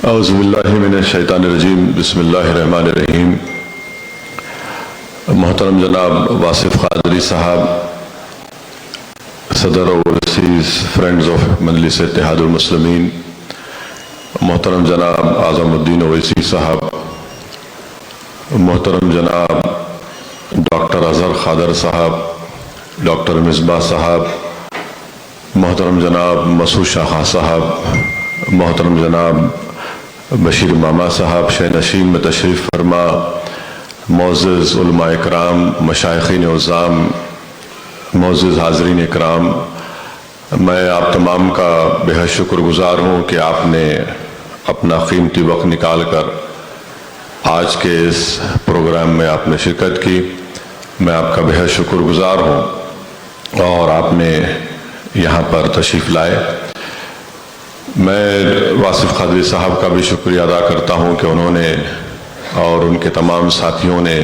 औज़ुबिल्लाहि मिनश्शैतानिर्रजीम बिस्मिल्लाहिर्रहमानिर्रहीम। मोहतरम जनाब वासिफ क़ादरी साहब, सदर ओवरसीज़ फ्रेंड्स ऑफ मजलिस इत्तेहादुल मुस्लिमीन, मोहतरम जनाब आज़मुद्दीन ओवैसी साहब, मोहतरम जनाब डॉक्टर अज़हर खादर साहब, डॉक्टर मिसबा साहब, मोहतरम जनाब मसूद शाह साहब, मोहतरम जनाब बशीर मामा साहब शह नशीम में तशरीफ़ फरमा, मोअज़्ज़िज़ उलमा इकराम, मशाइख़ीन उज़्ज़ाम, मोअज़्ज़िज़ हाज़रीन इकराम, मैं आप तमाम का बेहद शुक्रगुज़ार हूँ कि आपने अपना कीमती वक्त निकाल कर आज के इस प्रोग्राम में आपने शिरकत की। मैं आपका बेहद शुक्रगुज़ार हूँ और आपने यहाँ पर तशरीफ़ लाए। मैं वासिफ क़ादरी साहब का भी शुक्रिया अदा करता हूँ कि उन्होंने और उनके तमाम साथियों ने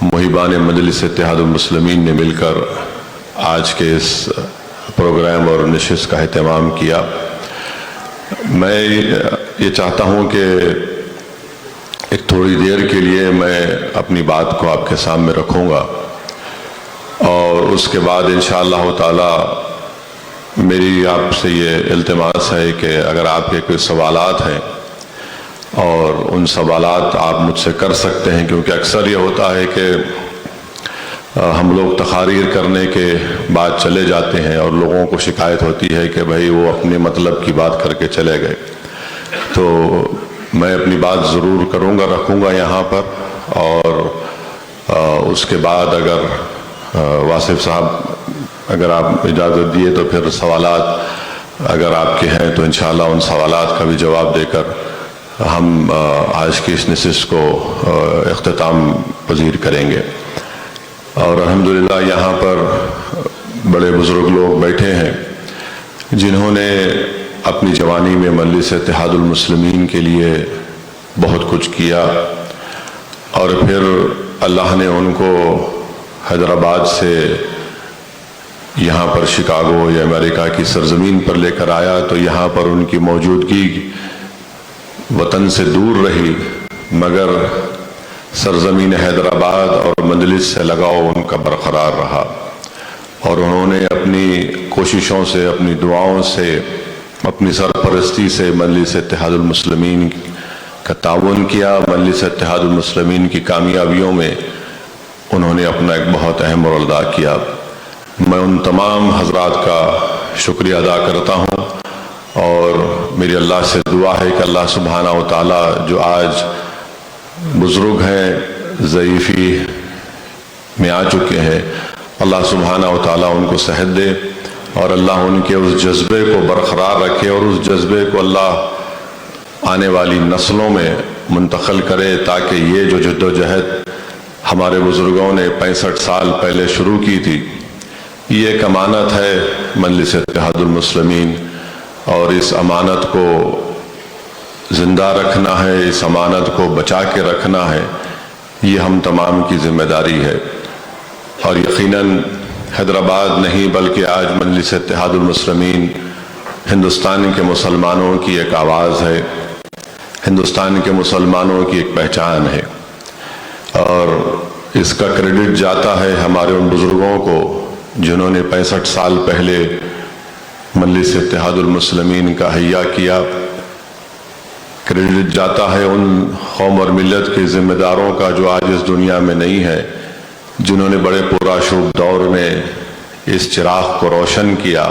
मुहिबान मजलिस इत्तेहादुल मुस्लिमीन ने मिलकर आज के इस प्रोग्राम और नशिस्त का एहतमाम किया। मैं ये चाहता हूँ कि एक थोड़ी देर के लिए मैं अपनी बात को आपके सामने रखूँगा और उसके बाद इंशाअल्लाह ताला मेरी आपसे ये इल्तिमास है कि अगर आपके कोई सवालात हैं और उन सवालात आप मुझसे कर सकते हैं, क्योंकि अक्सर ये होता है कि हम लोग तकारीर करने के बाद चले जाते हैं और लोगों को शिकायत होती है कि भाई वो अपने मतलब की बात करके चले गए। तो मैं अपनी बात ज़रूर करूँगा, रखूँगा यहाँ पर, और उसके बाद अगर वासिफ साहब अगर आप इजाज़त दिए तो फिर सवालात अगर आपके हैं तो इंशाअल्लाह उन सवालात का भी जवाब देकर हम आज की इस नशिस्त को इख्तिताम पजीर करेंगे। और अल्हम्दुलिल्लाह यहाँ पर बड़े बुज़ुर्ग लोग बैठे हैं जिन्होंने अपनी जवानी में मजलिस इत्तेहादुल मुस्लिमीन के लिए बहुत कुछ किया और फिर अल्लाह ने उनको हैदराबाद से यहाँ पर शिकागो या अमेरिका की सरजमीन पर लेकर आया, तो यहाँ पर उनकी मौजूदगी वतन से दूर रही, मगर सरजमीन हैदराबाद और मजलिस से लगाव उनका बरकरार रहा और उन्होंने अपनी कोशिशों से, अपनी दुआओं से, अपनी सरपरस्ती से मजलिस इत्तेहादुल मुस्लिमीन का ताउन किया। मजलिस इत्तेहादुल मुस्लिमीन की कामयाबियों में उन्होंने अपना एक बहुत अहम रोल अदा किया। मैं उन तमाम हजरात का शुक्रिया अदा करता हूँ और मेरी अल्लाह से दुआ है कि अल्लाह सुब्हाना व तआला जो आज बुज़ुर्ग हैं, ज़ईफ़ी में आ चुके हैं, अल्लाह सुब्हाना व तआला उनको सेहत दे और अल्लाह उनके उस जज्बे को बरकरार रखे और उस जज्बे को अल्लाह आने वाली नस्लों में मुंतक़िल करे, ताकि ये जो जद्दोजहद हमारे बुज़ुर्गों ने 65 साल पहले शुरू की थी, ये एक अमानत है मजलिस इत्तेहादुल मुस्लिमीन और इस अमानत को ज़िंदा रखना है, इस अमानत को बचा के रखना है, ये हम तमाम की ज़िम्मेदारी है। और यकीनन हैदराबाद नहीं बल्कि आज मजलिस इत्तेहादुल मुस्लिमीन हिंदुस्तान के मुसलमानों की एक आवाज़ है, हिंदुस्तान के मुसलमानों की एक पहचान है और इसका क्रेडिट जाता है हमारे उन बुज़ुर्गों को जिन्होंने 65 साल पहले मजलिस इत्तेहादुल मुस्लिमीन का हय्या किया। क्रेडिट जाता है उन कौम और मिल्लत के ज़िम्मेदारों का जो आज इस दुनिया में नहीं है, जिन्होंने बड़े पुरआशूब दौर में इस चिराग को रोशन किया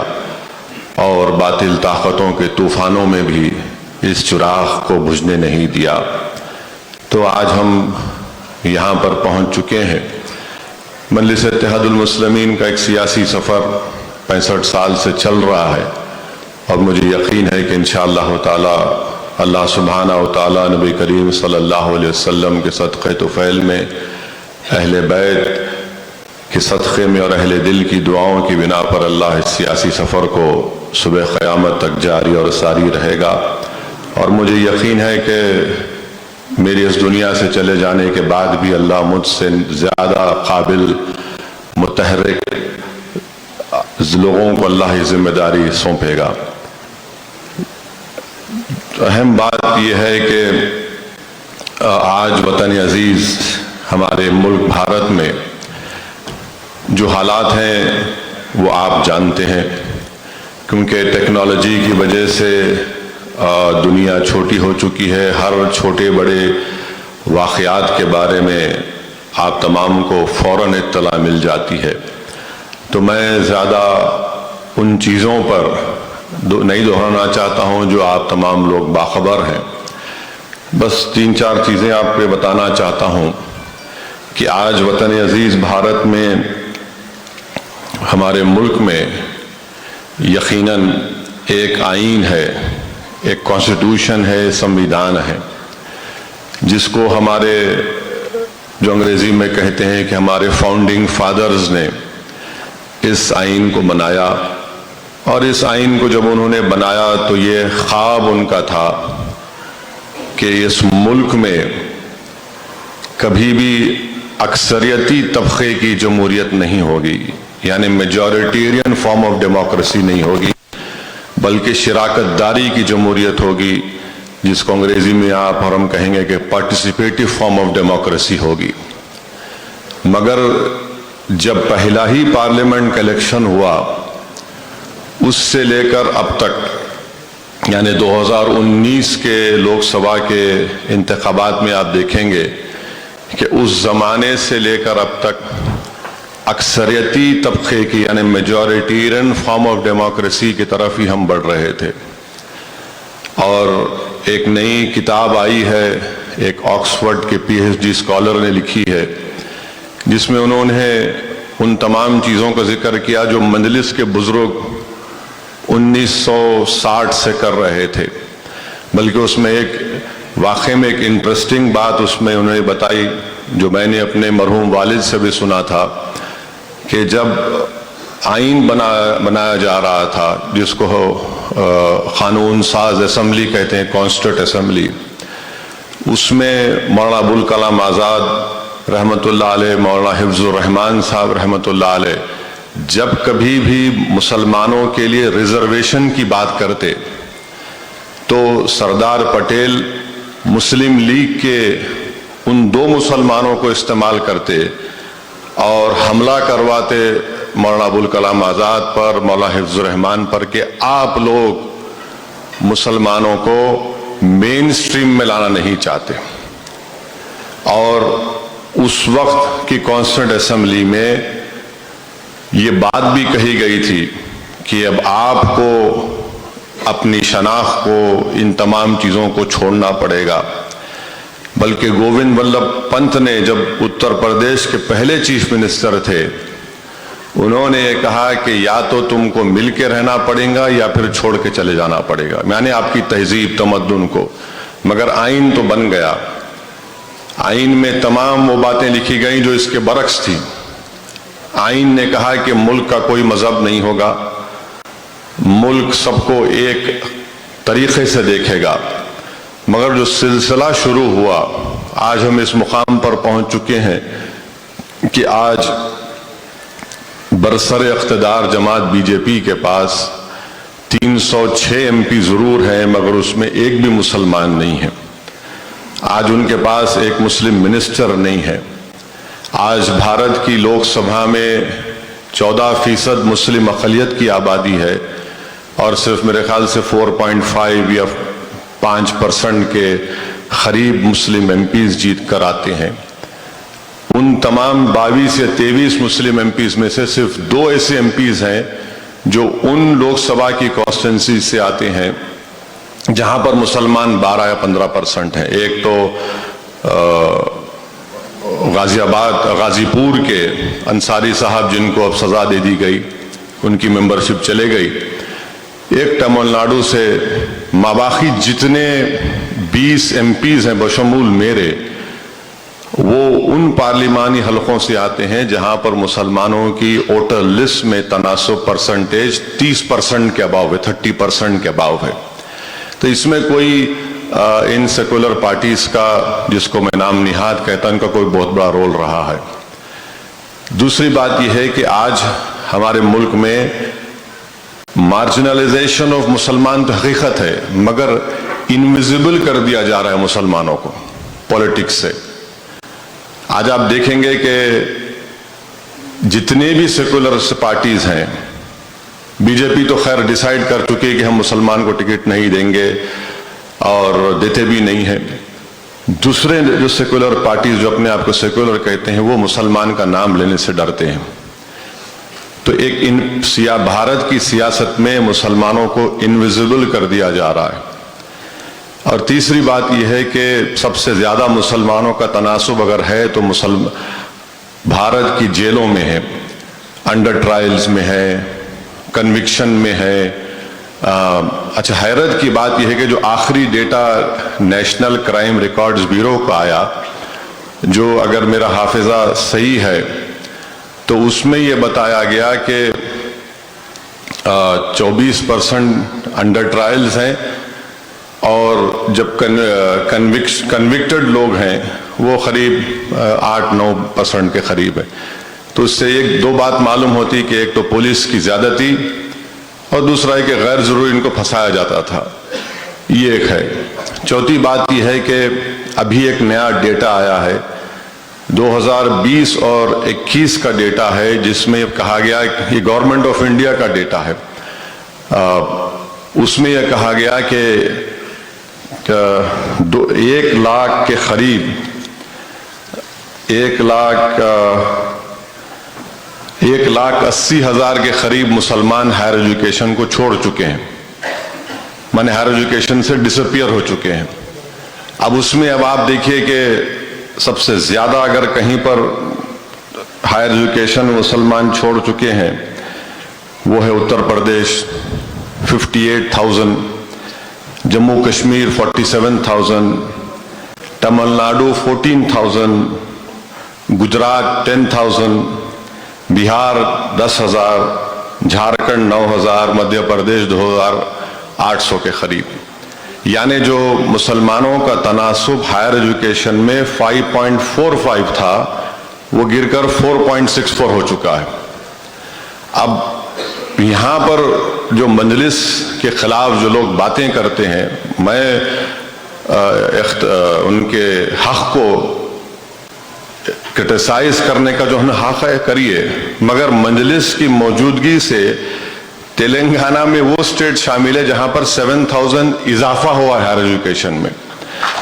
और बातिल ताकतों के तूफ़ानों में भी इस चिराग को बुझने नहीं दिया। तो आज हम यहाँ पर पहुँच चुके हैं। मजलिस इत्तेहादुल मुस्लिमीन का एक सियासी सफ़र 65 साल से चल रहा है और मुझे यकीन है कि इंशाअल्लाह ताला अल्लाह सुब्हाना व तआला नबी करीम सल्लल्लाहु अलैहि वसल्लम के सदक़े तुफ़ैल में, अहले बैत के सदक़े में और अहले दिल की दुआओं की बिना पर अल्लाह इस सियासी सफ़र को सुबह क़यामत तक जारी और सारी रहेगा। और मुझे यकीन है कि मेरी इस दुनिया से चले जाने के बाद भी अल्लाह मुझसे ज़्यादा काबिल मुतहर्रिक लोगों को अल्लाह ये जिम्मेदारी सौंपेगा। अहम बात यह है कि आज वतन अजीज़ हमारे मुल्क भारत में जो हालात हैं वो आप जानते हैं, क्योंकि टेक्नोलॉजी की वजह से दुनिया छोटी हो चुकी है। हर छोटे बड़े वाक़यात के बारे में आप तमाम को फ़ौरन इत्तला मिल जाती है। तो मैं ज़्यादा उन चीज़ों पर नहीं दोहराना चाहता हूँ जो आप तमाम लोग बाखबर हैं। बस 3-4 चीज़ें आपको बताना चाहता हूँ कि आज वतन अजीज़ भारत में, हमारे मुल्क में यकीनन एक आईन है, एक कॉन्स्टिट्यूशन है, संविधान है, जिसको हमारे जो अंग्रेज़ी में कहते हैं कि हमारे फाउंडिंग फादर्स ने इस आईन को बनाया। और इस आईन को जब उन्होंने बनाया तो ये ख्वाब उनका था कि इस मुल्क में कभी भी अक्सरियती तबके की जमहूरियत नहीं होगी, यानी मेजॉरिटेरियन फॉर्म ऑफ डेमोक्रेसी नहीं होगी, बल्कि शराकतदारी की जमहूरियत होगी, जिसको अंग्रेजी में आप और हम कहेंगे कि पार्टिसिपेटिव फॉर्म ऑफ डेमोक्रेसी होगी। मगर जब पहला ही पार्लियामेंट का इलेक्शन हुआ, उससे लेकर अब तक यानी 2019 के लोकसभा के इंतखाबात में आप देखेंगे कि उस ज़माने से लेकर अब तक अक्सरियती तबके की यानी मेजॉरिटेरियन फॉर्म ऑफ डेमोक्रेसी की तरफ ही हम बढ़ रहे थे। और एक नई किताब आई है, एक ऑक्सफोर्ड के PhD स्कॉलर ने लिखी है, जिसमें उन्होंने उन तमाम चीज़ों का जिक्र किया जो मजलिस के बुजुर्ग 1960 से कर रहे थे। बल्कि उसमें एक वाक़े में एक इंटरेस्टिंग बात उसमें उन्होंने बताई, जो मैंने अपने मरहूम वालिद से भी सुना था, कि जब आईन बनाया जा रहा था, जिसको कानून साज असेंबली कहते हैं, कॉन्स्टिट्यूट असेंबली, उसमें मौलाना अबुल कलाम आज़ाद रहमतुल्लाह अलैह, मौलाना हिफ्ज़ुर रहमान साहब रहमतुल्लाह अलैह जब कभी भी मुसलमानों के लिए रिजर्वेशन की बात करते तो सरदार पटेल मुस्लिम लीग के उन 2 मुसलमानों को इस्तेमाल करते और हमला करवाते मौलाना अबुल कलाम आज़ाद पर, मौलाना हिफ्ज़ुर रहमान पर, कि आप लोग मुसलमानों को मेन स्ट्रीम में लाना नहीं चाहते। और उस वक्त की कॉन्स्टिट्यूंट असेंबली में ये बात भी कही गई थी कि अब आपको अपनी शनाख्त को, इन तमाम चीज़ों को छोड़ना पड़ेगा। बल्कि गोविंद वल्लभ पंत ने जब उत्तर प्रदेश के पहले चीफ मिनिस्टर थे, उन्होंने ये कहा कि या तो तुमको मिल के रहना पड़ेगा या फिर छोड़ के चले जाना पड़ेगा, यानी आपकी तहजीब तमद्दुन को। मगर आइन तो बन गया। आइन में तमाम वो बातें लिखी गई जो इसके बरक्स थी। आइन ने कहा कि मुल्क का कोई मजहब नहीं होगा, मुल्क सबको एक तरीके से देखेगा। मगर जो सिलसिला शुरू हुआ, आज हम इस मुकाम पर पहुंच चुके हैं कि आज बरसर इख्तिदार जमात बीजेपी के पास 306 MP जरूर हैं, मगर उसमें एक भी मुसलमान नहीं है। आज उनके पास एक मुस्लिम मिनिस्टर नहीं है। आज भारत की लोकसभा में 14% मुस्लिम अक़लियत की आबादी है और सिर्फ मेरे ख्याल से 4.5 या 5% के करीब मुस्लिम MPs जीत कर आते हैं। उन तमाम 22 या 23 मुस्लिम MPs में से सिर्फ 2 ऐसे MPs हैं जो उन लोकसभा की कॉन्स्टिट्यूंसी से आते हैं जहां पर मुसलमान 12 या 15% हैं। एक तो गाजीपुर के अंसारी साहब, जिनको अब सजा दे दी गई, उनकी मेंबरशिप चले गई। एक तमिलनाडु से माबाकी जितने 20 MPs हैं बशमूल मेरे, वो उन पार्लिमानी हलकों से आते हैं जहां पर मुसलमानों की वोटर लिस्ट में तनासुब परसेंटेज 30% के अबाव है, 30% के अबाव है। तो इसमें कोई इन सेकुलर पार्टीज का, जिसको मैं नाम निहाद कहता, उनका कोई बहुत बड़ा रोल रहा है। दूसरी बात यह है कि आज हमारे मुल्क में मार्जिनलाइजेशन ऑफ मुसलमान तो हकीकत है, मगर इनविजिबल कर दिया जा रहा है मुसलमानों को पॉलिटिक्स से। आज आप देखेंगे कि जितने भी सेकुलर पार्टीज हैं, बीजेपी तो खैर डिसाइड कर चुकी है कि हम मुसलमान को टिकट नहीं देंगे और देते भी नहीं है। दूसरे जो सेकुलर पार्टीज जो अपने आप को सेकुलर कहते हैं, वो मुसलमान का नाम लेने से डरते हैं। तो एक भारत की सियासत में मुसलमानों को इनविजिबल कर दिया जा रहा है। और तीसरी बात यह है कि सबसे ज्यादा मुसलमानों का तनासुब अगर है तो भारत की जेलों में है, अंडर ट्रायल्स में है, कन्विक्शन में है। अच्छा, हैरत की बात यह है कि जो आखिरी data national crime records bureau का आया, जो अगर मेरा हाफिजा सही है तो उसमें यह बताया गया कि 24% अंडर ट्रायल्स हैं और जब कन्विक्टेड लोग हैं वो करीब 8-9% के करीब है। तो इससे एक दो बात मालूम होती कि एक तो पुलिस की ज्यादती और दूसरा है कि गैर जरूरी इनको फंसाया जाता था, ये एक है। चौथी बात यह है कि अभी एक नया डेटा आया है, 2020 और 21 का डेटा है, जिसमें कहा गया, ये गवर्नमेंट ऑफ इंडिया का डेटा है, उसमें यह कहा गया कि 1 लाख के करीब 1,80,000 के करीब मुसलमान हायर एजुकेशन को छोड़ चुके हैं, माने हायर एजुकेशन से डिसअपियर हो चुके हैं। अब उसमें अब आप देखिए कि सबसे ज्यादा अगर कहीं पर हायर एजुकेशन मुसलमान छोड़ चुके हैं वो है उत्तर प्रदेश 58,000, जम्मू कश्मीर 47,000, तमिलनाडु 14,000, गुजरात 10,000, बिहार 10,000, झारखंड 9,000, मध्य प्रदेश 2,800 के करीब। यानी जो मुसलमानों का तनासुब हायर एजुकेशन में 5.45 था वो गिरकर 4.64 हो चुका है। अब यहां पर जो मजलिस के खिलाफ जो लोग बातें करते हैं, मैं उनके हक को क्रिटिसाइज करने का जो हमें हक है करिए, मगर मजलिस की मौजूदगी से तेलंगाना में वो स्टेट शामिल है जहां पर 7,000 इजाफा हुआ है हायर एजुकेशन में।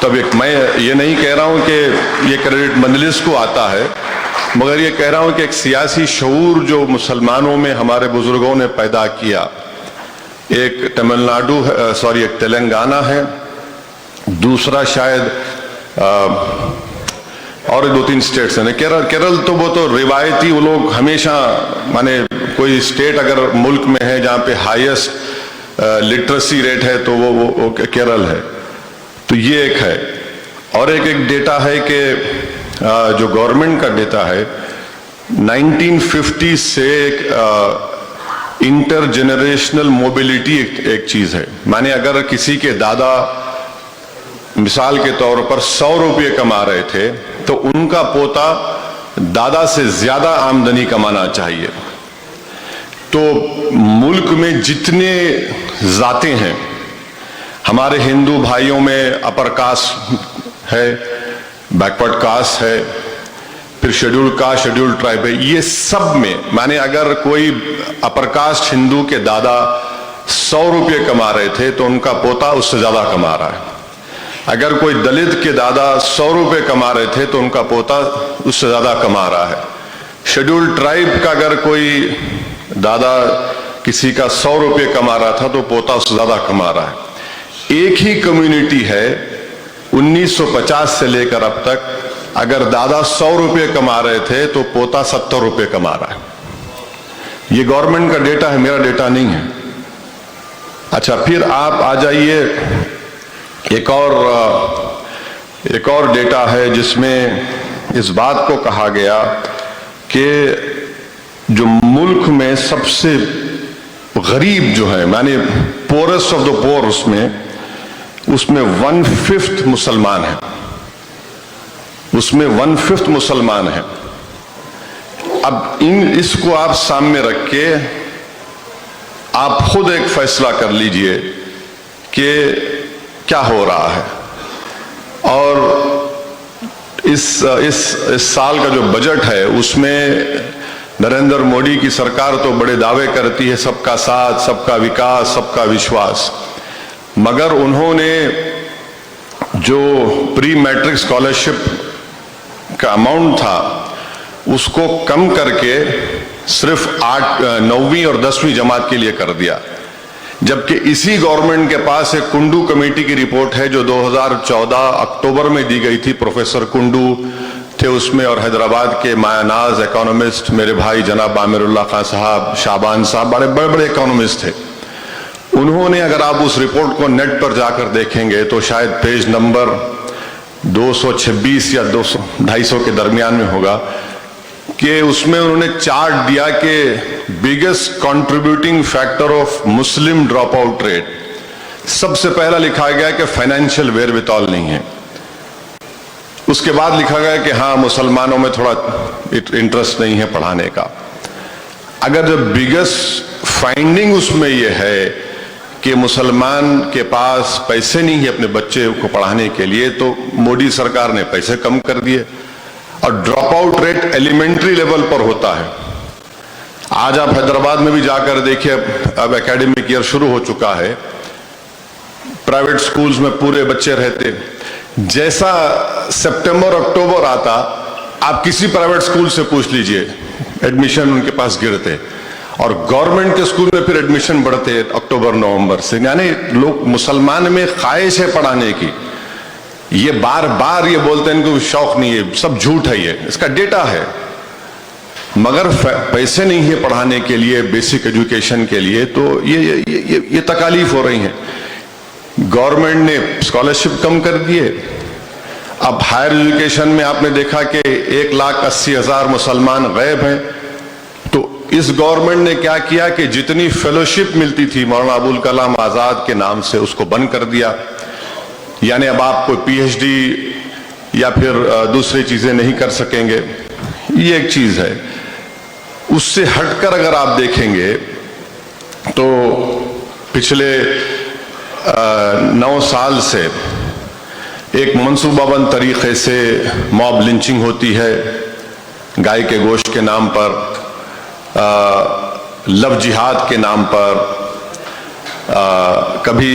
तब एक मैं ये नहीं कह रहा हूं कि ये क्रेडिट मजलिस को आता है, मगर ये कह रहा हूं कि एक सियासी शऊर जो मुसलमानों में हमारे बुजुर्गों ने पैदा किया, एक तमिलनाडु एक तेलंगाना है, दूसरा शायद और 2-3 स्टेट्स हैं। केरल तो वो तो रिवायती, वो लोग हमेशा, माने कोई स्टेट अगर मुल्क में है जहां पे हाईएस्ट लिटरेसी रेट है तो वो केरल है। तो ये एक है। और एक डेटा है कि जो गवर्नमेंट का डेटा है, 1950 से इंटर जेनरेशनल मोबिलिटी एक चीज है। माने अगर किसी के दादा मिसाल के तौर पर 100 रुपये कमा रहे थे तो उनका पोता दादा से ज्यादा आमदनी कमाना चाहिए। तो मुल्क में जितने जातें हैं, हमारे हिंदू भाइयों में अपर कास्ट है, बैकवर्ड कास्ट है, फिर शेड्यूल्ड कास्ट, शेड्यूल्ड ट्राइब है, ये सब में माने अगर कोई अपर कास्ट हिंदू के दादा 100 रुपये कमा रहे थे तो उनका पोता उससे ज्यादा कमा रहा है। अगर कोई दलित के दादा 100 रुपये कमा रहे थे तो उनका पोता उससे ज्यादा कमा रहा है। शेड्यूल्ड ट्राइब का अगर कोई दादा किसी का 100 रुपये कमा रहा था तो पोता उससे ज्यादा कमा रहा है। एक ही कम्युनिटी है, 1950 से लेकर अब तक अगर दादा 100 रुपये कमा रहे थे तो पोता 70 रुपये कमा रहा है। ये गवर्नमेंट का डेटा है, मेरा डेटा नहीं है। अच्छा, फिर आप आ जाइए, एक और डेटा है जिसमें इस बात को कहा गया कि जो मुल्क में सबसे गरीब जो है, माने पोरेस्ट ऑफ द पोर, उसमें 1/5 मुसलमान है, उसमें 1/5 मुसलमान है। अब इसको आप सामने रख के आप खुद एक फैसला कर लीजिए कि क्या हो रहा है। और इस साल का जो बजट है उसमें नरेंद्र मोदी की सरकार तो बड़े दावे करती है, सबका साथ, सबका विकास, सबका विश्वास, मगर उन्होंने जो प्री मैट्रिक स्कॉलरशिप का अमाउंट था उसको कम करके सिर्फ 9वीं और 10वीं जमात के लिए कर दिया। जबकि इसी गवर्नमेंट के पास एक कुंडू कमेटी की रिपोर्ट है जो 2014 अक्टूबर में दी गई थी। प्रोफेसर कुंडू थे उसमें और हैदराबाद के मायानाज इकोनॉमिस्ट, मेरे भाई जनाब आमिरुल्लाह खान साहब, शाबान साहब, बड़े बड़े बड़े इकोनॉमिस्ट थे। उन्होंने, अगर आप उस रिपोर्ट को नेट पर जाकर देखेंगे तो शायद पेज नंबर 226 या 250 के दरमियान में होगा कि उसमें उन्होंने चार्ट दिया कि biggest contributing factor of Muslim drop out rate, सबसे पहला लिखा गया कि फाइनेंशियल वेरवितौल नहीं है। उसके बाद लिखा गया कि हाँ, मुसलमानों में थोड़ा इंटरेस्ट नहीं है पढ़ाने का। अगर जो बिगेस्ट फाइंडिंग उसमें यह है कि मुसलमान के पास पैसे नहीं है अपने बच्चे को पढ़ाने के लिए, तो मोदी सरकार ने पैसे कम कर दिए और drop out rate elementary level पर होता है। आज आप हैदराबाद में भी जाकर देखिए, अब एकेडमिक ईयर शुरू हो चुका है, प्राइवेट स्कूल्स में पूरे बच्चे रहते, जैसा सितंबर अक्टूबर आता आप किसी प्राइवेट स्कूल से पूछ लीजिए, एडमिशन उनके पास गिरते, और गवर्नमेंट के स्कूल में फिर एडमिशन बढ़ते अक्टूबर नवंबर से। यानी लोग, मुसलमान में ख्वाहिश है पढ़ाने की, ये बार बार ये बोलते हैं इनको शौक नहीं है, सब झूठ है, ये इसका डेटा है, मगर पैसे नहीं है पढ़ाने के लिए, बेसिक एजुकेशन के लिए, तो ये तकालीफ हो रही हैं। गवर्नमेंट ने स्कॉलरशिप कम कर दिए। अब हायर एजुकेशन में आपने देखा कि 1,80,000 मुसलमान गैब हैं, तो इस गवर्नमेंट ने क्या किया कि जितनी फेलोशिप मिलती थी मौलाना अबुल कलाम आजाद के नाम से उसको बंद कर दिया। यानी अब आप कोई पीएचडी या फिर दूसरी चीजें नहीं कर सकेंगे, ये एक चीज है। उससे हटकर अगर आप देखेंगे तो पिछले 9 साल से एक मंसूबाबंद तरीके से मॉब लिंचिंग होती है गाय के गोश्त के नाम पर, लव जिहाद के नाम पर, कभी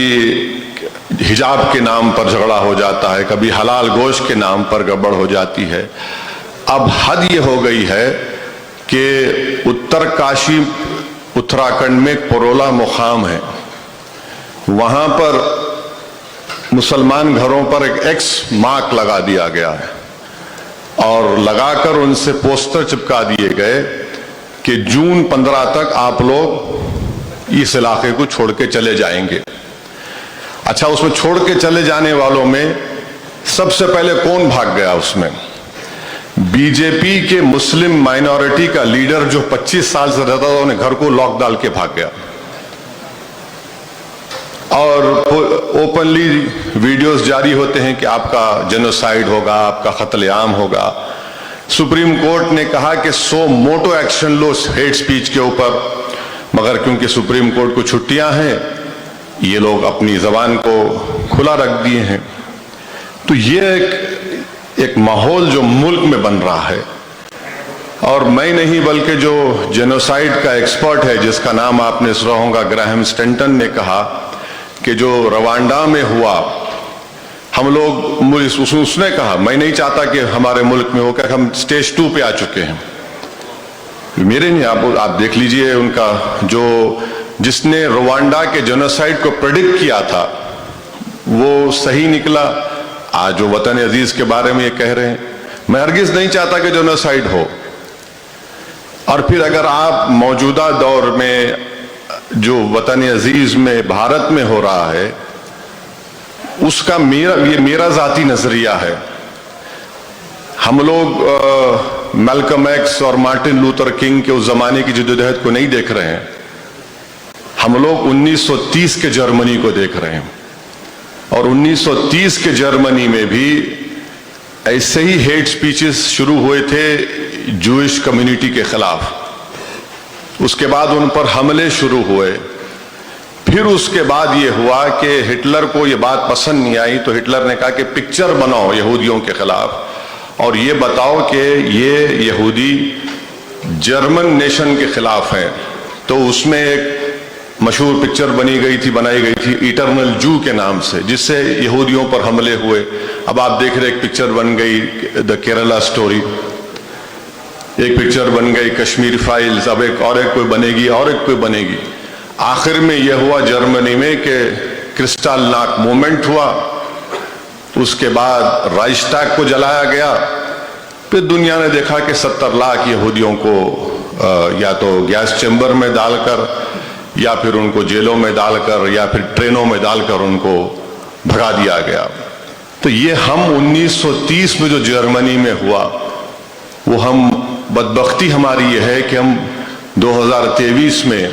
हिजाब के नाम पर झगड़ा हो जाता है, कभी हलाल गोश्त के नाम पर गड़बड़ हो जाती है। अब हद ये हो गई है कि उत्तरकाशी उत्तराखंड में परोला मुकाम है, वहां पर मुसलमान घरों पर एक एक्स मार्क लगा दिया गया है और लगाकर उनसे पोस्टर चिपका दिए गए कि जून 15 तक आप लोग इस इलाके को छोड़ के चले जाएंगे। अच्छा, उसमें छोड़ के चले जाने वालों में सबसे पहले कौन भाग गया? उसमें बीजेपी के मुस्लिम माइनॉरिटी का लीडर जो 25 साल से रहता था, उन्हें घर को लॉक डाल के भाग गया और ओपनली वीडियोस जारी होते हैं कि आपका जेनोसाइड होगा, आपका कत्लेआम होगा। सुप्रीम कोर्ट ने कहा कि सो मोटो एक्शन लो हेट स्पीच के ऊपर, मगर क्योंकि सुप्रीम कोर्ट को छुट्टियां हैं, ये लोग अपनी जबान को खुला रख दिए हैं। तो ये एक माहौल जो मुल्क में बन रहा है, और मैं नहीं बल्कि जो जेनोसाइड का एक्सपर्ट है जिसका नाम आपने सुना होगा, ग्राहम स्टेंटन ने कहा कि जो रवांडा में हुआ, हम लोग, उसने कहा मैं नहीं चाहता कि हमारे मुल्क में हो, क्या हम स्टेज 2 पे आ चुके हैं। मेरे नहीं, आप देख लीजिए, उनका जो जिसने रवांडा के जेनोसाइड को प्रेडिक्ट किया था वो सही निकला। आज जो वतन अजीज के बारे में ये कह रहे हैं, मैं हरगिज नहीं चाहता कि जेनोसाइड हो। और फिर अगर आप मौजूदा दौर में जो वतन अजीज में भारत में हो रहा है, उसका ये मेरा जाती नजरिया है। हम लोग मैल्कम एक्स और मार्टिन लूथर किंग के उस जमाने की जद्दोजहद को नहीं देख रहे हैं, हम लोग 1930 के जर्मनी को देख रहे हैं। और 1930 के जर्मनी में भी ऐसे ही हेट स्पीचेस शुरू हुए थे जूइश कम्युनिटी के खिलाफ। उसके बाद उन पर हमले शुरू हुए, फिर उसके बाद ये हुआ कि हिटलर को ये बात पसंद नहीं आई, तो हिटलर ने कहा कि पिक्चर बनाओ यहूदियों के खिलाफ और ये बताओ कि ये यहूदी जर्मन नेशन के खिलाफ हैं। तो उसमें एक मशहूर पिक्चर बनाई गई थी इटर्नल जू के नाम से, जिससे यहूदियों पर हमले हुए। अब आप देख रहे एक पिक्चर बन गई द केरला स्टोरी, एक पिक्चर बन गई कश्मीर फाइल्स, अब एक कोई बनेगी और एक कोई बनेगी। आखिर में यह हुआ जर्मनी में कि क्रिस्टलनाक मूवमेंट हुआ, उसके बाद राइक्सटैग को जलाया गया। फिर दुनिया ने देखा कि 70 लाख यहूदियों को या तो गैस चैम्बर में डालकर या फिर उनको जेलों में डालकर या फिर ट्रेनों में डालकर उनको भगा दिया गया। तो ये हम 1930 में जो जर्मनी में हुआ, वो हम बदबख्ती हमारी ये है कि हम 2023 में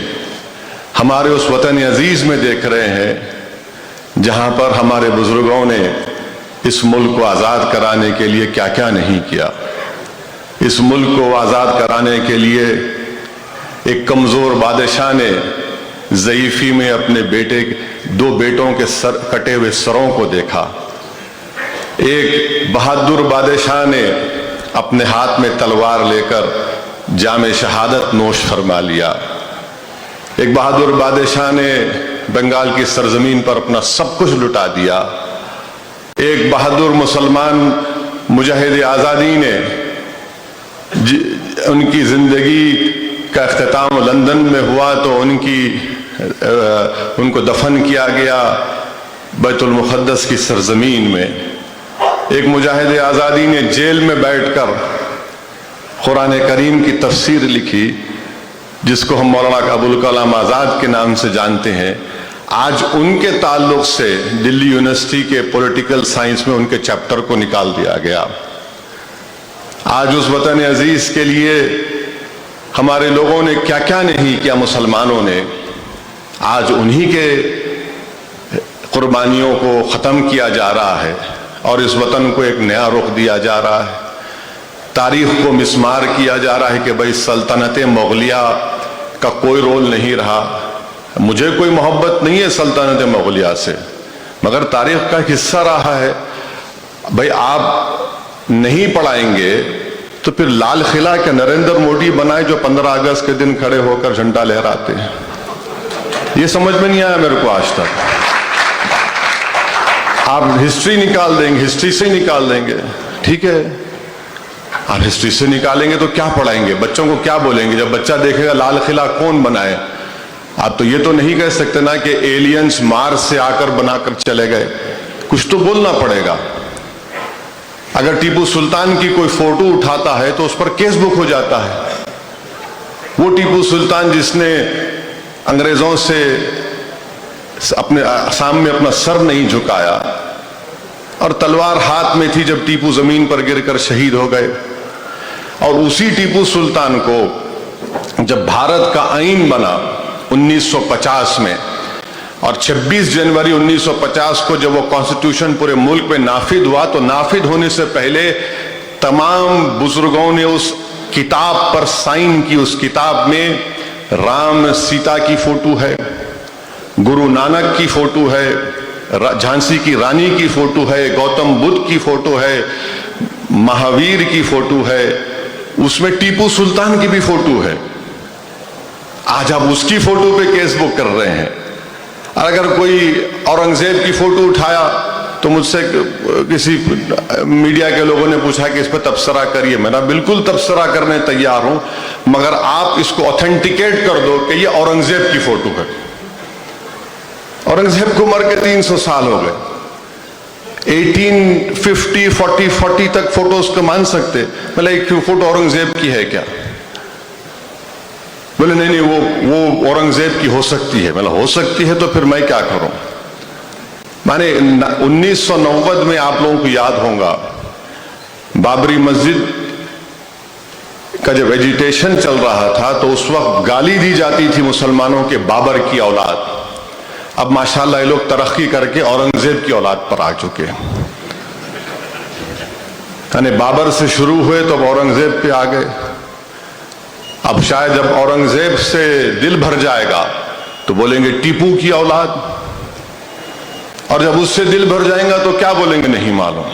हमारे उस वतन अजीज में देख रहे हैं जहां पर हमारे बुजुर्गों ने इस मुल्क को आज़ाद कराने के लिए क्या क्या नहीं किया। इस मुल्क को आज़ाद कराने के लिए एक कमज़ोर बादशाह ने ज़ईफ़ी में अपने दो बेटों के कटे हुए सरों को देखा। एक बहादुर बादशाह ने अपने हाथ में तलवार लेकर जामे शहादत नोश फरमा लिया। एक बहादुर बादशाह ने बंगाल की सरजमीन पर अपना सब कुछ लुटा दिया। एक बहादुर मुसलमान मुजाहिद आज़ादी ने उनकी जिंदगी का इख्तिताम लंदन में हुआ तो उनको दफन किया गया बैतुल मुक़द्दस की सरजमीन में। एक मुजाहिद आज़ादी ने जेल में बैठकर कुरान करीम की तफसीर लिखी, जिसको हम मौलाना अबुल कलाम आज़ाद के नाम से जानते हैं। आज उनके ताल्लुक से दिल्ली यूनिवर्सिटी के पॉलिटिकल साइंस में उनके चैप्टर को निकाल दिया गया। आज उस वतन अजीज के लिए हमारे लोगों ने क्या क्या नहीं किया, मुसलमानों ने। आज उन्हीं के कुर्बानियों को ख़त्म किया जा रहा है और इस वतन को एक नया रुख दिया जा रहा है। तारीख को मिसमार किया जा रहा है कि भाई सल्तनत मुग़लिया का कोई रोल नहीं रहा। मुझे कोई मोहब्बत नहीं है सल्तनत मुग़लिया से, मगर तारीख का हिस्सा रहा है। भाई आप नहीं पढ़ाएंगे तो फिर लाल किला के नरेंद्र मोदी बनाए जो 15 अगस्त के दिन खड़े होकर झंडा लहराते हैं। ये समझ में नहीं आया मेरे को आज तक। आप हिस्ट्री निकाल देंगे, हिस्ट्री से ही निकाल देंगे, ठीक है। आप हिस्ट्री से निकालेंगे तो क्या पढ़ाएंगे, बच्चों को क्या बोलेंगे? जब बच्चा देखेगा लाल किला कौन बनाए, आप तो ये तो नहीं कह सकते ना कि एलियंस मार्स से आकर बनाकर चले गए। कुछ तो बोलना पड़ेगा। अगर टीपू सुल्तान की कोई फोटो उठाता है तो उस पर केस बुक हो जाता है। वो टीपू सुल्तान जिसने अंग्रेजों से अपने सामने अपना सर नहीं झुकाया और तलवार हाथ में थी जब टीपू जमीन पर गिरकर शहीद हो गए। और उसी टीपू सुल्तान को जब भारत का आईन बना 1950 में और 26 जनवरी 1950 को जब वो कॉन्स्टिट्यूशन पूरे मुल्क में नाफिद हुआ, तो नाफिद होने से पहले तमाम बुजुर्गों ने उस किताब पर साइन की। उस किताब में राम सीता की फोटो है, गुरु नानक की फोटो है, झांसी की रानी की फोटो है, गौतम बुद्ध की फोटो है, महावीर की फोटो है, उसमें टीपू सुल्तान की भी फोटो है। आज आप उसकी फोटो पे केस बुक कर रहे हैं। अगर कोई औरंगजेब की फोटो उठाया तो मुझसे किसी मीडिया के लोगों ने पूछा कि इस पर तबसरा करिए। मैंने बिल्कुल तबसरा करने तैयार हूं, मगर आप इसको ऑथेंटिकेट कर दो कि ये औरंगजेब की फोटो है। औरंगजेब को मर के 300 साल हो गए। 1850 40 तक फोटोज को मान सकते, मतलब एक फोटो औरंगजेब की है क्या? बोले नहीं वो औरंगजेब की हो सकती है। मतलब हो सकती है तो फिर मैं क्या करूं? माने 1990 में आप लोगों को याद होगा बाबरी मस्जिद का जब एजिटेशन चल रहा था तो उस वक्त गाली दी जाती थी मुसलमानों के बाबर की औलाद। अब माशाल्लाह ये लोग तरक्की करके औरंगजेब की औलाद पर आ चुके हैं। यानी बाबर से शुरू हुए तो अब औरंगजेब पे आ गए। अब शायद जब औरंगजेब से दिल भर जाएगा तो बोलेंगे टीपू की औलाद, और जब उससे दिल भर जाएगा तो क्या बोलेंगे नहीं मालूम।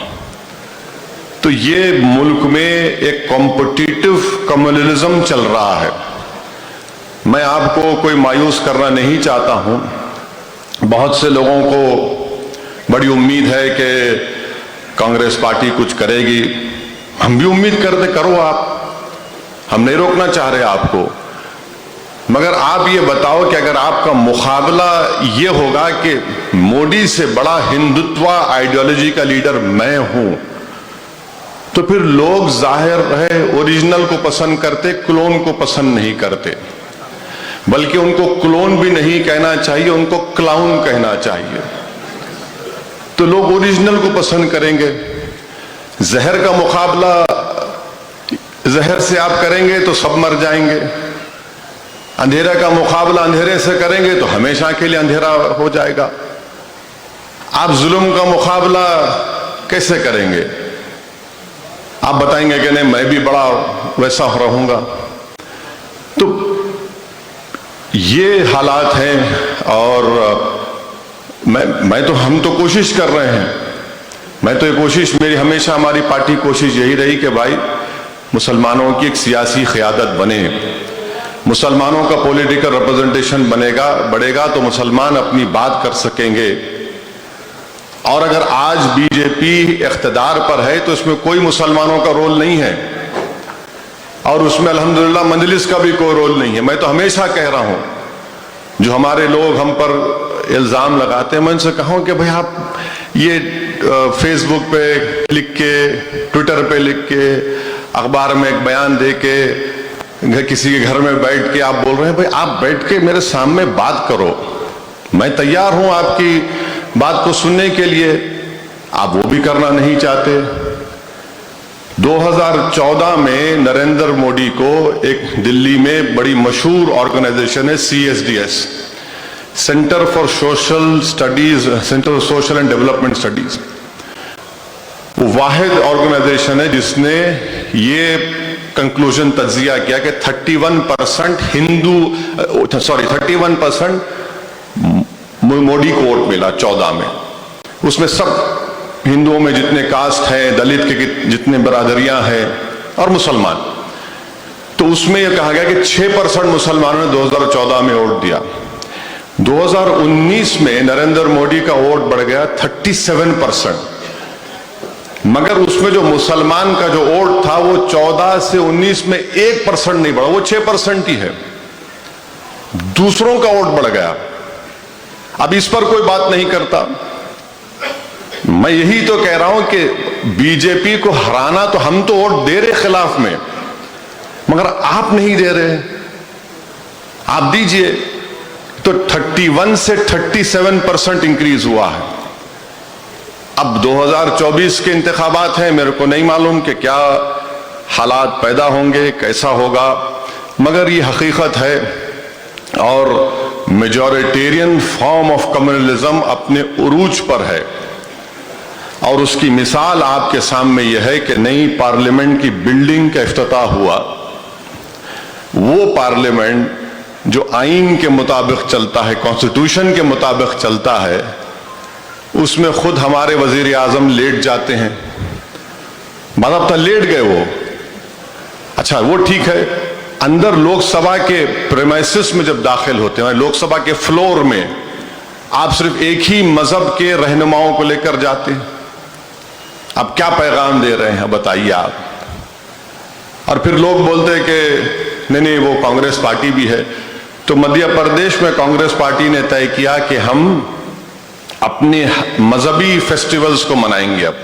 तो ये मुल्क में एक कॉम्पिटिटिव कम्युनलिज्म चल रहा है। मैं आपको कोई मायूस करना नहीं चाहता हूं। बहुत से लोगों को बड़ी उम्मीद है कि कांग्रेस पार्टी कुछ करेगी। हम भी उम्मीद करते, करो आप, हम नहीं रोकना चाह रहे आपको, मगर आप ये बताओ कि अगर आपका मुकाबला ये होगा कि मोदी से बड़ा हिंदुत्व आइडियोलॉजी का लीडर मैं हूं, तो फिर लोग जाहिर है ओरिजिनल को पसंद करते, क्लोन को पसंद नहीं करते। बल्कि उनको क्लोन भी नहीं कहना चाहिए, उनको क्लाउन कहना चाहिए। तो लोग ओरिजिनल को पसंद करेंगे। जहर का मुकाबला जहर से आप करेंगे तो सब मर जाएंगे। अंधेरा का मुकाबला अंधेरे से करेंगे तो हमेशा के लिए अंधेरा हो जाएगा। आप जुल्म का मुकाबला कैसे करेंगे? आप बताएंगे कि नहीं मैं भी बड़ा वैसा रहूंगा। तो ये हालात हैं। और हम तो कोशिश कर रहे हैं। मैं तो ये कोशिश, मेरी हमेशा हमारी पार्टी कोशिश यही रही कि भाई मुसलमानों की एक सियासी क़यादत बने, मुसलमानों का पॉलिटिकल रिप्रेजेंटेशन बढ़ेगा तो मुसलमान अपनी बात कर सकेंगे। और अगर आज बीजेपी इख्तिदार पर है तो इसमें कोई मुसलमानों का रोल नहीं है, और उसमें अल्हम्दुलिल्लाह मजलिस का भी कोई रोल नहीं है। मैं तो हमेशा कह रहा हूं, जो हमारे लोग हम पर इल्जाम लगाते हैं, मैं उनसे कहूं कि भाई आप ये फेसबुक पे लिख के, ट्विटर पे लिख के, अखबार में एक बयान दे के, किसी के घर में बैठ के आप बोल रहे हैं, भाई आप बैठ के मेरे सामने बात करो, मैं तैयार हूं आपकी बात को सुनने के लिए। आप वो भी करना नहीं चाहते। 2014 में नरेंद्र मोदी को एक दिल्ली में बड़ी मशहूर ऑर्गेनाइजेशन है CSDS, centre for social studies, centre for social and development studies, वो वाहिद ऑर्गेनाइजेशन है जिसने ये कंक्लूजन तज्जिया किया कि 31% 31% मोदी को वोट मिला 14 में। उसमें सब हिंदुओं में जितने कास्ट हैं, दलित के जितने बरादरियां हैं और मुसलमान, तो उसमें यह कहा गया कि 6% मुसलमानों ने 2014 में वोट दिया। 2019 में नरेंद्र मोदी का वोट बढ़ गया 37%, मगर उसमें जो मुसलमान का जो वोट था वो 14 से 19 में 1% नहीं बढ़ा, वो 6% ही है। दूसरों का वोट बढ़ गया। अब इस पर कोई बात नहीं करता। मैं यही तो कह रहा हूं कि बीजेपी को हराना, तो हम तो वोट दे रहे खिलाफ में, मगर आप नहीं दे रहे। आप दीजिए। तो 31 से 37% इंक्रीज हुआ है। अब 2024 के इंतखाबात हैं, मेरे को नहीं मालूम कि क्या हालात पैदा होंगे, कैसा होगा, मगर ये हकीकत है। और मेजॉरिटेरियन फॉर्म ऑफ कम्युनलिज्म अपने उरूज पर है, और उसकी मिसाल आपके सामने यह है कि नई पार्लियामेंट की बिल्डिंग का इफ्तिताह हुआ। वो पार्लियामेंट जो आईन के मुताबिक चलता है, कॉन्स्टिट्यूशन के मुताबिक चलता है, उसमें खुद हमारे वजीर आजम लेट जाते हैं। बाज़ाब्ता लेट गए वो। अच्छा, वो ठीक है। अंदर लोकसभा के प्रेमाइसिस में जब दाखिल होते हैं, लोकसभा के फ्लोर में, आप सिर्फ एक ही मजहब के रहनुमाओं को लेकर जाते हैं। अब क्या पैगाम दे रहे हैं बताइए आप। और फिर लोग बोलते हैं कि नहीं वो कांग्रेस पार्टी भी है। तो मध्य प्रदेश में कांग्रेस पार्टी ने तय किया कि हम अपने मजहबी फेस्टिवल्स को मनाएंगे। अब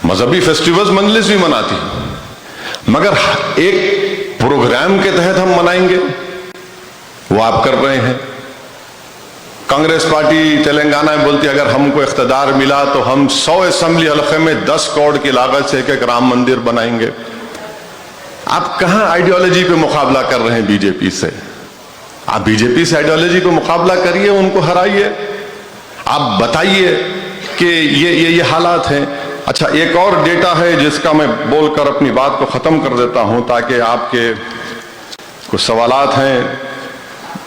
मजहबी फेस्टिवल्स मजलिस भी मनाती, मगर एक प्रोग्राम के तहत हम मनाएंगे, वो आप कर रहे हैं। कांग्रेस पार्टी तेलंगाना में बोलती है अगर हमको इख्तिदार मिला तो हम 100 असेंबली हलके में 10 करोड़ की लागत से एक राम मंदिर बनाएंगे। आप कहां आइडियोलॉजी पे मुकाबला कर रहे हैं बीजेपी से? आप बीजेपी से आइडियोलॉजी पे मुकाबला करिए, उनको हराइए। आप बताइए कि ये हालात हैं। अच्छा, एक और डेटा है जिसका मैं बोलकर अपनी बात को खत्म कर देता हूं, ताकि आपके कुछ सवालात हैं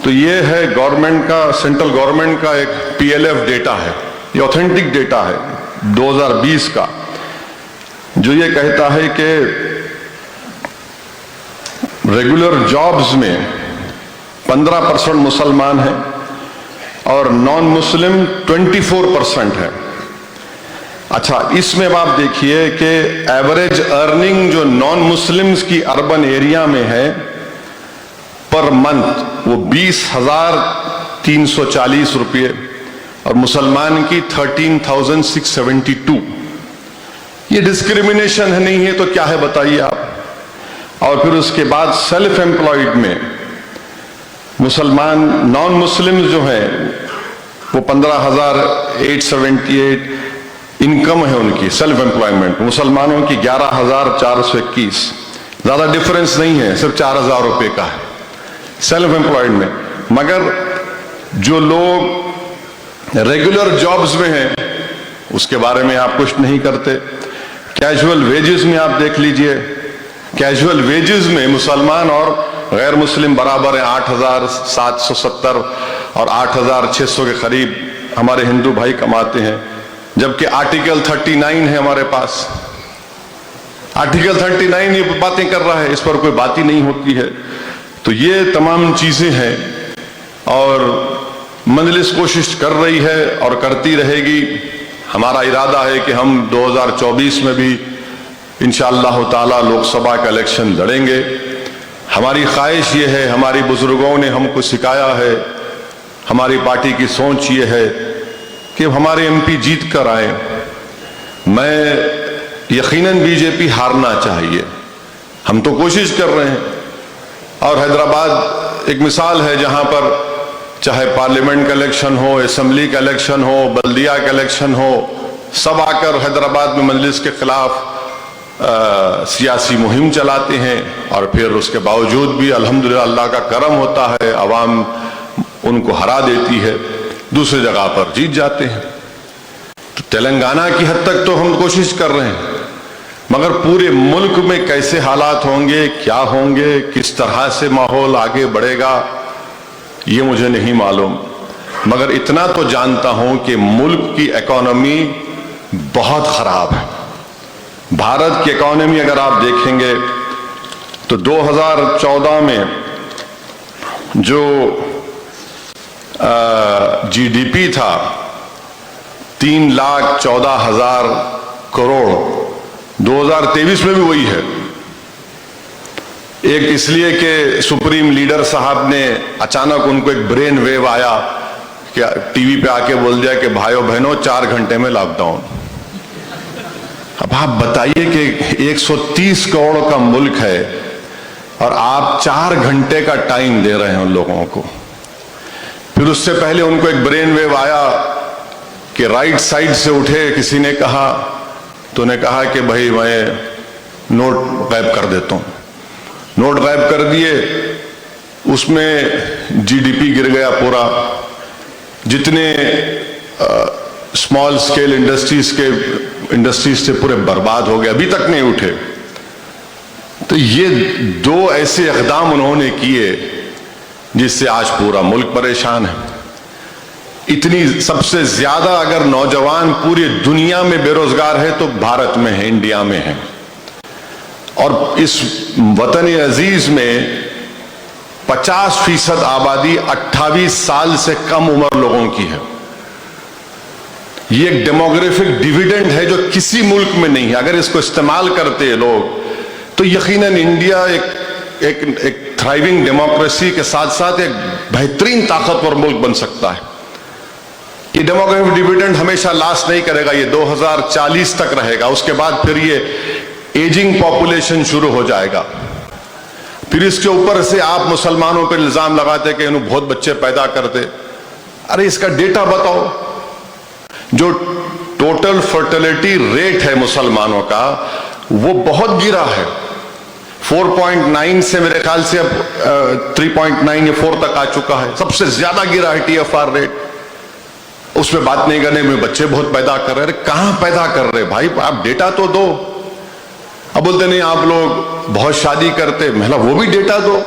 तो ये है गवर्नमेंट का, सेंट्रल गवर्नमेंट का एक PLF डेटा है, ये ऑथेंटिक डेटा है 2020 का, जो ये कहता है कि रेगुलर जॉब्स में 15% मुसलमान हैं और नॉन मुस्लिम 24% है। अच्छा, इसमें आप देखिए कि एवरेज अर्निंग जो नॉन मुस्लिम्स की अर्बन एरिया में है पर मंथ वो 20,340 रुपये और मुसलमान की 13,672। ये डिस्क्रिमिनेशन है, नहीं है तो क्या है बताइए आप। और फिर उसके बाद सेल्फ एम्प्लॉयड में मुसलमान नॉन मुस्लिम जो है वो 15,878 इनकम है उनकी सेल्फ एम्प्लॉयमेंट, मुसलमानों की 11,421। ज्यादा डिफरेंस नहीं है, सिर्फ 4,000 रुपए का है सेल्फ एम्प्लॉयड में। मगर जो लोग रेगुलर जॉब्स में हैं उसके बारे में आप कुछ नहीं करते। कैजुअल वेजेस में आप देख लीजिए, कैजुअल वेजेस में मुसलमान और गैर मुस्लिम बराबर है, 8,770 और 8,600 के करीब हमारे हिंदू भाई कमाते हैं। जबकि आर्टिकल 39 है हमारे पास, आर्टिकल 39 ये बातें कर रहा है, इस पर कोई बात ही नहीं होती है। तो ये तमाम चीजें हैं और मजलिस कोशिश कर रही है और करती रहेगी। हमारा इरादा है कि हम 2024 में भी इंशाअल्लाह ताला लोकसभा का इलेक्शन लड़ेंगे। हमारी ख्वाहिश ये है, हमारी बुजुर्गों ने हमको सिखाया है, हमारी पार्टी की सोच ये है कि हमारे MP जीत कर आए। मैं यकीनन बीजेपी हारना चाहिए, हम तो कोशिश कर रहे हैं। और हैदराबाद एक मिसाल है जहां पर चाहे पार्लियामेंट का इलेक्शन हो, असेंबली का इलेक्शन हो, बल्दिया का इलेक्शन हो, सब आकर हैदराबाद में मजलिस के खिलाफ सियासी मुहिम चलाते हैं और फिर उसके बावजूद भी अल्हम्दुलिल्लाह अल्लाह का करम होता है, अवाम उनको हरा देती है, दूसरी जगह पर जीत जाते हैं। तो तेलंगाना की हद तक तो हम कोशिश कर रहे हैं, मगर पूरे मुल्क में कैसे हालात होंगे, क्या होंगे, किस तरह से माहौल आगे बढ़ेगा, ये मुझे नहीं मालूम। मगर इतना तो जानता हूं कि मुल्क की इकोनॉमी बहुत खराब है। भारत की इकोनॉमी अगर आप देखेंगे तो 2014 में जो GDP था 3,14,000 करोड़, 2023 में भी वही है। एक इसलिए कि सुप्रीम लीडर साहब ने अचानक उनको एक ब्रेन वेव आया कि टीवी पे आके बोल दिया कि भाइयों बहनों 4 घंटे में लॉकडाउन। अब आप बताइए कि 130 करोड़ का मुल्क है और आप 4 घंटे का टाइम दे रहे हैं उन लोगों को। फिर उससे पहले उनको एक ब्रेन वेव आया कि राइट साइड से उठे किसी ने कहा, तो ने कहा कि भाई मैं नोट गायब कर देता हूं। नोट गायब कर दिए, उसमें GDP गिर गया पूरा। जितने स्मॉल स्केल इंडस्ट्रीज से पूरे बर्बाद हो गए, अभी तक नहीं उठे। तो ये 2 ऐसे इक़दाम उन्होंने किए जिससे आज पूरा मुल्क परेशान है। इतनी सबसे ज्यादा अगर नौजवान पूरी दुनिया में बेरोजगार है तो भारत में है, इंडिया में है। और इस वतन अजीज में 50% आबादी 28 साल से कम उम्र लोगों की है। ये एक डेमोग्राफिक डिविडेंड है जो किसी मुल्क में नहीं है। अगर इसको इस्तेमाल करते हैं लोग तो यकीनन इंडिया एक थ्राइविंग डेमोक्रेसी के साथ साथ एक बेहतरीन ताकतवर मुल्क बन सकता है। ये डेमोग्राफिक डिविडेंड हमेशा लास्ट नहीं करेगा, ये 2040 तक रहेगा। उसके बाद फिर ये एजिंग पॉपुलेशन शुरू हो जाएगा। फिर इसके ऊपर से आप मुसलमानों पर इल्जाम लगाते कि इन्होंने बहुत बच्चे पैदा करते। अरे इसका डेटा बताओ। जो टोटल फर्टिलिटी रेट है मुसलमानों का वो बहुत गिरा है, 4.9 से मेरे ख्याल से अब 3.9 या 4 तक आ चुका है। सबसे ज्यादा गिरा है TFR रेट। उसमें बात नहीं करने में बच्चे बहुत पैदा कर रहे हैं। कहां पैदा कर रहे भाई, आप डेटा तो दो। अब बोलते नहीं आप लोग बहुत शादी करते, महिला वो भी डेटा दो।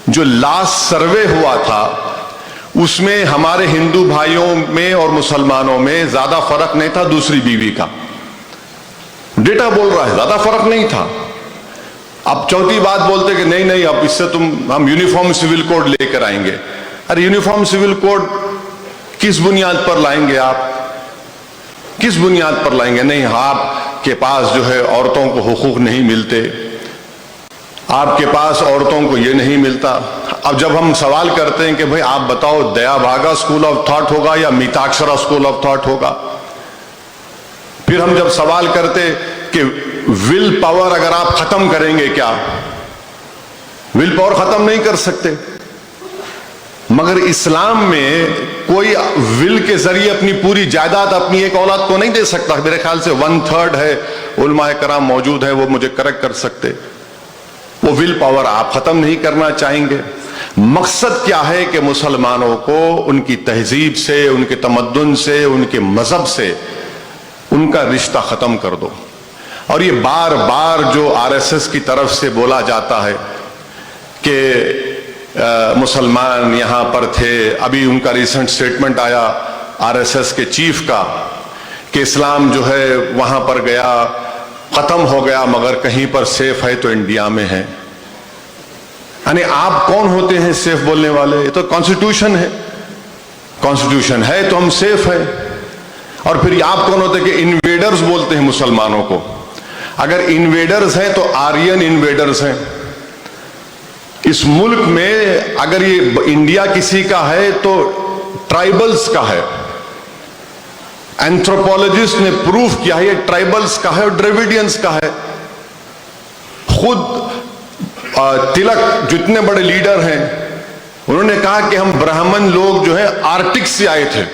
जो लास्ट सर्वे हुआ था उसमें हमारे हिंदू भाइयों में और मुसलमानों में ज्यादा फर्क नहीं था दूसरी बीवी का। डेटा बोल रहा है ज्यादा फर्क नहीं था। अब चौथी बात बोलते कि नहीं नहीं अब इससे हम यूनिफॉर्म सिविल कोड लेकर आएंगे। अरे यूनिफॉर्म सिविल कोड किस बुनियाद पर लाएंगे आप? किस बुनियाद पर लाएंगे? नहीं, आपके पास जो है औरतों को हुकूक नहीं मिलते, आपके पास औरतों को ये नहीं मिलता। अब जब हम सवाल करते हैं कि भाई आप बताओ दया भागा स्कूल ऑफ थॉट होगा या मिताक्षरा स्कूल ऑफ थॉट होगा, फिर हम जब सवाल करते कि विल पावर अगर आप खत्म करेंगे क्या? विल पावर खत्म नहीं कर सकते, मगर इस्लाम में कोई विल के जरिए अपनी पूरी जायदाद अपनी एक औलाद को नहीं दे सकता। मेरे ख्याल से 1/3 है, उलमाए कराम मौजूद है, वो मुझे करेक्ट कर सकते। वो विल पावर आप खत्म नहीं करना चाहेंगे। मकसद क्या है कि मुसलमानों को उनकी तहजीब से, उनके तमद्दुन से, उनके मजहब से उनका रिश्ता खत्म कर दो। और ये बार बार जो आरएसएस की तरफ से बोला जाता है कि मुसलमान यहां पर थे, अभी उनका रिसेंट स्टेटमेंट आया आरएसएस के चीफ का कि इस्लाम जो है वहां पर गया, खत्म हो गया, मगर कहीं पर सेफ है तो इंडिया में है। यानी आप कौन होते हैं सेफ बोलने वाले? ये तो कॉन्स्टिट्यूशन है, कॉन्स्टिट्यूशन है तो हम सेफ है। और फिर आप कौन होते कि इन्वेडर्स बोलते हैं मुसलमानों को? अगर इन्वेडर्स हैं तो आर्यन इन्वेडर्स हैं। इस मुल्क में अगर ये इंडिया किसी का है तो ट्राइबल्स का है। एंथ्रोपोलॉजिस्ट ने प्रूफ किया है ये ट्राइबल्स का है और द्रविडियंस का है। खुद तिलक जितने बड़े लीडर हैं उन्होंने कहा कि हम ब्राह्मण लोग जो है आर्टिक से आए थे,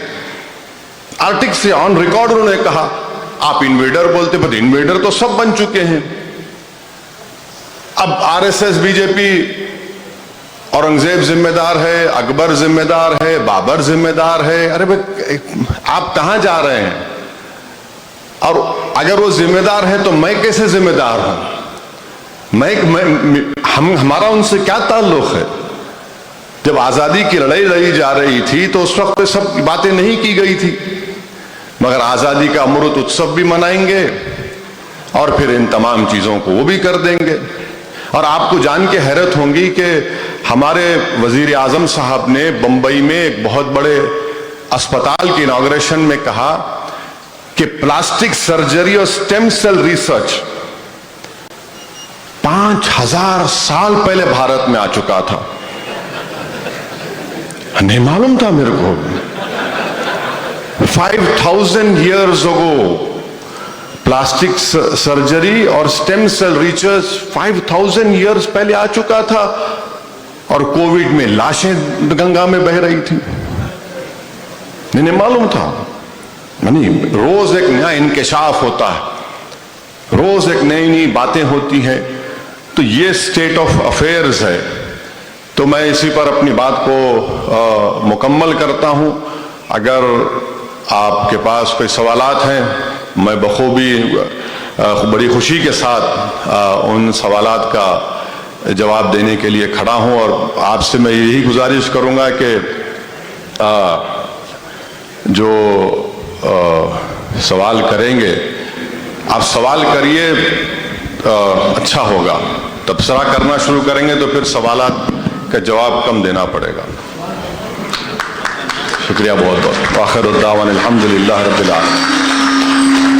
आर्टिक से, ऑन रिकॉर्ड उन्होंने कहा। आप इन्वेडर बोलते, पर इन्वेडर तो सब बन चुके हैं। अब आरएसएस बीजेपी औरंगजेब जिम्मेदार है, अकबर जिम्मेदार है, बाबर जिम्मेदार है। अरे भाई आप कहां जा रहे हैं? और अगर वो जिम्मेदार है तो मैं कैसे जिम्मेदार हूं? हमारा उनसे क्या ताल्लुक है? जब आजादी की लड़ाई लड़ी जा रही थी तो उस वक्त सब बातें नहीं की गई थी, मगर आजादी का अमृत उत्सव भी मनाएंगे और फिर इन तमाम चीजों को वो भी कर देंगे। और आपको जान के हैरत होंगी कि हमारे वजीर आजम साहब ने बंबई में एक बहुत बड़े अस्पताल की इनॉग्रेशन में कहा कि प्लास्टिक सर्जरी और स्टेम सेल रिसर्च 5000 साल पहले भारत में आ चुका था। नहीं मालूम था मेरे को। 5000 years ago प्लास्टिक सर्जरी और स्टेम सेल रिसर्च 5000 years पहले आ चुका था। और कोविड में लाशें गंगा में बह रही थी, नहीं मालूम था। नहीं, रोज एक नया इंकशाफ होता है, रोज एक नई नई बातें होती हैं। तो ये स्टेट ऑफ अफेयर्स है। तो मैं इसी पर अपनी बात को मुकम्मल करता हूं। अगर आपके पास कोई सवालात हैं, मैं बखूबी बड़ी खुशी के साथ उन सवालात का जवाब देने के लिए खड़ा हूं। और आपसे मैं यही गुजारिश करूंगा कि जो सवाल करेंगे आप सवाल करिए, अच्छा होगा। तबसरा करना शुरू करेंगे तो फिर सवालात का जवाब कम देना पड़ेगा। शुक्रिया बहुत बहुत। आखिर दावान अल्हम्दुलिल्लाह रब्बिल आलमीन।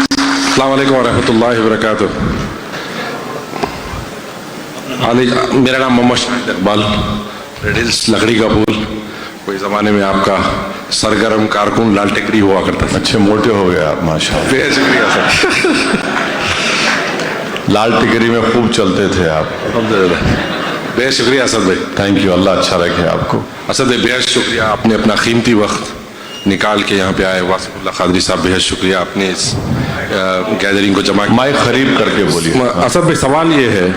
अस्सलाम वालेकुम रहमतुल्लाहि व बरकातुहू। मेरा नाम मोहम्मद शाहिद इकबाल, रेड हिल्स लकड़ी का पुल। कोई ज़माने में आपका सरगर्म कारकुन लाल टेकरी हुआ करता था। अच्छे मोटे हो गए आप माशाअल्लाह। शुक्रिया सर। लाल टिकरी में खूब चलते थे आप। बेहद शुक्रिया असद भाई। थैंक यू, अल्लाह अच्छा रखे आपको। असद भाई बेहद शुक्रिया, आपने अपना कीमती वक्त निकाल के यहाँ पे आए। वासिफुल्लाह कादरी साहब बेहद शुक्रिया, आपने इस गैदरिंग को जमा माइक खरीद करके बोलिए। असद भाई सवाल ये है,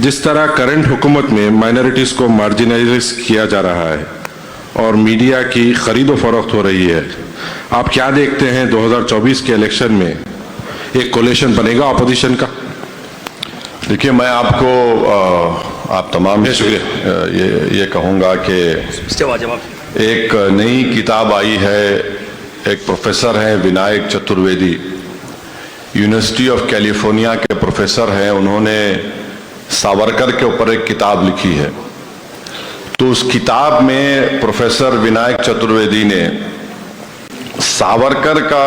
जिस तरह करंट हुकूमत में माइनॉरिटीज को मार्जिनलाइज किया जा रहा है और मीडिया की खरीदो फरोख्त हो रही है, आप क्या देखते हैं 2024 के इलेक्शन में एक कोलिशन बनेगा अपोजिशन का? देखिए, मैं आपको आप तमाम से ये कहूँगा कि एक नई किताब आई है, एक प्रोफेसर हैं Vinayak Chaturvedi, university of California के प्रोफेसर हैं, उन्होंने सावरकर के ऊपर एक किताब लिखी है। तो उस किताब में प्रोफेसर विनायक चतुर्वेदी ने सावरकर का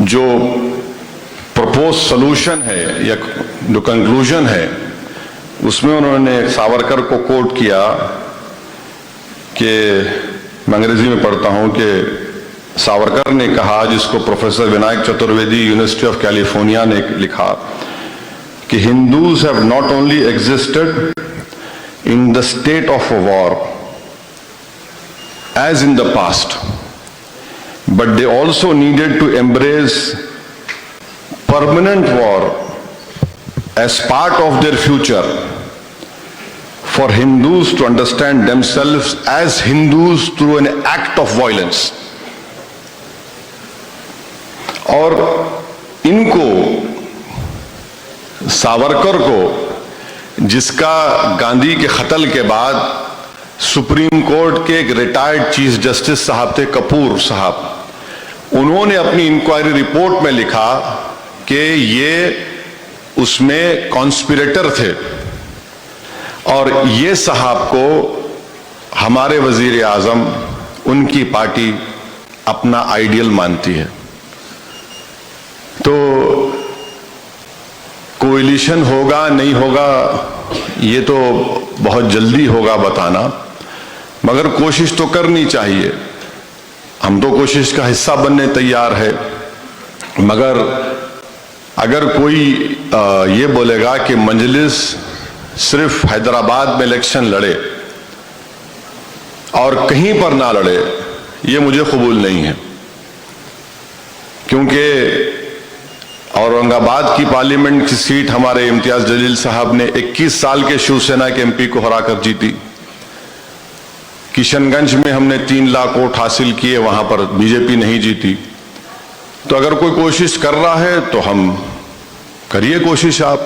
जो प्रपोज सोल्यूशन है या जो कंक्लूजन है, उसमें उन्होंने सावरकर को कोट किया कि मैं अंग्रेजी में पढ़ता हूं कि सावरकर ने कहा, जिसको professor Vinayak Chaturvedi university of California ने लिखा कि Hindus have not only existed in the state of war as in the past, but they also needed to embrace permanent war as part of their future for Hindus to understand themselves as Hindus through an act of violence. और इनको, सावरकर को, जिसका गांधी के कत्ल के बाद supreme court के एक रिटायर्ड चीफ जस्टिस साहब थे, कपूर साहब, उन्होंने अपनी इंक्वायरी रिपोर्ट में लिखा कि ये उसमें कॉन्स्पिरेटर थे और ये साहब को हमारे वजीर आजम, उनकी पार्टी अपना आइडियल मानती है। तो कोएलिशन होगा नहीं होगा ये तो बहुत जल्दी होगा बताना, मगर कोशिश तो करनी चाहिए। हम तो कोशिश का हिस्सा बनने तैयार है, मगर अगर कोई ये बोलेगा कि मजलिस सिर्फ हैदराबाद में इलेक्शन लड़े और कहीं पर ना लड़े, ये मुझे कबूल नहीं है। क्योंकि औरंगाबाद की पार्लियामेंट की सीट हमारे इम्तियाज जलील साहब ने 21 साल के शिवसेना के एमपी को हराकर जीती। किशनगंज में हमने 3 लाख वोट हासिल किए, वहां पर बीजेपी नहीं जीती। तो अगर कोई कोशिश कर रहा है तो हम करिए कोशिश आप,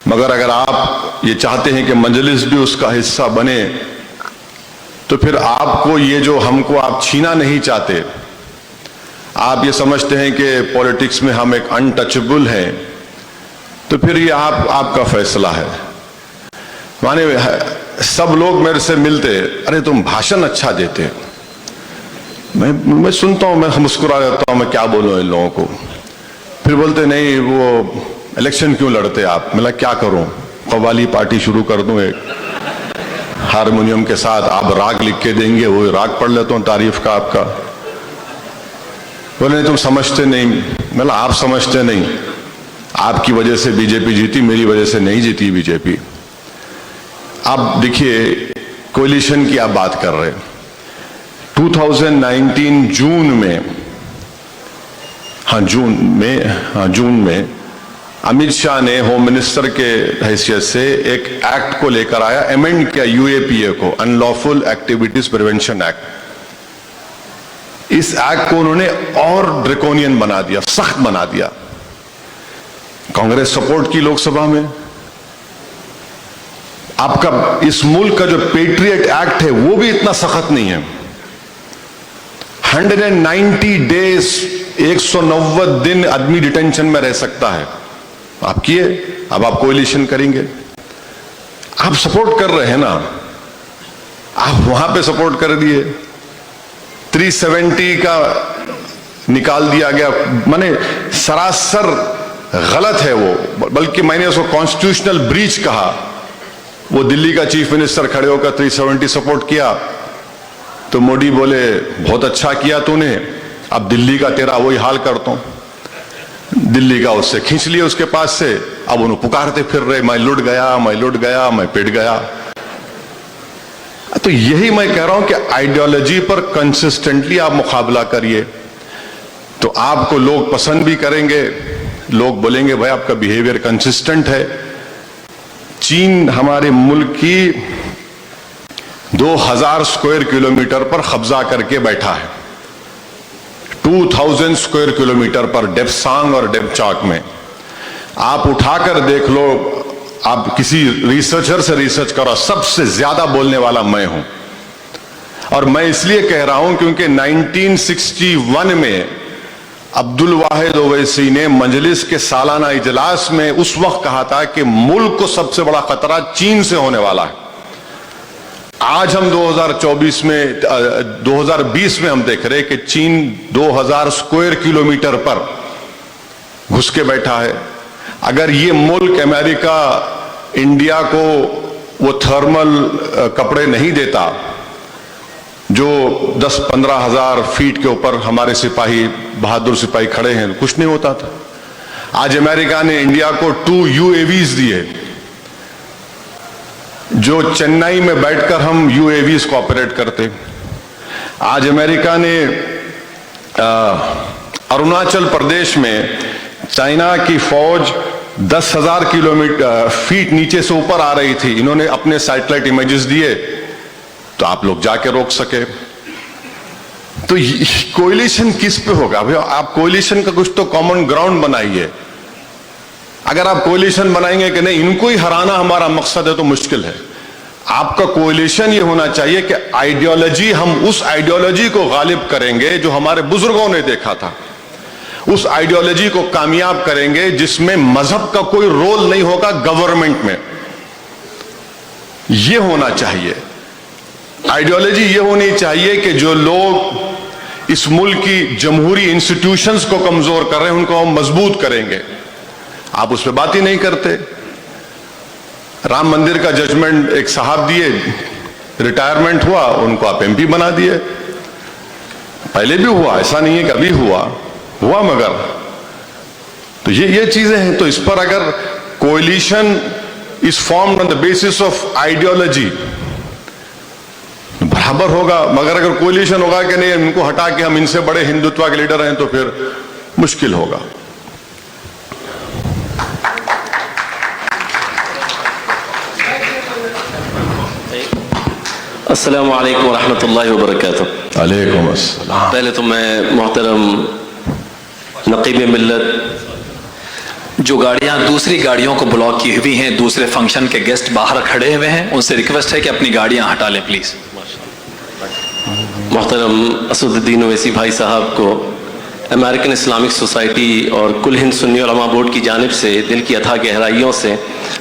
मगर अगर आप ये चाहते हैं कि मजलिस भी उसका हिस्सा बने, तो फिर आपको ये जो हमको आप छीना नहीं चाहते, आप ये समझते हैं कि पॉलिटिक्स में हम एक अनटचेबल हैं, तो फिर ये आपका फैसला है। माने सब लोग मेरे से मिलते, अरे तुम भाषण अच्छा देते, मैं सुनता हूं, मैं मुस्कुरा जाता हूं, मैं क्या बोलूं इन लोगों को। फिर बोलते नहीं वो इलेक्शन क्यों लड़ते आप? मैं क्या करूं, कव्वाली पार्टी शुरू कर दूं एक हारमोनियम के साथ, आप राग लिख के देंगे, वो राग पढ़ लेता हूं तारीफ का आपका। बोले नहीं तुम समझते नहीं। मैं आप समझते नहीं, आपकी वजह से बीजेपी जीती, मेरी वजह से नहीं जीती बीजेपी। अब देखिए कोलिशन की आप बात कर रहे हैं, 2019 जून में अमित शाह ने होम मिनिस्टर के हैसियत से एक एक्ट को लेकर आया, अमेंड किया यूएपीए को, अनलॉफुल एक्टिविटीज प्रिवेंशन एक्ट। इस एक्ट को उन्होंने और ड्रैकोनियन बना दिया, सख्त बना दिया। कांग्रेस सपोर्ट की लोकसभा में। आपका इस मुल्क का जो पेट्रियट एक्ट है वो भी इतना सख्त नहीं है। 190 डेज, 190 दिन आदमी डिटेंशन में रह सकता है। आप किए, अब आप कोएलिशन करेंगे, आप सपोर्ट कर रहे हैं ना, आप वहां पे सपोर्ट कर दिए। 370 का निकाल दिया गया, माने सरासर गलत है वो, बल्कि मैंने उसको कॉन्स्टिट्यूशनल ब्रीच कहा। वो दिल्ली का चीफ मिनिस्टर खड़े होकर 370 सपोर्ट किया, तो मोदी बोले बहुत अच्छा किया तूने, अब दिल्ली का तेरा वही हाल करता हूं। दिल्ली का उससे खींच लिया उसके पास से, अब उन्हें पुकारते फिर रहे, मैं लुट गया, मैं लुट गया, मैं पिट गया। तो यही मैं कह रहा हूं कि आइडियोलॉजी पर कंसिस्टेंटली आप मुकाबला करिए, तो आपको लोग पसंद भी करेंगे। लोग बोलेंगे भाई आपका बिहेवियर कंसिस्टेंट है। चीन हमारे मुल्क की 2000 स्क्वायर किलोमीटर पर कब्जा करके बैठा है, 2000 स्क्वायर किलोमीटर पर डेप्सांग और डेपचाक में। आप उठाकर देख लो, आप किसी रिसर्चर से रिसर्च करो, सबसे ज्यादा बोलने वाला मैं हूं। और मैं इसलिए कह रहा हूं क्योंकि 1961 में अब्दुल वाहिद ओवैसी ने मजलिस के सालाना इजलास में उस वक्त कहा था कि मुल्क को सबसे बड़ा खतरा चीन से होने वाला है। आज हम 2020 में हम देख रहे हैं कि चीन 2000 स्क्वायर किलोमीटर पर घुस के बैठा है। अगर ये मुल्क अमेरिका इंडिया को वो थर्मल कपड़े नहीं देता जो 10-15 हजार फीट के ऊपर हमारे सिपाही, बहादुर सिपाही खड़े हैं, कुछ नहीं होता था। आज अमेरिका ने इंडिया को 2 UAVs दिए, जो चेन्नई में बैठकर हम UAVs को ऑपरेट करते। आज अमेरिका ने अरुणाचल प्रदेश में चाइना की फौज 10,000 किलोमीटर फीट नीचे से ऊपर आ रही थी, इन्होंने अपने सैटेलाइट इमेजेस दिए तो आप लोग जाके रोक सके। तो कोएलिशन किस पे होगा भाई? आप कोएलिशन का कुछ तो कॉमन ग्राउंड बनाइए। अगर आप कोएलिशन बनाएंगे कि नहीं इनको ही हराना हमारा मकसद है तो मुश्किल है। आपका कोएलिशन ये होना चाहिए कि आइडियोलॉजी, हम उस आइडियोलॉजी को गालिब करेंगे जो हमारे बुजुर्गों ने देखा था, उस आइडियोलॉजी को कामयाब करेंगे जिसमें मजहब का कोई रोल नहीं होगा गवर्नमेंट में। यह होना चाहिए आइडियोलॉजी। ये होनी चाहिए कि जो लोग इस मुल्क की जमहूरी इंस्टीट्यूशंस को कमजोर कर रहे हैं उनको हम मजबूत करेंगे। आप उस पर बात ही नहीं करते। राम मंदिर का जजमेंट एक साहब दिए, रिटायरमेंट हुआ, उनको आप MP बना दिए। पहले भी हुआ, ऐसा नहीं है कि अभी हुआ मगर तो ये चीजें हैं। तो इस पर अगर coalition is formed on the basis of ideology बराबर होगा, मगर अगर कोएलिशन होगा कि नहीं इनको हटा के हम इनसे बड़े हिंदुत्व के लीडर हैं तो फिर मुश्किल होगा। अस्सलामु अलैकुम वरहमतुल्लाहि वबरकातुहू। अलैकुम अस्सलाम। पहले तो मैं मोहतरम नकीब मिल्लत, जो गाड़ियां दूसरी गाड़ियों को ब्लॉक की हुई हैं, दूसरे फंक्शन के गेस्ट बाहर खड़े हुए हैं, उनसे रिक्वेस्ट है कि अपनी गाड़ियां हटा लें प्लीज। मोहतरम असदुद्दीन ओवैसी भाई साहब को अमेरिकन इस्लामिक सोसाइटी और कुल हिंद सुन्नी उलमा बोर्ड की जानिब से दिल की अथाह गहराइयों से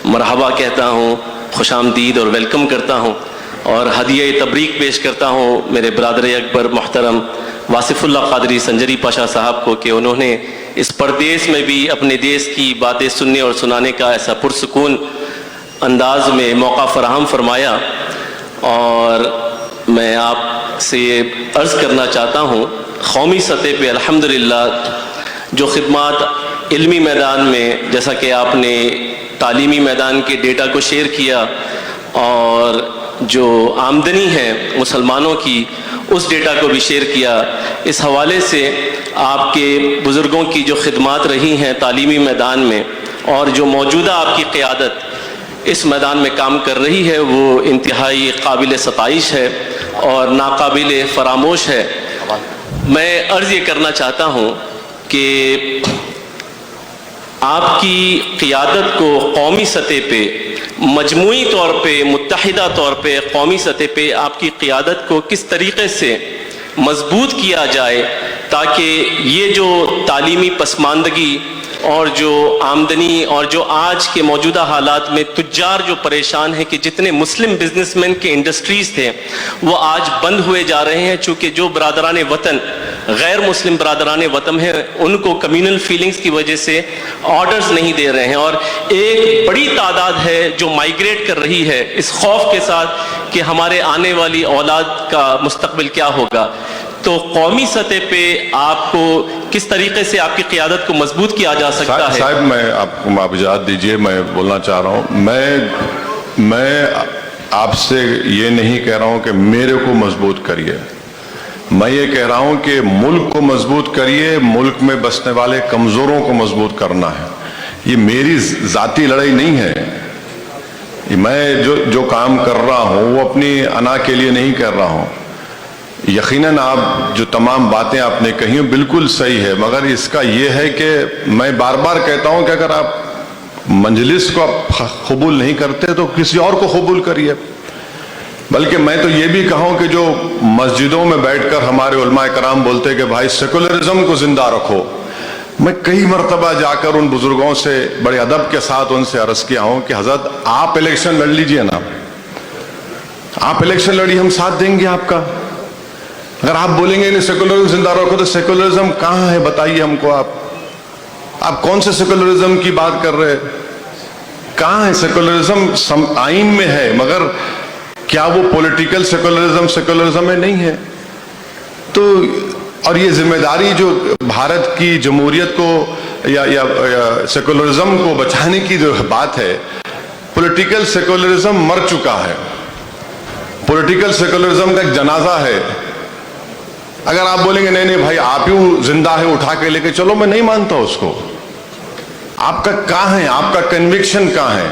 मरहबा कहता हूँ, खुशामदीद और वेलकम करता हूँ और हदिया तबरीक पेश करता हूँ मेरे बरादर अकबर मोहतरम वासिफुल्लाह कादरी संजरी पाशा साहब को कि उन्होंने इस परदेश में भी अपने देश की बातें सुनने और सुनाने का ऐसा पुरसुकून अंदाज में मौका फराहम फरमाया। और मैं आपसे अर्ज़ करना चाहता हूँ, कौमी सतह पे अल्हम्दुलिल्लाह जो खिदमात इल्मी मैदान में, जैसा कि आपने तालीमी मैदान के डेटा को शेयर किया और जो आमदनी है मुसलमानों की उस डेटा को भी शेयर किया, इस हवाले से आपके बुज़ुर्गों की जो खिदमात रही हैं तालीमी मैदान में और जो मौजूदा आपकी क़ियादत इस मैदान में काम कर रही है वो इंतहाई काबिल सताइश है और नाकाबिल फरामोश है। मैं अर्ज़ ये करना चाहता हूँ कि आपकी क़ियादत को कौमी सतह पे, मजमूई तौर पे, मुत्तहिदा तौर पे कौमी सतह पे आपकी क़ियादत को किस तरीक़े से मजबूत किया जाए ताकि ये जो तालीमी पसमानदगी और जो आमदनी और जो आज के मौजूदा हालात में तुज्जार जो परेशान हैं कि जितने मुस्लिम बिजनेसमैन के इंडस्ट्रीज़ थे वो आज बंद हुए जा रहे हैं, चूँकि जो बरादरान वतन गैर मुस्लिम बरादरान वतन हैं उनको कम्यूनल फीलिंग्स की वजह से ऑर्डर्स नहीं दे रहे हैं और एक बड़ी तादाद है जो माइग्रेट कर रही है इस खौफ के साथ कि हमारे आने वाली औलाद का मुस्तकबिल क्या होगा। तो कौमी सतह पे आपको किस तरीके से आपकी क़ियादत को मजबूत किया जा सकता है? साहब मैं आपको इजाज़त दीजिए, मैं बोलना चाह रहा हूँ। मैं आपसे ये नहीं कह रहा हूँ कि मेरे को मजबूत करिए, मैं ये कह रहा हूँ कि मुल्क को मजबूत करिए, मुल्क में बसने वाले कमज़ोरों को मजबूत करना है। ये मेरी ज़ाती लड़ाई नहीं है। मैं जो काम कर रहा हूँ वो अपनी अना के लिए नहीं कर रहा हूँ। यकीनन आप जो तमाम बातें आपने कही बिल्कुल सही है, मगर इसका यह है कि मैं बार बार कहता हूं कि अगर आप मंजलिस को आप कबूल नहीं करते तो किसी और को कबूल करिए। बल्कि मैं तो ये भी कहूँ कि जो मस्जिदों में बैठकर हमारे उलमाए कराम बोलते हैं कि भाई सेकुलरिज्म को जिंदा रखो, मैं कई मरतबा जाकर उन बुजुर्गों से बड़े अदब के साथ उनसे अर्ज किया हूं कि हजरत आप इलेक्शन लड़ लीजिए ना, आप इलेक्शन लड़िए, हम साथ देंगे आपका। अगर आप बोलेंगे नहीं सेकुलरिज्म जिंदा रखो तो सेकुलरिज्म कहां है बताइए हमको। आप कौन से सेकुलरिज्म की बात कर रहे हैं? कहां है सेकुलरिज्म? आइन में है, मगर क्या वो पॉलिटिकल सेकुलरिज्म में नहीं है। तो और ये जिम्मेदारी जो भारत की जमहूरियत को या सेकुलरिज्म को बचाने की जो बात है, पॉलिटिकल सेकुलरिज्म मर चुका है, पॉलिटिकल सेकुलरिज्म का एक जनाजा है। अगर आप बोलेंगे नहीं नहीं भाई आप ही जिंदा है, उठा के लेके चलो, मैं नहीं मानता उसको। आपका कहां है, आपका कन्विक्शन कहां है,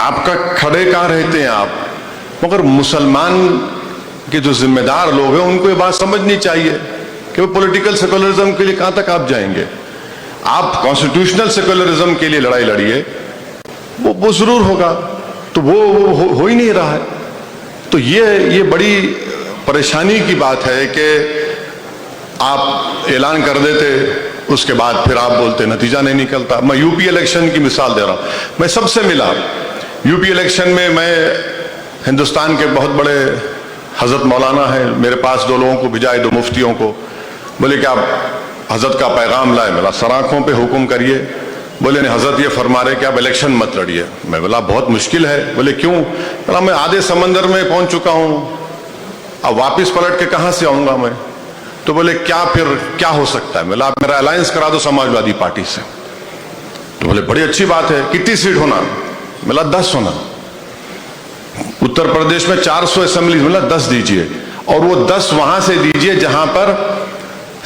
आपका खड़े कहां रहते हैं आप? मगर मुसलमान के जो जिम्मेदार लोग हैं उनको ये बात समझनी चाहिए कि वो पॉलिटिकल सेकुलरिज्म के लिए कहां तक आप जाएंगे। आप कॉन्स्टिट्यूशनल सेकुलरिज्म के लिए लड़ाई लड़िए, वो जरूर होगा। तो वो हो ही नहीं रहा है। तो ये बड़ी परेशानी की बात है कि आप ऐलान कर देते, उसके बाद फिर आप बोलते नतीजा नहीं निकलता। मैं यूपी इलेक्शन की मिसाल दे रहा हूं। मैं सबसे मिला यूपी इलेक्शन में, मैं हिंदुस्तान के बहुत बड़े हजरत मौलाना है, मेरे पास 2 लोगों को भिजाए, 2 मुफ्तियों को, बोले कि आप हजरत का पैगाम लाए। मेरा सर आंखों पे हुक्म करिए। बोले नहीं हजरत ये फरमा रहे कि आप इलेक्शन मत लड़िए। मैं बोला बहुत मुश्किल है। बोले क्यों? बोला मैं आधे समंदर में पहुंच चुका हूं, अब वापिस पलट के कहां से आऊंगा मैं? तो बोले क्या हो सकता है? बोला आप मेरा अलायंस करा दो समाजवादी पार्टी से। तो बोले बड़ी अच्छी बात है, कितनी सीट होना? बोला 10 होना। उत्तर प्रदेश में 400 असेंबली, बोला 10 दीजिए, और वो 10 वहां से दीजिए जहां पर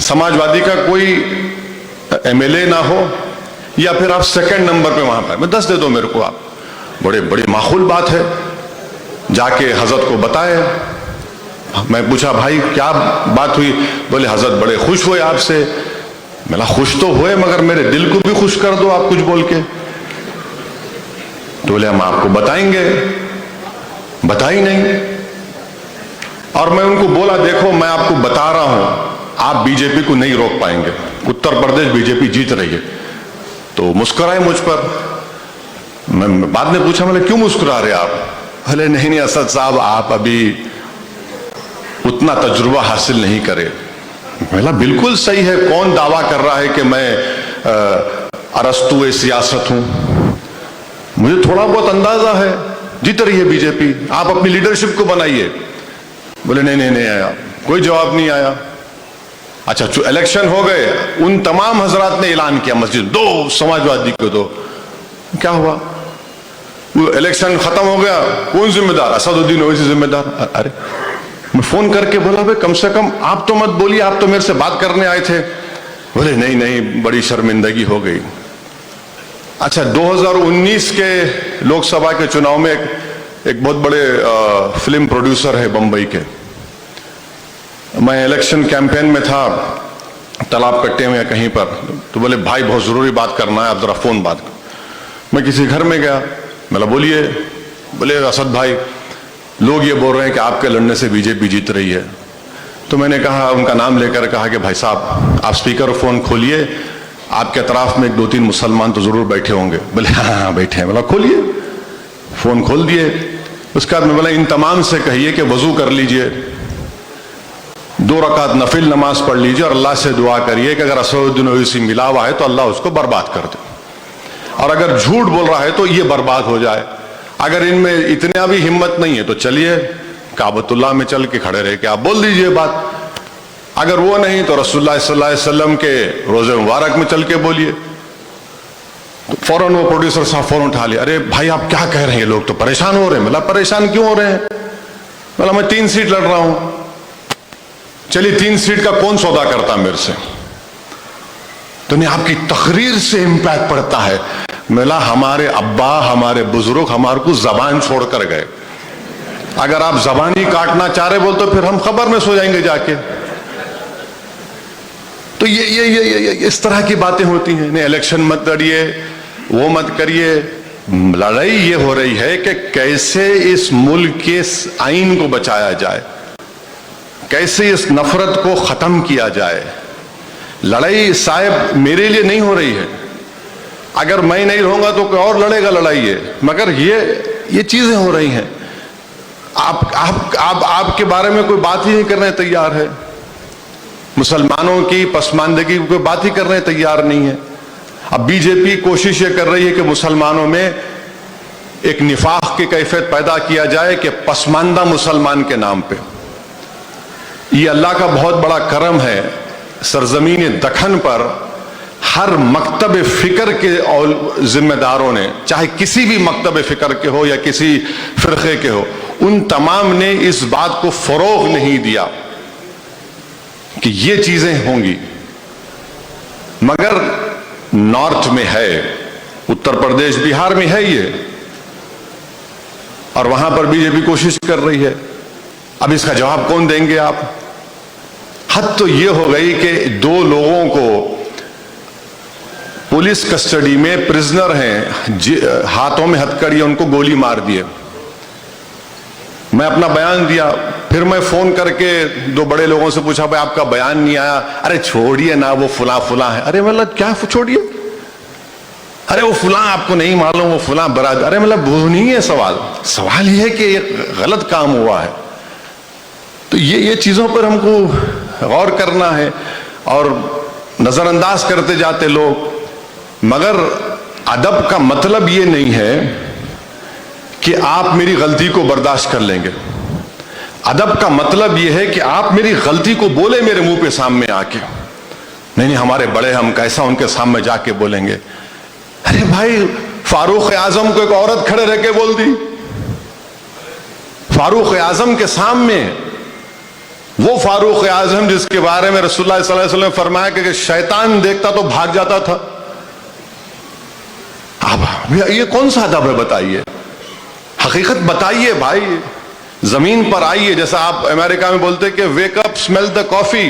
समाजवादी का कोई एमएलए ना हो, या फिर आप सेकंड नंबर पे वहां पर, मैं 10 दे दो मेरे को आप। बड़ी माकूल बात है। जाके हजरत को बताए। मैं पूछा भाई क्या बात हुई? बोले हजरत बड़े खुश हुए आपसे। मैंने खुश तो हुए मगर मेरे दिल को भी खुश कर दो आप कुछ बोल के। तो बोले हम आपको बताएंगे। बताई नहीं। और मैं उनको बोला देखो मैं आपको बता रहा हूं, आप बीजेपी को नहीं रोक पाएंगे, उत्तर प्रदेश बीजेपी जीत रही है। तो मुस्कुराए मुझ पर। मैं बाद में पूछा, मैंने क्यों मुस्कुरा रहे आप? बोले नहीं असद साहब आप अभी उतना तजुर्बा हासिल नहीं करे। बोला बिल्कुल सही है, कौन दावा कर रहा है कि मैं अरस्तुए सियासत हूं? मुझे थोड़ा बहुत अंदाजा है। जीत रही है बीजेपी, आप अपनी लीडरशिप को बनाइए। बोले नहीं आया, कोई जवाब नहीं आया। अच्छा इलेक्शन हो गए, उन तमाम हजरात ने ऐलान किया मस्जिद 2 समाजवादी को दो। क्या हुआ? वो इलेक्शन खत्म हो गया, कौन जिम्मेदार? असदुद्दीन ओवैसी जिम्मेदार। अरे मैं फोन करके बोला भाई कम से कम आप तो मत बोलिए, आप तो मेरे से बात करने आए थे। बोले नहीं बड़ी शर्मिंदगी हो गई। अच्छा 2019 के लोकसभा के चुनाव में एक बहुत बड़े फिल्म प्रोड्यूसर है बंबई के, मैं इलेक्शन कैंपेन में था तालाब कट्टे में या कहीं पर। तो बोले भाई बहुत जरूरी बात करना है, आप जरा फोन बात कर। मैं किसी घर में गया, बोला बोलिए। बोले असद भाई लोग ये बोल रहे हैं कि आपके लड़ने से बीजेपी जीत रही है। तो मैंने कहा, उनका नाम लेकर कहा कि भाई साहब आप स्पीकर फोन खोलिए, आपके अतराफ में 2-3 मुसलमान तो जरूर बैठे होंगे। बोले हाँ बैठे हैं। बोला खोलिए। फोन खोल दिए। उसके बाद में बोला इन तमाम से कहिए कि वजू कर लीजिए, 2 रकात नफिल नमाज पढ़ लीजिए और अल्लाह से दुआ करिए कि अगर असदुद्दीन ओवैसी मिला हुआ है तो अल्लाह उसको बर्बाद कर दे, और अगर झूठ बोल रहा है तो ये बर्बाद हो जाए। अगर इनमें इतना भी हिम्मत नहीं है तो चलिए काबतुल्लाह में चल के खड़े रह के आप बोल दीजिए बात। अगर वो नहीं तो रसूलुल्लाह सल्लल्लाहु अलैहि वसल्लम के रोजे मुबारक में चल के बोलिए। तो फौरन वो प्रोड्यूसर साहब फौरन उठा लिया, अरे भाई आप क्या कह रहे हैं, लोग तो परेशान हो रहे हैं। बोला परेशान क्यों हो रहे हैं? बोला मैं 3 सीट लड़ रहा हूं। चलिए 3 सीट का कौन सौदा करता मेरे से? तो नहीं आपकी तकरीर से इंपैक्ट पड़ता है। मिला हमारे अब्बा हमारे बुजुर्ग हमारे को जबान छोड़कर गए। अगर आप जबान ही काटना चाह रहे बोल तो फिर हम खबर में सो जाएंगे जाके। तो ये इस तरह की बातें होती हैं। नहीं इलेक्शन मत लड़िए, वो मत करिए। लड़ाई ये हो रही है कि कैसे इस मुल्क के आइन को बचाया जाए, कैसे इस नफरत को खत्म किया जाए। लड़ाई साहब मेरे लिए नहीं हो रही है, अगर मैं नहीं रहूंगा तो कोई और लड़ेगा लड़ाई है, मगर ये चीजें हो रही हैं। आपके बारे में कोई बात ही नहीं करने तैयार है, मुसलमानों की पसमानदगी की कोई बात ही करने तैयार नहीं है। अब बीजेपी कोशिश ये कर रही है कि मुसलमानों में एक निफाक की कैफियत पैदा किया जाए कि पसमानदा मुसलमान के नाम पे। ये अल्लाह का बहुत बड़ा करम है, सरजमीन दखन पर हर मकतब फिक्र के और जिम्मेदारों ने, चाहे किसी भी मकतब फिक्र के हो या किसी फिरके के हो, उन तमाम ने इस बात को फरोग नहीं दिया कि ये चीजें होंगी। मगर नॉर्थ में है, उत्तर प्रदेश बिहार में है ये, और वहां पर बीजेपी कोशिश कर रही है। अब इसका जवाब कौन देंगे आप? हद तो ये हो गई कि 2 लोगों को पुलिस कस्टडी में प्रिजनर हैं, हाथों में हथकड़ी, उनको गोली मार दिए। मैं अपना बयान दिया, फिर मैं फोन करके 2 बड़े लोगों से पूछा, भाई आपका बयान नहीं आया। अरे छोड़िए ना, वो फुला फुला है। अरे मतलब क्या छोड़िए? अरे वो फुला आपको नहीं मालूम, वो फुला बरादर। अरे मतलब वो नहीं है सवाल, सवाल ये है कि ये गलत काम हुआ है। तो ये चीजों पर हमको गौर करना है, और नजरअंदाज करते जाते लोग। मगर अदब का मतलब ये नहीं है कि आप मेरी गलती को बर्दाश्त कर लेंगे। अदब का मतलब यह है कि आप मेरी गलती को बोले मेरे मुंह पे सामने आके। नहीं हमारे बड़े, हम कैसा उनके सामने जाके बोलेंगे? अरे भाई, फारूक आजम को एक औरत खड़े रह के बोल दी, फारूक आजम के सामने। वो फारूक आजम जिसके बारे में रसूलुल्लाह सल्लल्लाहु अलैहि वसल्लम ने फरमाया कि शैतान देखता तो भाग जाता था। अब ये कौन सा अदब है बताइए? हकीकत बताइए भाई, जमीन पर आइए। जैसा आप अमेरिका में बोलते कि wake up smell the coffee,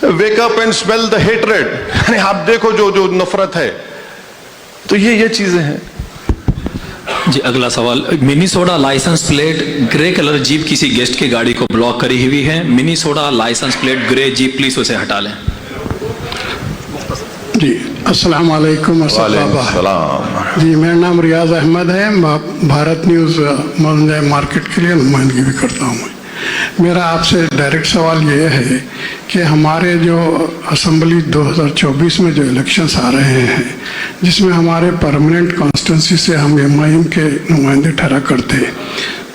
wake up and smell the hatred. यानी आप देखो जो नफरत है। तो ये चीजें हैं जी। अगला सवाल, Minnesota licence plate grey colour jeep किसी गेस्ट की गाड़ी को ब्लॉक करी हुई है। Minnesota licence plate grey jeep, please उसे हटा लें। जी अस्सलाम वालेकुम। सलाम। जी मेरा नाम रियाज अहमद है, भारत न्यूज़ मार्केट के लिए नुमाइंदगी भी करता हूँ। मेरा आपसे डायरेक्ट सवाल ये है कि हमारे जो असम्बली 2024 में जो इलेक्शंस आ रहे हैं, जिसमें हमारे परमानेंट कॉन्स्टिट्यूंसी से हम एमआईएम के नुमाइंदे ठहरा करते हैं,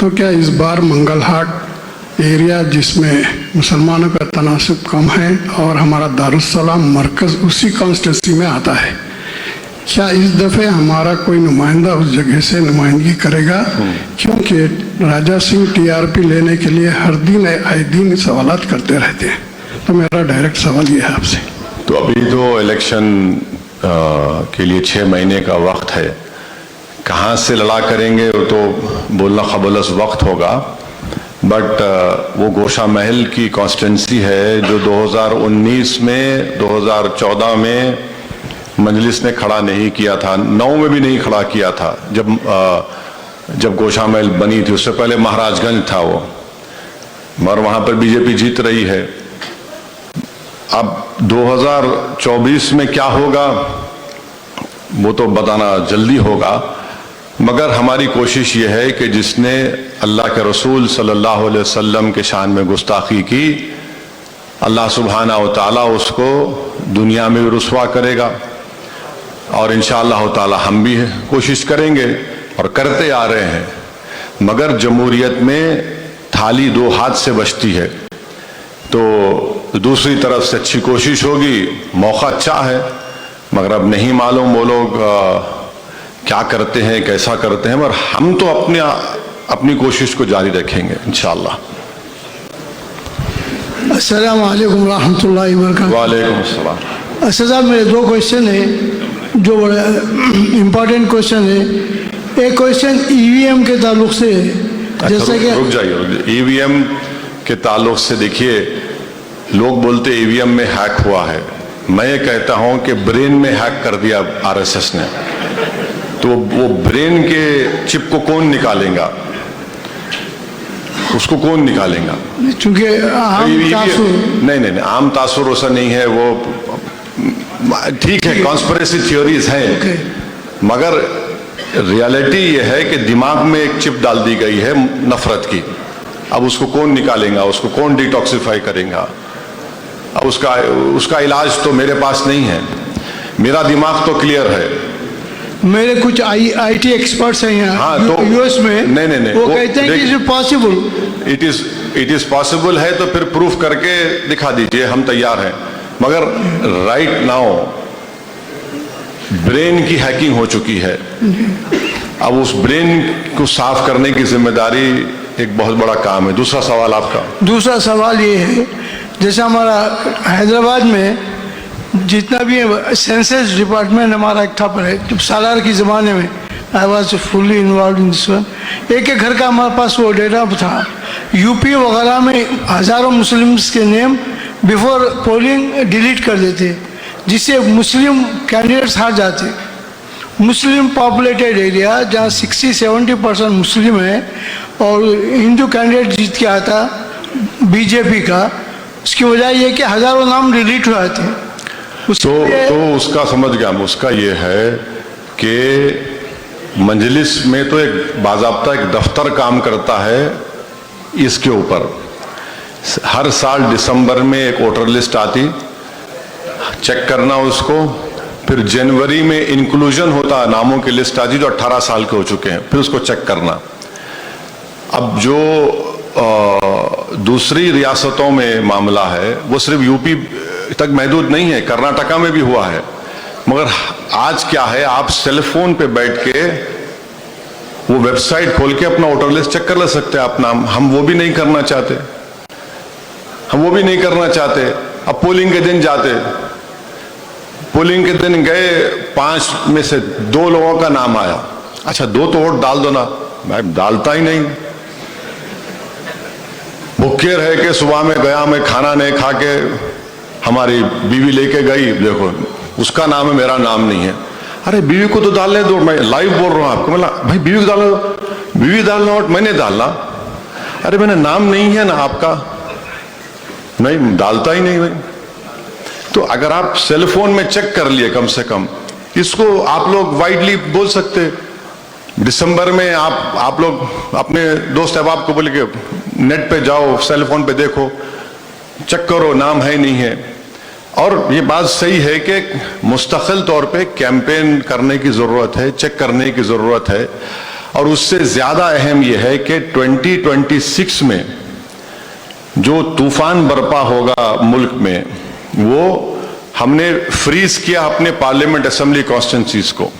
तो क्या इस बार मंगलहाट एरिया जिसमें मुसलमानों का तनासुब कम है और हमारा दारुस्सलाम मरकज़ उसी कॉन्स्टिट्यूंसी में आता है, क्या इस दफ़े हमारा कोई नुमाइंदा उस जगह से नुमाइंदगी करेगा? क्योंकि राजा सिंह टीआरपी लेने के लिए हर दिन आए दिन सवालात करते रहते हैं। तो मेरा डायरेक्ट सवाल ये है आपसे। तो अभी तो इलेक्शन के लिए 6 महीने का वक्त है, कहाँ से लड़ा करेंगे वो तो बोलना ख़बलस वक्त होगा। बट वो गोशा महल की कॉन्स्टिट्यूंसी है जो 2019 में 2014 में मजलिस ने खड़ा नहीं किया था, 9 में भी नहीं खड़ा किया था जब गोशा महल बनी थी। उससे पहले महाराजगंज था वो, मगर वहाँ पर बीजेपी जीत रही है। अब 2024 में क्या होगा वो तो बताना जल्दी होगा, मगर हमारी कोशिश ये है कि जिसने अल्लाह के रसूल सल्लल्लाहु अलैहि वसल्लम के शान में गुस्ताखी की, अल्लाह सुब्हाना व तआला उसको दुनिया में भी रुसवा करेगा, और इंशाअल्लाह ताला हम भी कोशिश करेंगे और करते आ रहे हैं। मगर जमहूरियत में थाली 2 हाथ से बचती है, तो दूसरी तरफ से अच्छी कोशिश होगी। मौका अच्छा है, मगर अब नहीं मालूम वो लोग क्या करते हैं, कैसा करते हैं, मगर हम तो अपनी कोशिश को जारी रखेंगे इंशाअल्लाह। अस्सलाम वालेकुम रहमतुल्लाहि व बरकातहू। वालेकुम अस्सलाम। अच्छा साहब, मेरे 2 क्वेश्चन हैं जो बड़े इम्पोर्टेंट क्वेश्चन है। एक क्वेश्चन ईवीएम के ताल्लुक से है, जैसे कि रुक जाइए, ईवीएम के ताल्लुक से देखिए, लोग बोलते ईवीएम में हैक हुआ है। मैं ये कहता हूं कि ब्रेन में हैक कर दिया आरएसएस ने, तो वो ब्रेन के चिप को कौन निकालेगा, उसको कौन निकालेगा? चूंकि नहीं, आम तासुर ऐसा नहीं है, वो ठीक है, कॉन्स्पिरेसी थ्योरीज हैं, मगर रियलिटी ये है कि दिमाग में एक चिप डाल दी गई है नफरत की। अब उसको कौन निकालेगा, उसको कौन डिटॉक्सिफाई करेगा? अब उसका इलाज तो मेरे पास नहीं है, मेरा दिमाग तो क्लियर है। मेरे कुछ आईटी एक्सपर्ट्स हैं यहाँ, हाँ, तो यूएस में, नहीं, वो कहते हैं कि it is possible. It is possible है तो फिर प्रूफ करके दिखा दीजिए, हम तैयार हैं। मगर राइट नाउ ब्रेन की हैकिंग हो चुकी है, अब उस ब्रेन को साफ करने की जिम्मेदारी एक बहुत बड़ा काम है। दूसरा सवाल आपका? दूसरा सवाल ये है, जैसे हमारा हैदराबाद में जितना भी सेंसस डिपार्टमेंट हमारा एक था पहले, जब सालार के ज़माने में, I was fully involve in this one, एक घर का हमारे पास वो डेटा था। यूपी वगैरह में हज़ारों मुस्लिम्स के नेम बिफोर पोलिंग डिलीट कर देते, जिससे मुस्लिम कैंडिडेट्स हार जाते। मुस्लिम पॉपुलेटेड एरिया जहाँ 60-70% मुस्लिम है और हिंदू कैंडिडेट जीत के आता बीजेपी का, उसकी वजह यह कि हज़ारों नाम डिलीट हुए थे। तो उसका समझ गया, उसका ये है कि मंजलिस में तो एक बाज़ाब्ता एक दफ्तर काम करता है इसके ऊपर। हर साल दिसंबर में एक वोटर लिस्ट आती, चेक करना उसको, फिर जनवरी में इंक्लूजन होता, नामों की लिस्ट आती जो 18 साल के हो चुके हैं, फिर उसको चेक करना। अब जो दूसरी रियासतों में मामला है वो सिर्फ यूपी तक महदूद नहीं है, कर्नाटका में भी हुआ है। मगर आज क्या है, आप सेल फोन पे बैठ के वो वेबसाइट खोल के अपना वोटर लिस्ट चेक कर ले सकते हैं आप नाम। हम वो भी नहीं करना चाहते, अब पोलिंग के दिन जाते, पोलिंग के दिन गए, 5 में से 2 लोगों का नाम आया, अच्छा 2 तो वोट डाल दो ना, मैं डालता ही नहीं। भूखे रह के सुबह में गया, मैं खाना नहीं खा के, हमारी बीवी लेके गई, देखो उसका नाम है, मेरा नाम नहीं है। अरे बीवी को तो डालने दो, मैं लाइव बोल रहा हूं आपको। मैं भाई बीवी को डालो, बीवी डालना और मैंने डालना, अरे मैंने नाम नहीं है ना आपका, नहीं डालता ही नहीं भाई। तो अगर आप सेल फोन में चेक कर लिए कम से कम, इसको आप लोग वाइडली बोल सकते। दिसंबर में आप लोग अपने दोस्त अहबाब को बोले कि नेट पे जाओ, सेल फोन पे देखो, चेक करो नाम है नहीं है। और ये बात सही है कि मुस्तकिल तौर पे कैंपेन करने की जरूरत है, चेक करने की जरूरत है। और उससे ज्यादा अहम यह है कि 2026 में जो तूफान बरपा होगा मुल्क में, वो हमने फ्रीज किया अपने पार्लियामेंट असेंबली कॉन्स्टिट्यूंसीज को।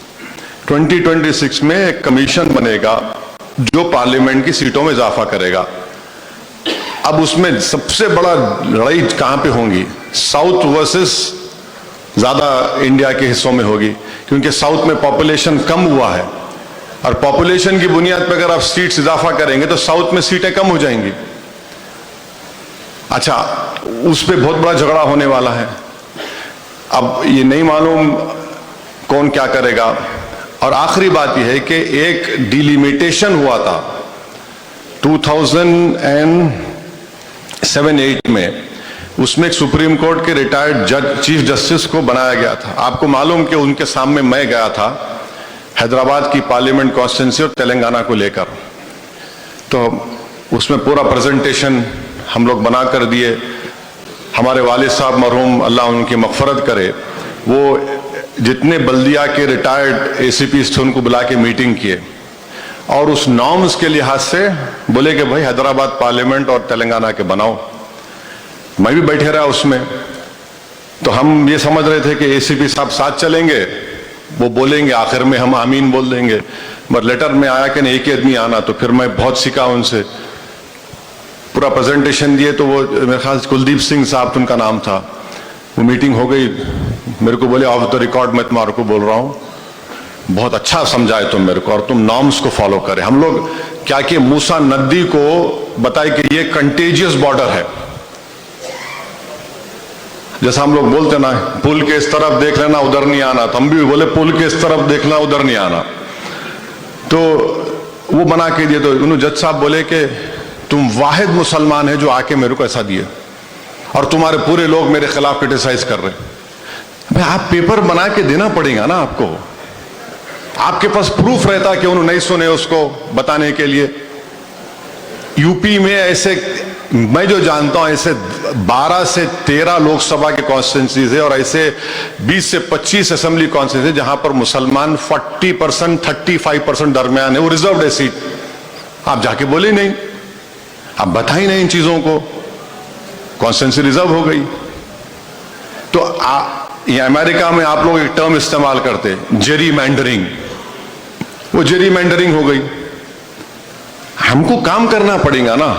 2026 में एक कमीशन बनेगा जो पार्लियामेंट की सीटों में इजाफा करेगा। अब उसमें सबसे बड़ा लड़ाई कहां पे होंगी? साउथ वर्सेस ज्यादा इंडिया के हिस्सों में होगी, क्योंकि साउथ में पॉपुलेशन कम हुआ है, और पॉपुलेशन की बुनियाद पर अगर आप सीट्स इजाफा करेंगे तो साउथ में सीटें कम हो जाएंगी। अच्छा, उस पर बहुत बड़ा झगड़ा होने वाला है। अब ये नहीं मालूम कौन क्या करेगा। और आखिरी बात यह है कि एक डिलिमिटेशन हुआ था 2007-8 में, उसमें एक सुप्रीम कोर्ट के रिटायर्ड जज चीफ जस्टिस को बनाया गया था। आपको मालूम कि उनके सामने मैं गया था हैदराबाद की पार्लियामेंट कॉन्स्टिट्यूंसी और तेलंगाना को लेकर, तो उसमें पूरा प्रेजेंटेशन हम लोग बना कर दिए। हमारे वालिद साहब मरहूम, अल्लाह उनकी मग़फ़रत करे, वो जितने बल्दिया के रिटायर्ड एसीपीज़ थे उनको बुला के मीटिंग किए, और उस नॉर्म्स के लिहाज से बोले कि भाई हैदराबाद पार्लियामेंट और तेलंगाना के बनाओ। मैं भी बैठे रहा उसमें, तो हम ये समझ रहे थे कि एसीपी साहब साथ चलेंगे, वो बोलेंगे, आखिर में हम आमीन बोल देंगे। मगर लेटर में आया कि नहीं, एक ही आदमी आना। तो फिर मैं बहुत सीखा उनसे, पूरा प्रेजेंटेशन दिए। तो वो मेरे ख्याल से कुलदीप सिंह साहब उनका नाम था। वो मीटिंग हो गई, मेरे को बोले ऑफ द रिकॉर्ड मैं तुम्हारे को बोल रहा हूँ, बहुत अच्छा समझाए तुम मेरे को, और तुम नॉर्म्स को फॉलो करें। हम लोग क्या किए, मूसा नदी को बताए कि ये कंटेजियस बॉर्डर है, जैसा हम लोग बोलते ना, पुल के इस तरफ देख लेना उधर नहीं आना, तो हम भी बोले पुल के इस तरफ देखना उधर नहीं आना। तो वो बना के दिए। तो उन्होंने जज साहब बोले कि तुम वाहिद मुसलमान है जो आके मेरे को ऐसा दिए और तुम्हारे पूरे लोग मेरे खिलाफ क्रिटिसाइज कर रहे हैं। भाई आप पेपर बना के देना पड़ेगा ना आपको, आपके पास प्रूफ रहता कि उन्होंने नहीं सुने उसको बताने के लिए। यूपी में ऐसे मैं जो जानता हूं ऐसे 12 से 13 लोकसभा के कॉन्स्टिट्यूंसीज है और ऐसे 20 से 25 असेंबली कॉन्स्टिट्यूंसी जहां पर मुसलमान 40% 35% दरमियान है, वो रिजर्व है सीट। आप जाके बोले नहीं, आप बताई नहीं इन चीजों को, कॉन्स्टिट्यूंसी रिजर्व हो गई। तो ये अमेरिका में आप लोग एक टर्म इस्तेमाल करते जेरी मैंडरिंग, वो जेरी मैंडरिंग हो गई। हमको काम करना पड़ेगा ना,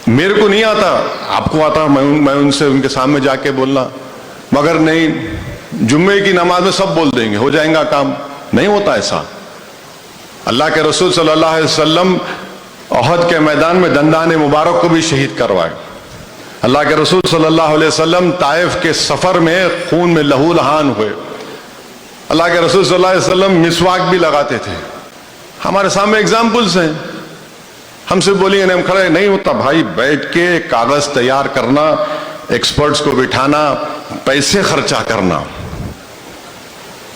मेरे को नहीं आता, आपको आता, मैं उनसे उनके सामने जाके बोलना, मगर नहीं, जुम्मे की नमाज में सब बोल देंगे हो जाएगा काम, नहीं होता ऐसा। अल्लाह के रसूल सल्लल्लाहु अलैहि वसल्लम ओहद के मैदान में दंदान मुबारक को भी शहीद करवाए। अल्लाह के रसूल सल्लल्लाहु अलैहि वसल्लम ताइफ के सफर में खून में लहू लहान हुए। अल्लाह के रसूल सल्लल्लाहु अलैहि वसल्लम मिसवाक भी लगाते थे। हमारे सामने एग्जाम्पल्स हैं। हमसे बोलेंगे नहीं, हम खड़े नहीं होता भाई, बैठ के कागज तैयार करना, एक्सपर्ट्स को बिठाना, पैसे खर्चा करना,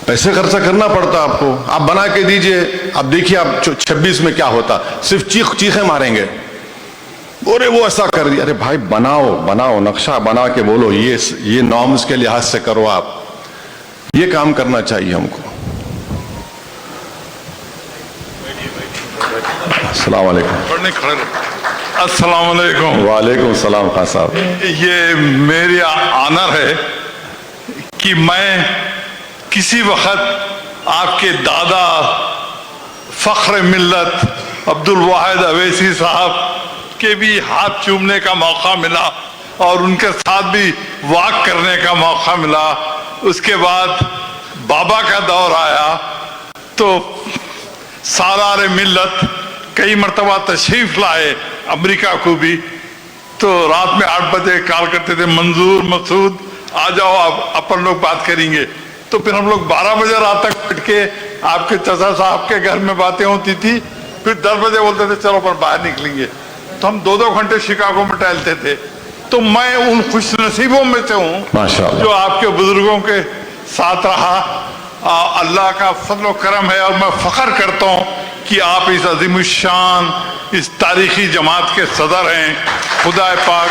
पैसे खर्चा करना पड़ता आपको। आप बना के दीजिए, अब देखिए आप 26 में क्या होता, सिर्फ चीखें मारेंगे, अरे वो ऐसा कर दिया। अरे भाई बनाओ बनाओ, नक्शा बना के बोलो ये नॉर्म्स के लिहाज से करो, आप ये काम करना चाहिए हमको। अस्सलाम वालेकुम। अस्सलाम वालेकुम। वालेकुम सलाम खान साहब। ये मेरी ऑनर है कि मैं किसी वक्त आपके दादा फख्र मिल्लत अब्दुल वाहिद अवैसी साहब के भी हाथ चूमने का मौका मिला और उनके साथ भी वॉक करने का मौका मिला। उसके बाद बाबा का दौर आया तो सालार मिल्लत कई मरतबा तशरीफ लाए अमेरिका को भी, तो रात में 8 बजे कॉल करते थे, मंजूर मसूद आ जाओ आप अपन लोग बात करेंगे। तो फिर हम लोग 12 बजे रात तक बैठ के आपके चाचा साहब के घर में बातें होती थी, फिर 10 बजे बोलते थे चलो पर बाहर निकलेंगे, तो हम 2-2 घंटे शिकागो में टहलते थे। तो मैं उन खुश नसीबों में से हूँ जो आपके बुजुर्गों के साथ रहा। अल्लाह का फजल करम है और मैं फख्र करता हूँ कि आप इस अजीमुशान इस तारीखी जमात के सदर हैं। खुदा पाक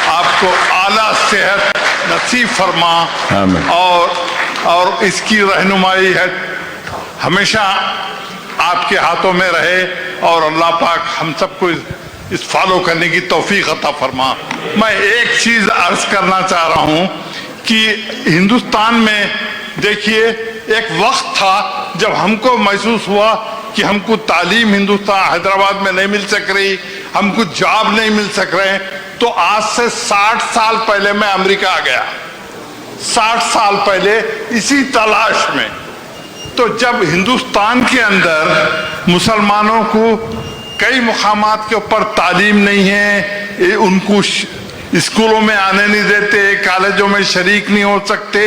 आपको आला सेहत नसीब फरमा और इसकी रहनुमाई है हमेशा आपके हाथों में रहे और अल्लाह पाक हम सबको इस फॉलो करने की तौफीक अता फरमा। मैं एक चीज अर्ज करना चाह रहा हूं कि हिंदुस्तान में देखिए एक वक्त था जब हमको महसूस हुआ कि हमको तालीम हिंदुस्तान हैदराबाद में नहीं मिल सक रही, हमको जॉब नहीं मिल सक रहे। तो आज से 60 साल पहले मैं अमेरिका आ गया, 60 साल पहले इसी तलाश में। तो जब हिंदुस्तान के अंदर मुसलमानों को कई मुकामात के ऊपर तालीम नहीं है, उनको स्कूलों में आने नहीं देते, कॉलेजों में शरीक नहीं हो सकते,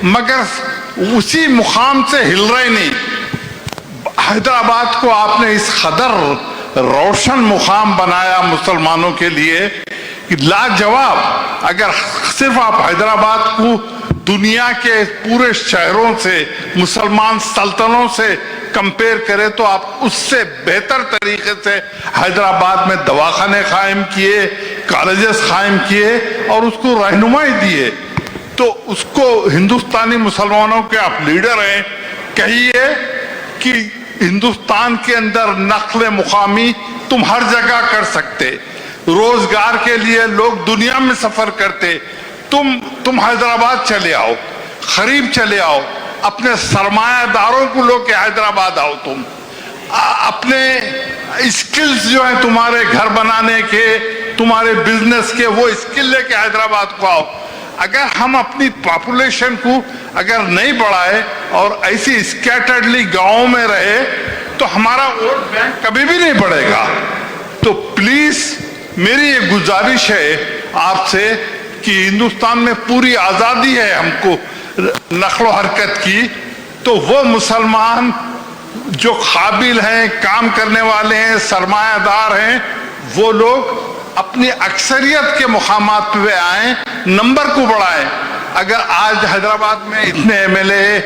मगर उसी मुकाम से हिल रहे नहीं। हैदराबाद को आपने इस कदर रोशन मुकाम बनाया मुसलमानों के लिए कि लाजवाब। अगर सिर्फ आप हैदराबाद को दुनिया के पूरे शहरों से मुसलमान सल्तनतों से कंपेयर करें तो आप उससे बेहतर तरीके से हैदराबाद में दवाखाने कायम किए, कॉलेजेस कायम किए और उसको रहनुमाई दिए। तो उसको हिंदुस्तानी मुसलमानों के आप लीडर हैं, कहिए कि हिंदुस्तान के अंदर नक्ल मुकामी तुम हर जगह कर सकते, रोजगार के लिए लोग दुनिया में सफर करते, तुम हैदराबाद चले आओ, खरीब चले आओ, अपने सरमायादारों को लो के हैदराबाद आओ, तुम अपने स्किल्स जो है तुम्हारे घर बनाने के, तुम्हारे बिजनेस के, वो स्किल लेके हैदराबाद को आओ। अगर हम अपनी पॉपुलेशन को अगर नहीं बढ़ाए और ऐसी स्कैटर्डली गांवों में रहे तो हमारा वोट बैंक कभी भी नहीं बढ़ेगा। तो प्लीज मेरी एक गुजारिश है आपसे कि हिंदुस्तान में पूरी आजादी है हमको नक्लो हरकत की, तो वो मुसलमान जो काबिल हैं, काम करने वाले हैं, सरमायादार हैं, वो लोग अपनी अक्सरियत के मुकामात पे आए, नंबर को बढ़ाएं। अगर आज हैदराबाद में इतने एमएलए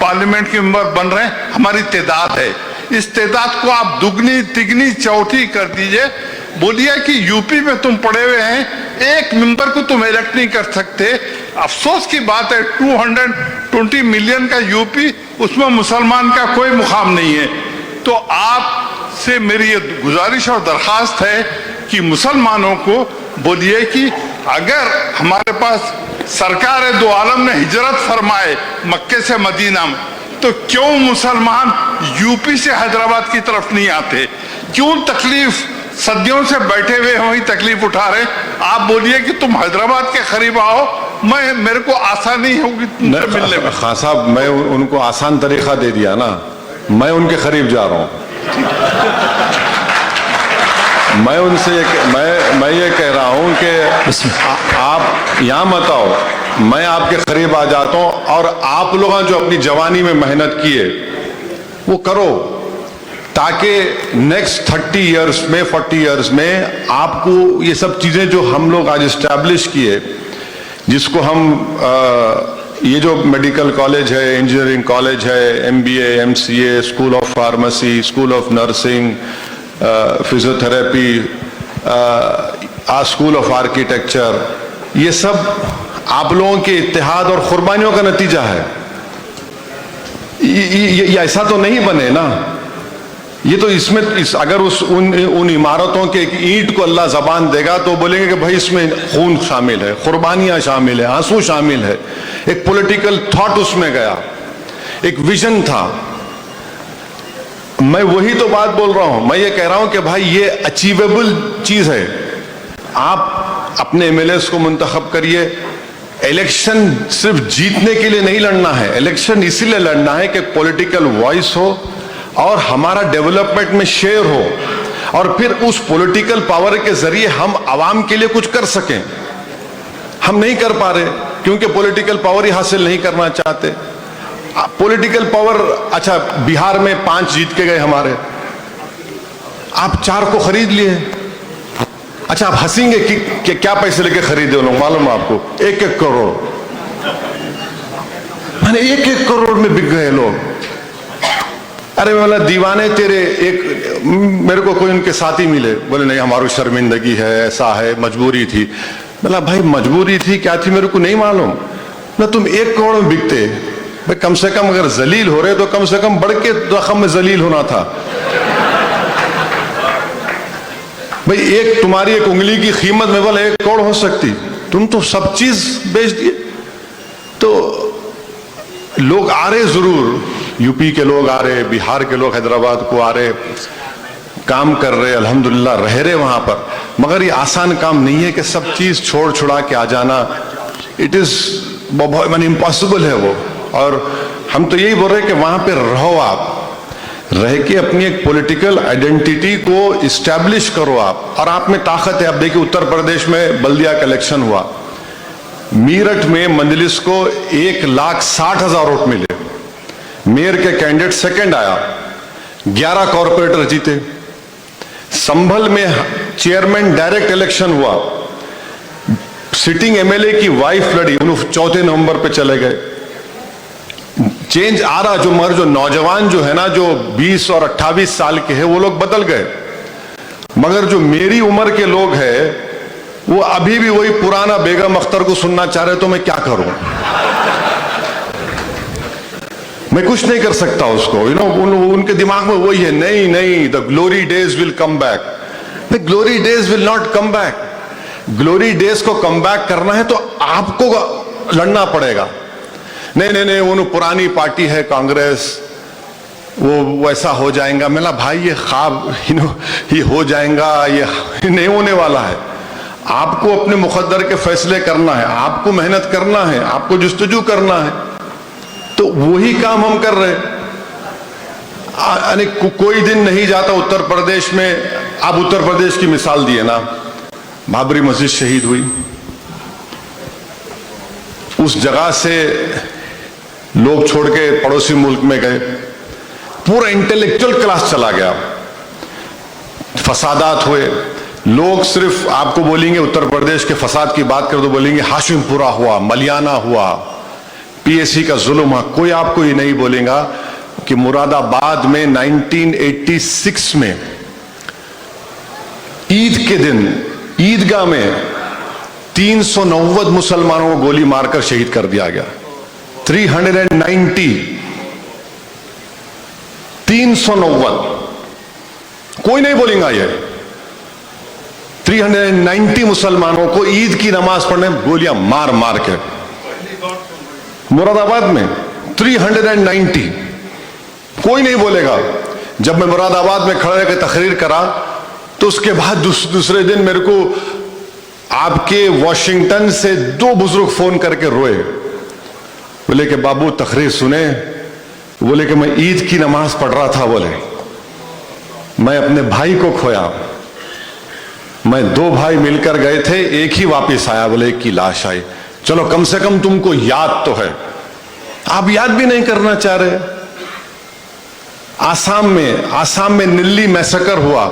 पार्लियामेंट के मेंबर बन रहे हैं, हमारी तादाद है, इस तादाद को आप दुगनी तिगनी चौथी कर दीजिए। बोलिए कि यूपी में तुम पड़े हुए हैं, एक मेंबर को तुम इलेक्ट नहीं कर सकते। अफसोस की बात है 220 मिलियन का यूपी, उसमें मुसलमान का कोई मुकाम नहीं है। तो आपसे मेरी ये गुजारिश और दरखास्त है कि मुसलमानों को बोलिए कि अगर हमारे पास सरकार दो आलम ने हिजरत फरमाए मक्के से मदीना में, तो क्यों मुसलमान यूपी से हैदराबाद की तरफ नहीं आते? क्यों तकलीफ सदियों से बैठे हुए हो ही तकलीफ उठा रहे? आप बोलिए कि तुम हैदराबाद के करीब आओ, मेरे को आसानी होगी तुमसे मिलने में। खान साहब, मैं उनको आसान तरीका दे दिया ना, मैं उनके करीब जा रहा हूं। मैं उनसे मैं ये कह रहा हूं कि आप यहां मत आओ, मैं आपके करीब आ जाता हूं, और आप लोग जो अपनी जवानी में मेहनत किए वो करो, ताकि नेक्स्ट 30 इयर्स में 40 इयर्स में आपको ये सब चीजें जो हम लोग आज इस्टेब्लिश किए, जिसको हम ये जो मेडिकल कॉलेज है, इंजीनियरिंग कॉलेज है, MBA, MCA, school of pharmacy, school of nursing, physiotherapy, school of architecture, ये सब आप लोगों के इत्तेहाद और कुर्बानियों का नतीजा है। ये ऐसा तो नहीं बने ना, ये तो इसमें अगर उन इमारतों के एक ईंट को अल्लाह जबान देगा तो बोलेंगे कि भाई इसमें खून शामिल है, कुर्बानियां शामिल है, आंसू शामिल है, एक पॉलिटिकल थॉट उसमें गया, एक विजन था। मैं वही तो बात बोल रहा हूं, मैं ये कह रहा हूं कि भाई ये अचीवेबल चीज है। आप अपने MLAs को मुंतखब करिए। इलेक्शन सिर्फ जीतने के लिए नहीं लड़ना है, इलेक्शन इसीलिए लड़ना है कि पॉलिटिकल वॉइस हो और हमारा डेवलपमेंट में शेयर हो, और फिर उस पॉलिटिकल पावर के जरिए हम आवाम के लिए कुछ कर सकें। हम नहीं कर पा रहे क्योंकि पॉलिटिकल पावर ही हासिल नहीं करना चाहते। पॉलिटिकल पावर, अच्छा बिहार में 5 जीत के गए हमारे, आप 4 को खरीद लिए। अच्छा आप हंसेंगे कि क्या पैसे लेके खरीदे लोग, मालूम आपको 1-1 करोड़, माने 1-1 करोड़ में बिक गए लोग। अरे बोला दीवाने तेरे, एक मेरे को कोई उनके साथी मिले, बोले नहीं हमारी शर्मिंदगी है, ऐसा है, मजबूरी थी। बोला भाई मजबूरी थी क्या थी मेरे को नहीं मालूम ना, तुम 1 करोड़ में बिकते भाई, कम से कम अगर जलील हो रहे तो कम से कम बढ़ के रकम में जलील होना था भाई। एक तुम्हारी एक उंगली की कीमत में बोला 1 करोड़ हो सकती, तुम तो सब चीज बेच दिए। तो लोग आ रहे जरूर, यूपी के लोग आ रहे, बिहार के लोग हैदराबाद को आ रहे, काम कर रहे, अल्हम्दुलिल्लाह रह रहे वहां पर, मगर ये आसान काम नहीं है कि सब चीज छोड़ छुड़ा के आ जाना। इट इज बहुत इम्पॉसिबल है वो। और हम तो यही बोल रहे हैं कि वहां पे रहो, आप रह के अपनी एक पॉलिटिकल आइडेंटिटी को इस्टेब्लिश करो आप, और आप में ताकत है। आप देखिए उत्तर प्रदेश में बल्दिया का इलेक्शन हुआ, मीरठ में मंजलिस को 1,60,000 वोट मिले, मेयर के कैंडिडेट सेकंड आया, 11 कॉर्पोरेटर जीते। संभल में चेयरमैन डायरेक्ट इलेक्शन हुआ, सिटिंग MLA की वाइफ लड़ी, उन्होंने 4 नवंबर पे चले गए। चेंज आ रहा, जो नौजवान जो है ना, जो 20 और 28 साल के हैं वो लोग बदल गए, मगर जो मेरी उम्र के लोग हैं वो अभी भी वही पुराना बेगम अख्तर को सुनना चाह रहे। तो मैं क्या करूं, मैं कुछ नहीं कर सकता उसको, उनके दिमाग में वही है, नहीं नहीं the glory days will come back. The glory days will not come back. Glory days को कम बैक करना है तो आपको लड़ना पड़ेगा। नहीं नहीं नहीं, वो पुरानी पार्टी है कांग्रेस, वो वैसा हो जाएगा। मेरा भाई ये ख्वाब ये हो जाएगा, ये नहीं होने वाला है। आपको अपने मुकद्दर के फैसले करना है, आपको मेहनत करना है, आपको जुस्तजू करना है। तो वही काम हम कर रहे हैं। कोई दिन नहीं जाता उत्तर प्रदेश में, आप उत्तर प्रदेश की मिसाल दिए ना, बाबरी मस्जिद शहीद हुई, उस जगह से लोग छोड़ के पड़ोसी मुल्क में गए, पूरा इंटेलेक्चुअल क्लास चला गया, फसादात हुए। लोग सिर्फ आपको बोलेंगे उत्तर प्रदेश के फसाद की बात कर तो बोलेंगे हाशिमपुरा हुआ, मलियाना हुआ, पीएससी का जुल्म हुआ। कोई आपको ये नहीं बोलेगा कि मुरादाबाद में 1986 में ईद के दिन ईदगाह में 390 मुसलमानों को गोली मारकर शहीद कर दिया गया। 390, 390, कोई नहीं बोलेगा ये। 390 मुसलमानों को ईद की नमाज पढ़ने गोलियां मार मार के मुरादाबाद में 390, कोई नहीं बोलेगा। जब मैं मुरादाबाद में खड़े होकर तकरीर करा तो उसके बाद दूसरे दिन मेरे को आपके वॉशिंगटन से 2 बुजुर्ग फोन करके रोए, बोले कि बाबू तकरीर सुने, बोले कि मैं ईद की नमाज पढ़ रहा था, बोले मैं अपने भाई को खोया, मैं 2 भाई मिलकर गए थे, एक ही वापस आया, बोले एक की लाश आई। चलो कम से कम तुमको याद तो है, आप याद भी नहीं करना चाह रहे। आसाम में निल्ली मैसेकर हुआ,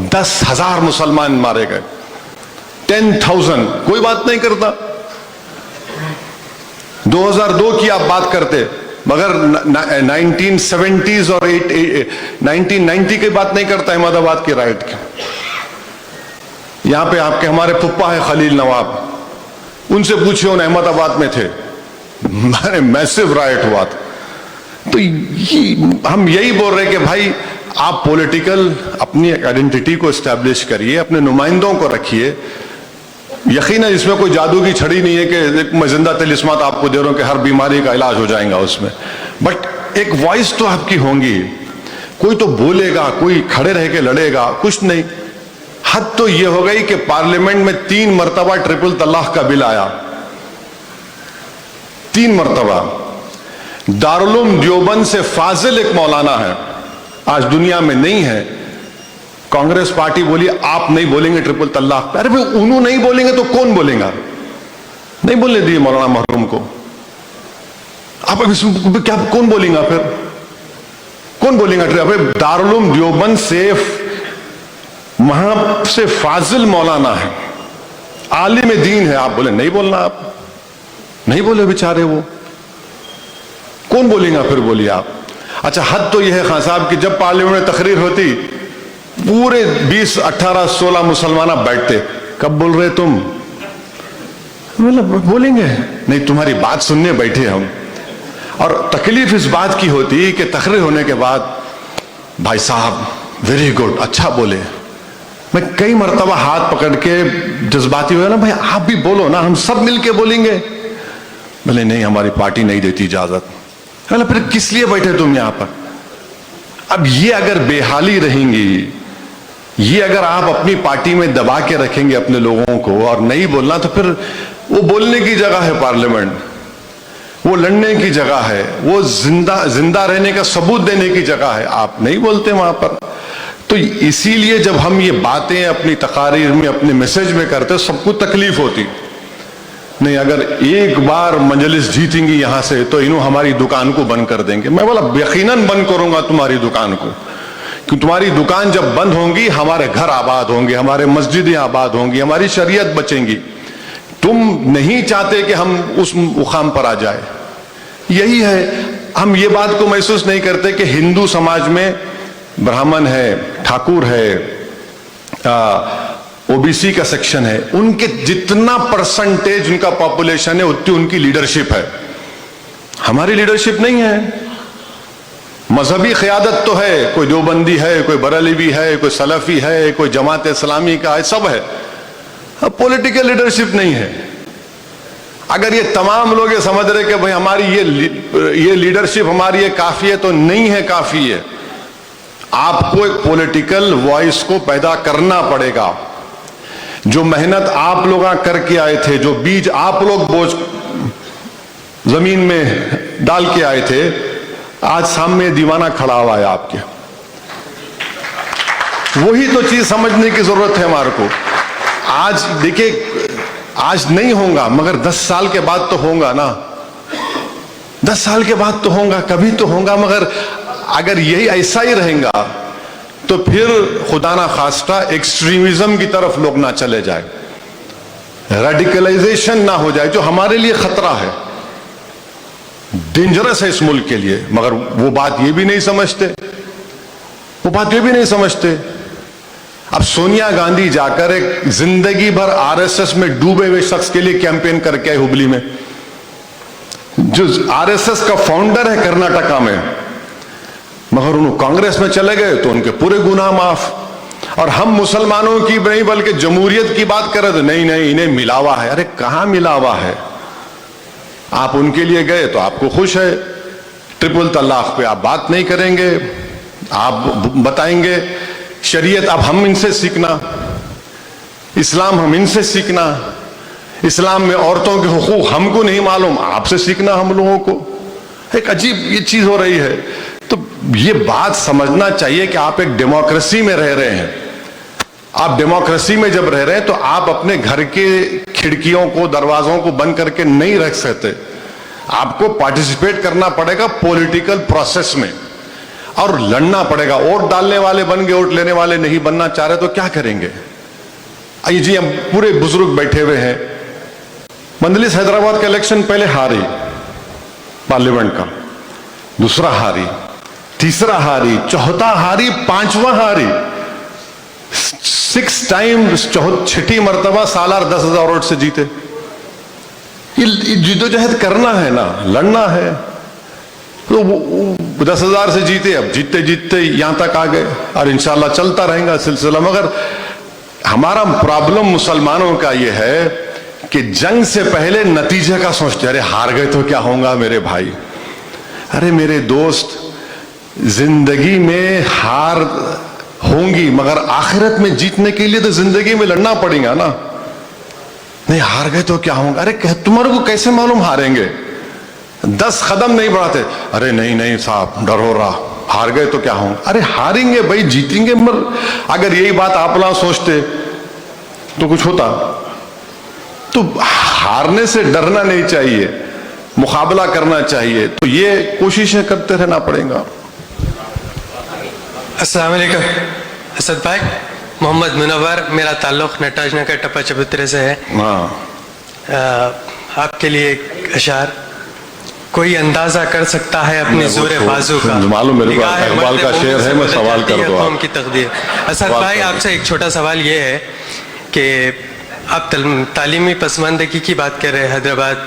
10,000 मुसलमान मारे गए, 10,000, कोई बात नहीं करता। 2002 की आप बात करते, मगर 1970s और 1990 की बात नहीं करता अहमदाबाद के राइट की। यहां पे आपके हमारे पुप्पा है खलील नवाब, उनसे पूछिए, उन अहमदाबाद में थे, मैसिव राइट हुआ था। तो हम यही बोल रहे कि भाई आप पॉलिटिकल अपनी आइडेंटिटी को एस्टैब्लिश करिए, अपने नुमाइंदों को रखिए। यकीन है इसमें कोई जादू की छड़ी नहीं है कि मैं जिंदा तिलिस्मात आपको दे रहा हूं कि हर बीमारी का इलाज हो जाएगा उसमें, बट एक वॉइस तो आपकी होंगी, कोई तो बोलेगा, कोई खड़े रह के लड़ेगा, कुछ नहीं। हद तो यह हो गई कि पार्लियामेंट में 3 मरतबा ट्रिपल तलाक का बिल आया, 3 मरतबा। दारुल देवबंद से फाजिल एक मौलाना है, आज दुनिया में नहीं है। कांग्रेस पार्टी बोली आप नहीं बोलेंगे ट्रिपल तलाक, अरे भाई उन्होंने नहीं बोलेंगे तो कौन बोलेगा? नहीं बोलने दिए मौलाना मरहूम को, आप क्या कौन बोलेगा फिर? कौन बोलेगा? अरे दारुल देवबंद से वहां से फाजिल मौलाना है, आलिम दीन है, आप बोले नहीं बोलना, आप नहीं बोले बेचारे, वो कौन बोलेगा फिर? बोलिए आप। अच्छा हद तो यह है खान साहब कि जब पार्लियामेंट में तकरीर होती पूरे 20, 18, 16 मुसलमान बैठते, कब बोल रहे तुम? मतलब बोलेंगे नहीं, तुम्हारी बात सुनने बैठे हम। और तकलीफ इस बात की होती कि तकरीर होने के बाद भाई साहब वेरी गुड, अच्छा बोले। मैं कई मरतबा हाथ पकड़ के जज्बाती हुआ ना, भाई आप भी बोलो ना, हम सब मिलके बोलेंगे। बोले नहीं हमारी पार्टी नहीं देती इजाजत। बोले फिर किस लिए बैठे तुम यहां पर? अब ये अगर बेहाली रहेंगी, ये अगर आप अपनी पार्टी में दबा के रखेंगे अपने लोगों को और नहीं बोलना, तो फिर वो बोलने की जगह है पार्लियामेंट, वो लड़ने की जगह है, वो जिंदा रहने का सबूत देने की जगह है, आप नहीं बोलते वहां पर। तो इसीलिए जब हम ये बातें अपनी तकारीर में, अपने मैसेज में करते, सबको तकलीफ होती। नहीं अगर एक बार मजलिस जीतेंगी यहां से तो इन्हों हमारी दुकान को बंद कर देंगे। मैं बोला यकीनन बंद करूंगा तुम्हारी दुकान को, कि तुम्हारी दुकान जब बंद होंगी हमारे घर आबाद होंगे, हमारे मस्जिदें आबाद होंगी, हमारी शरीयत बचेंगी। तुम नहीं चाहते कि हम उस मुकाम पर आ जाए, यही है। हम ये बात को महसूस नहीं करते कि हिंदू समाज में ब्राह्मण है, ठाकुर है, ओबीसी का सेक्शन है, उनके जितना परसेंटेज उनका पॉपुलेशन है उतनी उनकी लीडरशिप है, हमारी लीडरशिप नहीं है। मजहबी क़यादत तो है, कोई देवबंदी है, कोई बरेलवी है, कोई सलफी है, कोई जमात इस्लामी का है, सब है। अब पॉलिटिकल लीडरशिप नहीं है। अगर ये तमाम लोग ये समझ रहे कि भाई हमारी ये लीडरशिप हमारी ये काफी है, तो नहीं है काफी है। आपको एक पॉलिटिकल वॉइस को पैदा करना पड़ेगा। जो मेहनत आप लोग करके आए थे, जो बीज आप लोग बोझ जमीन में डाल के आए थे, आज सामने दीवाना खड़ा हुआ है आपके। वही तो चीज समझने की जरूरत है हमारे को। आज देखिए आज नहीं होगा मगर 10 साल के बाद तो होगा ना, 10 साल के बाद तो होगा, कभी तो होगा। मगर अगर यही ऐसा ही रहेगा तो फिर खुदा ना खास्ता एक्सट्रीमिज्म की तरफ लोग ना चले जाए, रेडिकलाइजेशन ना हो जाए, जो हमारे लिए खतरा है, डेंजरस है इस मुल्क के लिए। मगर वो बात ये भी नहीं समझते, वो बात ये भी नहीं समझते। अब सोनिया गांधी जाकर एक जिंदगी भर आरएसएस में डूबे हुए शख्स के लिए कैंपेन करके आए हुबली में, जो आरएसएस का फाउंडर है कर्नाटका में, मगर उन्होंने कांग्रेस में चले गए तो उनके पूरे गुनाह माफ। और हम मुसलमानों की नहीं बल्कि जमहूरियत की बात कर रहे थे, नहीं नहीं इन्हें मिलावा है। अरे कहां मिलावा है? आप उनके लिए गए तो आपको खुश है, ट्रिपल तलाक पे आप बात नहीं करेंगे, आप बताएंगे शरीयत अब हम इनसे सीखना, इस्लाम हम इनसे सीखना, इस्लाम में औरतों के हुकूक हमको नहीं मालूम, आपसे सीखना हम लोगों को। एक अजीब ये चीज हो रही है। तो ये बात समझना चाहिए कि आप एक डेमोक्रेसी में रह रहे हैं। आप डेमोक्रेसी में जब रह रहे हैं तो आप अपने घर के खिड़कियों को, दरवाजों को बंद करके नहीं रख सकते। आपको पार्टिसिपेट करना पड़ेगा पॉलिटिकल प्रोसेस में और लड़ना पड़ेगा। वोट डालने वाले बन गए, वोट लेने वाले नहीं बनना चाह रहे तो क्या करेंगे? आइए जी, हम पूरे बुजुर्ग बैठे हुए हैं। मंदलिस हैदराबाद का इलेक्शन पहले हारी, पार्लियामेंट का, दूसरा हारी, तीसरा हारी, चौथा हारी, पांचवा हारी, 6 टाइम, छठी मर्तबा सालार 10,000 वोट से जीते। ये जिद्दोजहद करना है ना, लड़ना है। तो 10,000 से जीते, अब जीतते जीतते यहां तक आ गए और इंशाल्लाह चलता रहेगा सिलसिला। मगर हमारा प्रॉब्लम मुसलमानों का यह है कि जंग से पहले नतीजे का सोचते, अरे हार गए तो क्या होगा मेरे भाई। अरे मेरे दोस्त, जिंदगी में हार होंगी मगर आखिरत में जीतने के लिए तो जिंदगी में लड़ना पड़ेगा ना। नहीं हार गए तो क्या होगा? अरे तुम्हारे को कैसे मालूम हारेंगे? 10 कदम नहीं बढ़ाते, अरे नहीं नहीं साहब डर हो रहा, हार गए तो क्या होगा? अरे हारेंगे भाई, जीतेंगे। मगर अगर यही बात आप लोग सोचते तो कुछ होता। तो हारने से डरना नहीं चाहिए, मुकाबला करना चाहिए। तो ये कोशिशें करते रहना पड़ेगा। अस्सलाम वालेकुम असद भाई, मोहम्मद मुनव्वर, मेरा ताल्लुक़ नटाज नगर टप्पा चबूतरे से है। आपके लिए एक अशार, कोई अंदाजा कर सकता है अपने जोरे बाजू का, मालूम मेरे को इकबाल का शेर है, मैं सवाल कर दूं कौम की तकदीर। असद भाई, आपसे एक छोटा सवाल ये है कि आप तालीमी पसमानदगी की बात कर रहे हैं हैदराबाद।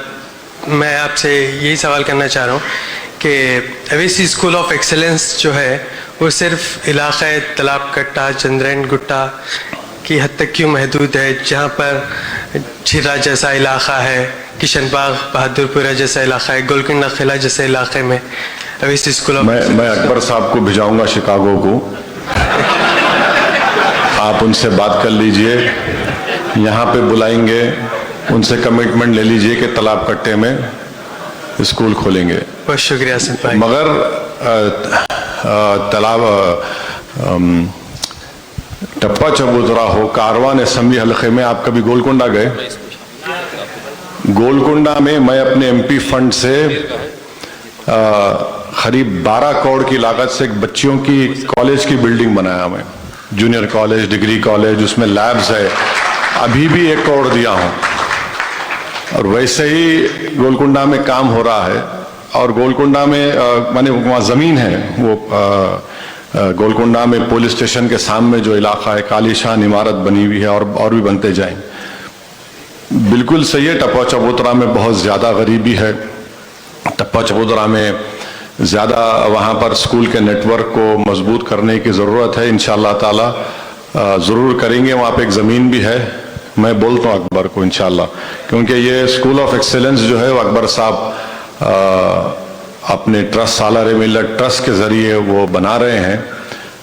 मैं आपसे यही सवाल करना चाह रहा हूँ कि अवेसी स्कूल ऑफ एक्सेलेंस जो है वो सिर्फ इलाक़ा तालाब कट्टा, चंद्रैन गुट्टा की हद तक क्यों महदूद है, जहाँ पर छिरा जैसा इलाक़ा है, किशन बाग, बहादुरपुरा जैसा इलाक़ा है, गोलकुंडा किला जैसे इलाक़े में अवेसी स्कूल ऑफ मैं अकबर साहब को भिजाऊंगा शिकागो को, आप उनसे बात कर लीजिए, यहाँ पे बुलाएंगे, उनसे कमिटमेंट ले लीजिए कि तालाब कट्टे में स्कूल खोलेंगे। बहुत शुक्रिया असद भाई। मगर तालाब टप्पा चबूतरा हो, कारवान असम्बली हल्के में आप कभी गोलकुंडा गए? गोलकुंडा में मैं अपने एमपी फंड से करीब 12 करोड़ की लागत से एक बच्चियों की कॉलेज की बिल्डिंग बनाया मैं, जूनियर कॉलेज, डिग्री कॉलेज, उसमें लैब्स है। अभी भी 1 करोड़ दिया हूं। और वैसे ही गोलकुंडा में काम हो रहा है। और गोलकुंडा में माने वहाँ ज़मीन है, वो गोलकुंडा में पुलिस स्टेशन के सामने जो इलाका है, कालीशान इमारत बनी हुई है और भी बनते जाएं। बिल्कुल सही है, टप्पा चबूतरा में बहुत ज़्यादा गरीबी है। टप्पा चबूतरा में ज़्यादा वहाँ पर स्कूल के नेटवर्क को मजबूत करने की ज़रूरत है। इंशाअल्लाह ताला ज़रूर करेंगे। वहाँ पे एक ज़मीन भी है, मैं बोलता हूँ अकबर को इंशाअल्लाह, क्योंकि ये स्कूल ऑफ एक्सेलेंस जो है वो अकबर साहब अपने ट्रस्ट, सालार मिल्लत ट्रस्ट के ज़रिए वो बना रहे हैं।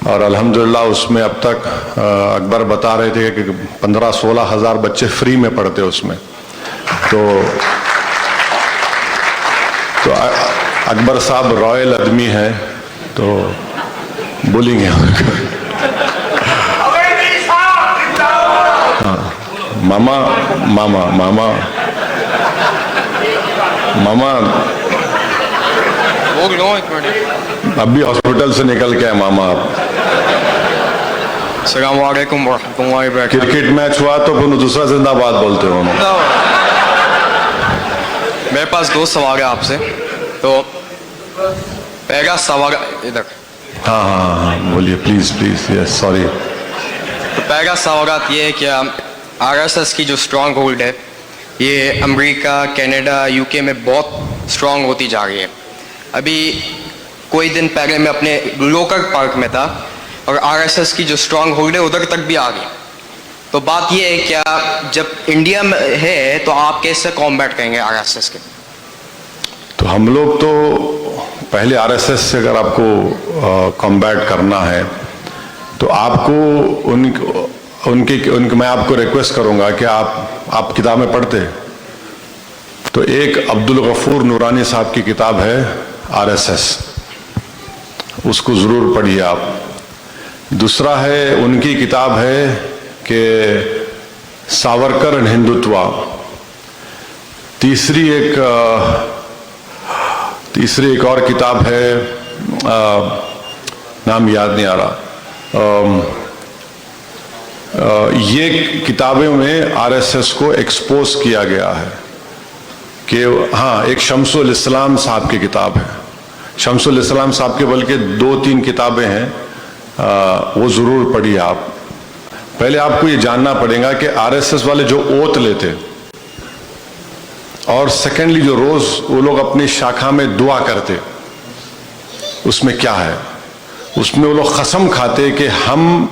और अल्हम्दुलिल्लाह उसमें अब तक अकबर बता रहे थे कि 15-16 हज़ार बच्चे फ्री में पढ़ते उसमें। तो अकबर साहब रॉयल आदमी है, तो बोलेंगे। हाँ मामा मामा मामा मामा वो लो एक मिनट। अभी हॉस्पिटल से निकल के आए मामा आप। अस्सलाम वालेकुम वरहमतुल्लाहि वबरकातुहू। क्रिकेट मैच हुआ तो फिर दूसरा जिंदाबाद बोलते हो ना। मेरे पास दो सवाल है आपसे। तो पहला सवाल इधर। हाँ हाँ हाँ बोलिए प्लीज प्लीज। Yes sorry. तो पहला सवाल ये है कि आरएसएस की जो स्ट्रांग होल्ड है ये अमेरिका, कनाडा, यूके में बहुत स्ट्रांग होती जा रही है। अभी कोई दिन पहले मैं अपने लोकल पार्क में था और आरएसएस की जो स्ट्रांग होल्ड है उधर तक भी आ गई। तो बात ये है क्या जब इंडिया में है तो आप कैसे कॉम्बैट करेंगे आरएसएस के? तो हम लोग तो पहले आरएसएस से अगर आपको कॉम्बैट करना है तो आपको उनके मैं आपको रिक्वेस्ट करूंगा कि आप किताबें पढ़ते। तो एक अब्दुल गफूर नूरानी साहब की किताब है आरएसएस, उसको जरूर पढ़िए आप। दूसरा है उनकी किताब है कि सावरकर एंड हिंदुत्व। तीसरी एक और किताब है, नाम याद नहीं आ रहा। ये किताबों में आरएसएस को एक्सपोज किया गया है कि हाँ, एक शम्सुल इस्लाम साहब की किताब है। शम्सुल इस्लाम साहब के बल्कि 2-3 किताबें हैं, वो जरूर पढ़िए आप। पहले आपको ये जानना पड़ेगा कि आरएसएस वाले जो ओथ लेते और सेकेंडली जो रोज वो लोग अपनी शाखा में दुआ करते, उसमें क्या है। उसमें वो लोग कसम खाते कि हम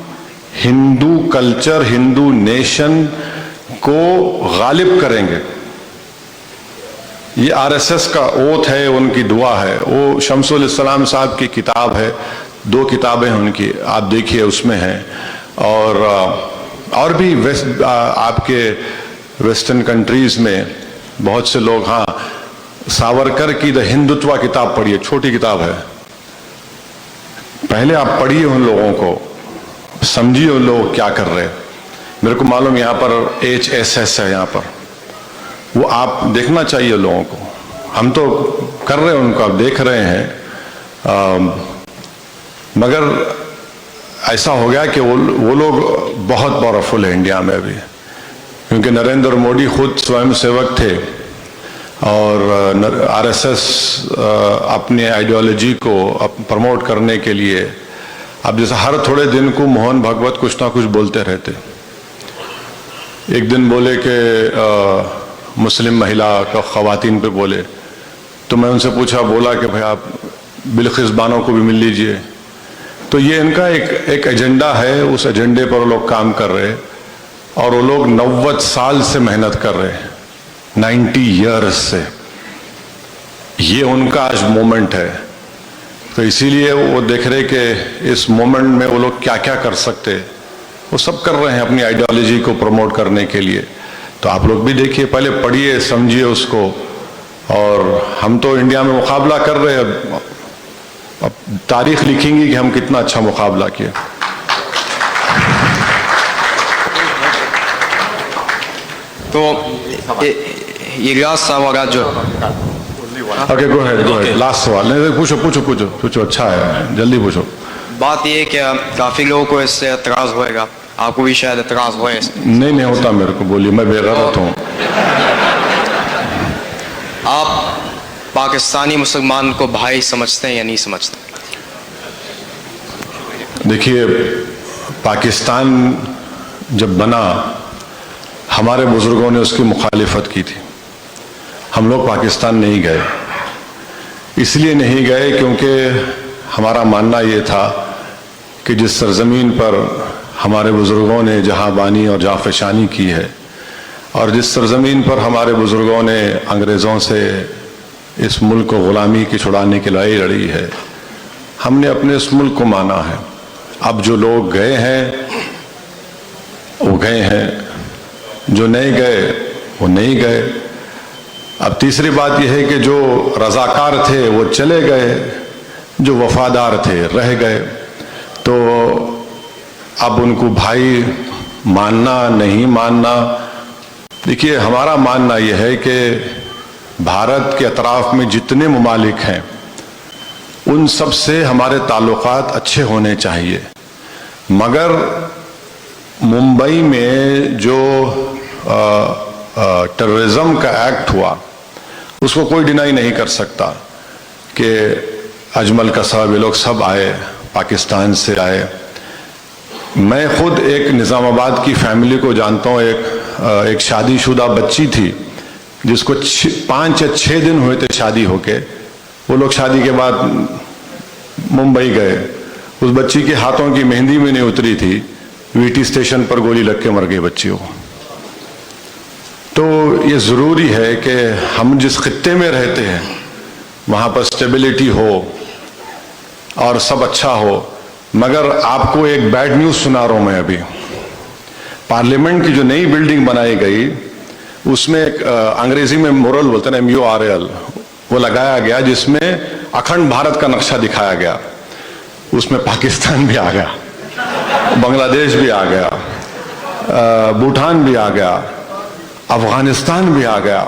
हिंदू कल्चर, हिंदू नेशन को गालिब करेंगे। ये आरएसएस का ओथ है, उनकी दुआ है। वो शम्सुल इस्लाम साहब की किताब है, 2 किताबें हैं उनकी, आप देखिए उसमें हैं। और भी आपके वेस्टर्न कंट्रीज में बहुत से लोग, हाँ, सावरकर की द हिंदुत्व किताब पढ़िए, छोटी किताब है। पहले आप पढ़िए उन लोगों को, समझिए उन लोग क्या कर रहे हैं। मेरे को मालूम यहाँ पर HSS है, यहाँ पर वो आप देखना चाहिए लोगों को। हम तो कर रहे हैं, उनको आप देख रहे हैं। मगर ऐसा हो गया कि वो लोग बहुत पावरफुल है इंडिया में अभी, क्योंकि नरेंद्र मोदी खुद स्वयं सेवक थे और आरएसएस अपनी आइडियोलॉजी को प्रमोट करने के लिए अब जैसे हर थोड़े दिन को मोहन भागवत कुछ ना कुछ बोलते रहते। एक दिन बोले कि मुस्लिम महिला का ख़वातीन पे बोले, तो मैं उनसे पूछा, बोला कि भाई आप बिल्किस बानो को भी मिल लीजिए। तो ये इनका एक एजेंडा है, उस एजेंडे पर वो लोग काम कर रहे हैं और वो लोग 90 साल से मेहनत कर रहे हैं, 90 ईयर्स से। ये उनका आज मोमेंट है। तो इसीलिए वो देख रहे कि इस मोमेंट में वो लोग क्या क्या कर सकते, वो सब कर रहे हैं अपनी आइडियोलॉजी को प्रमोट करने के लिए। तो आप लोग भी देखिए, पहले पढ़िए, समझिए उसको। और हम तो इंडिया में मुकाबला कर रहे हैं, अब तारीख लिखेंगी कि हम कितना अच्छा मुकाबला किया। तो ये लास्ट सवाल जो ओके, गो अहेड, लास्ट सवाल। नहीं, पूछो, अच्छा है, जल्दी पूछो। बात ये है कि काफी लोगों को इससे एतराज होएगा, आपको भी शायद एतराज होए। नहीं होता मेरे को, बोलिए, मैं बेगैरत हूँ। आप पाकिस्तानी मुसलमान को भाई समझते हैं या नहीं समझते? देखिए, पाकिस्तान जब बना, हमारे बुजुर्गों ने उसकी मुखालिफत की थी। हम लोग पाकिस्तान नहीं गए, इसलिए नहीं गए क्योंकि हमारा मानना ये था कि जिस सरजमीन पर हमारे बुजुर्गों ने जहाँ बानी और जाफशानी की है, और जिस सरजमीन पर हमारे बुजुर्गों ने अंग्रेज़ों से इस मुल्क को ग़ुलामी की छुड़ाने की लड़ाई लड़ी है, हमने अपने इस मुल्क को माना है। अब जो लोग गए हैं वो गए हैं, जो नहीं गए वो नहीं गए। अब तीसरी बात यह है कि जो रज़ाकार थे वो चले गए, जो वफादार थे रह गए। तो अब उनको भाई मानना नहीं मानना देखिए, हमारा मानना यह है कि भारत के अतराफ में जितने ममालिक हैं उन सब से हमारे ताल्लुकात अच्छे होने चाहिए, मगर मुंबई में जो टेररिज्म का एक्ट हुआ उसको कोई डिनाई नहीं कर सकता कि अजमल कसब ये लोग सब आए, पाकिस्तान से आए। मैं खुद एक निज़ामाबाद की फैमिली को जानता हूँ, एक शादीशुदा बच्ची थी जिसको 5 या 6 दिन हुए थे शादी होके। वो लोग शादी के बाद मुंबई गए, उस बच्ची के हाथों की मेहंदी में नहीं उतरी थी, वीटी स्टेशन पर गोली लग के मर गई बच्ची वो। तो ये ज़रूरी है कि हम जिस खित्ते में रहते हैं वहाँ पर स्टेबिलिटी हो और सब अच्छा हो। मगर आपको एक बैड न्यूज़ सुना रहा हूँ मैं अभी। पार्लियामेंट की जो नई बिल्डिंग बनाई गई उसमें एक अंग्रेजी में मुरल बोलते हैं MURAL, वो लगाया गया जिसमें अखंड भारत का नक्शा दिखाया गया। उसमें पाकिस्तान भी आ गया, बांग्लादेश भी आ गया, भूटान भी आ गया, अफगानिस्तान भी आ गया।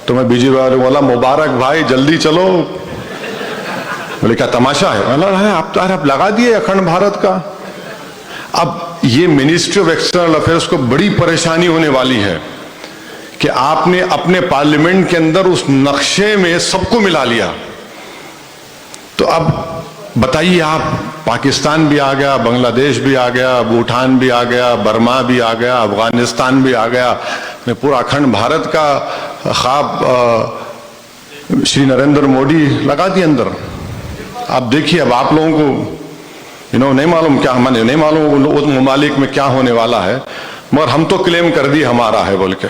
तो मैं बीजेपी वाले बोला, मुबारक भाई, जल्दी चलो। बोले क्या तमाशा है? बोला आप लगा दिए अखंड भारत का। अब ये मिनिस्ट्री ऑफ एक्सटर्नल अफेयर्स को बड़ी परेशानी होने वाली है कि आपने अपने पार्लियामेंट के अंदर उस नक्शे में सबको मिला लिया। तो अब बताइए आप, पाकिस्तान भी आ गया, बांग्लादेश भी आ गया, भूटान भी आ गया, बर्मा भी आ गया, अफगानिस्तान भी आ गया। मैं पूरा अखंड भारत का ख्वाब श्री नरेंद्र मोदी लगा दिए अंदर। आप देखिए, अब आप लोगों को नहीं मालूम, क्या मैंने नहीं मालूम उस ममालिक में क्या होने वाला है, मगर हम तो क्लेम कर दिए हमारा है बोल के,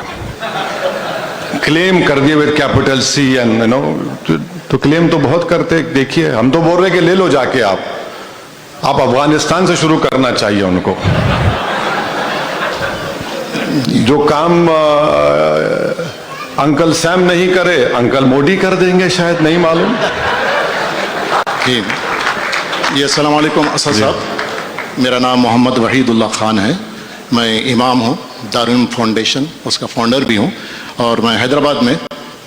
क्लेम कर दिए विद कैपिटल C एंड तो क्लेम तो बहुत करते। देखिए, हम तो बोल रहे कि ले लो जाके आप अफगानिस्तान से शुरू करना चाहिए उनको। जो काम अंकल सैम नहीं करे, अंकल मोदी कर देंगे शायद, नहीं मालूम। जी, अस्सलाम वालेकुम असद साहब, मेरा नाम मोहम्मद वहीदुल्लाह खान है। मैं इमाम हूँ, दारुल फाउंडेशन उसका फाउंडर भी हूँ, और मैं हैदराबाद में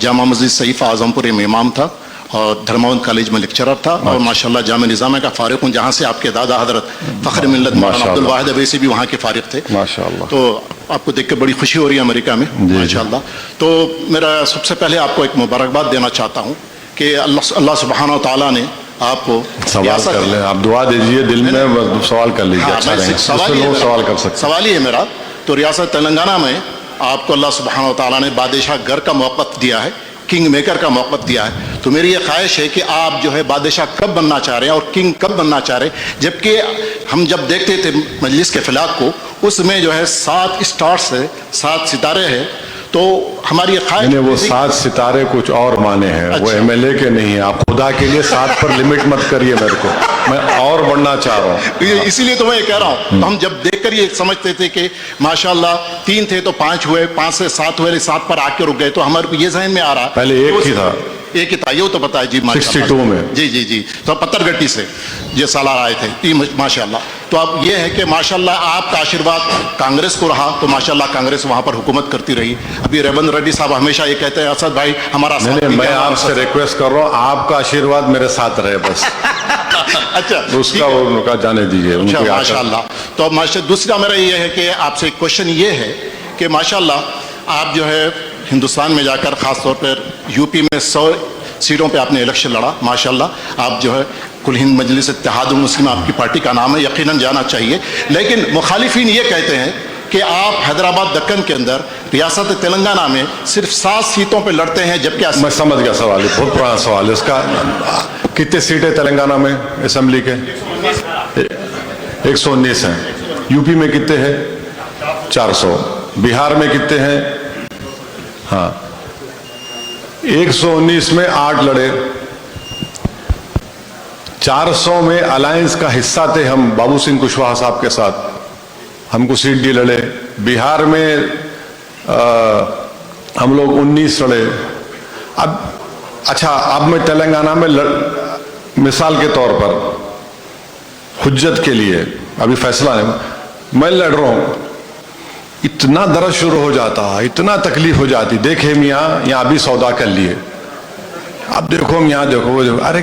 जामा मस्जिद सईफ़ा आज़मपुर में इमाम था और धर्मावंत कॉलेज में लेक्चरर था, और माशाल्लाह जामे निज़ाम का फ़ारिग हूँ, जहाँ से आपके दादा हज़रत फ़ख्र मिल्लत मौलाना अब्दुल वाहिद अवैसी भी वहाँ के फ़ारिग थे माशाल्लाह। तो आपको देख कर बड़ी खुशी हो रही है अमेरिका में माशाल्लाह। तो मेरा सबसे पहले आपको एक मुबारकबाद देना चाहता हूँ कि अल्लाह सुब्हानहू तआला ने आपको सवाल कर ले, आप दुआ दीजिए, दिल में सवाल कर लीजिए। अच्छा रहेगा, सवाल कर सकते। सवाल ही है मेरा, तो रियासत तेलंगाना में आपको अल्लाह सुब्हानहू तआला ने बादशाह घर का मौक़िफ़ दिया है, किंग मेकर का मौक़िफ़ दिया है। तो मेरी ये ख्वाहिश है कि आप जो है बादशाह कब बनना चाह रहे हैं और किंग कब बनना चाह रहे हैं? जबकि हम जब देखते थे मजलिस के फ़िलाक को, उसमें जो है 7 स्टार्स है, 7 सितारे हैं। तो हमारी ख्वाहिश, वो 7 सितारे कुछ और माने हैं। अच्छा। वो MLA के नहीं है। आप खुदा के लिए 7 पर लिमिट मत करिए मेरे को, मैं और बढ़ना चाह रहा हूँ। इसीलिए तो मैं ये कह रहा हूँ। तो हम जब देखकर ये समझते थे कि माशाल्लाह 3 थे तो 5 हुए, 5 से 7 हुए, 7 पर आके रुक गए। तो हमारे को ये जहन में आ रहा, पहले एक ही था, एक ही था, ये तो पता है जी। 62 में जी तो पत्थरगट्टी से ये सालार आए थे माशाल्लाह। तो अब ये है कि माशाल्लाह आपका आशीर्वाद कांग्रेस को रहा, तो माशाल्लाह कांग्रेस वहाँ पर हुकूमत करती रही। अभी रेवंत रेड्डी साहब हमेशा ये कहते हैं, असद भाई हमारा साथ। नहीं, मैं आपसे रिक्वेस्ट कर रहा हूँ, आपका आशीर्वाद मेरे साथ रहे बस। अच्छा, उसका उनका जाने दीजिए। माशाल्लाह। तो दूसरा मेरा ये है कि आपसे क्वेश्चन ये है कि माशाल्लाह आप जो है हिंदुस्तान में जाकर ख़ासतौर पर यूपी में 100 सीटों पे आपने इलेक्शन लड़ा माशाल्लाह। आप जो है कुल हिंद मजलिस इत्तेहादुल मुस्लिम आपकी पार्टी का नाम है, यकीनन जाना चाहिए। लेकिन मुखालिफिन ये कहते हैं कि आप हैदराबाद दक्कन के अंदर रियासत तेलंगाना में सिर्फ 7 सीटों पे लड़ते हैं, जबकि मैं समझ गया सवाल, बहुत पुराना सवाल है इसका। कितने सीटें तेलंगाना में असेंबली के? 119 हैं। यूपी में कितने हैं? 400। बिहार में कितने हैं? हाँ, 119 में 8 लड़े, 400 में अलायंस का हिस्सा थे हम बाबू सिंह कुशवाहा साहब के साथ, हमको सीट दी लड़े। बिहार में हम लोग 19 लड़े। अब अच्छा, अब मैं तेलंगाना में मिसाल के तौर पर हुज्जत के लिए अभी फैसला है, मैं लड़ रहा हूं, इतना दर्द शुरू हो जाता, इतना तकलीफ हो जाती। देखे मियाँ यहाँ भी सौदा कर लिए, अब देखो मियाँ देखो वो देखो, अरे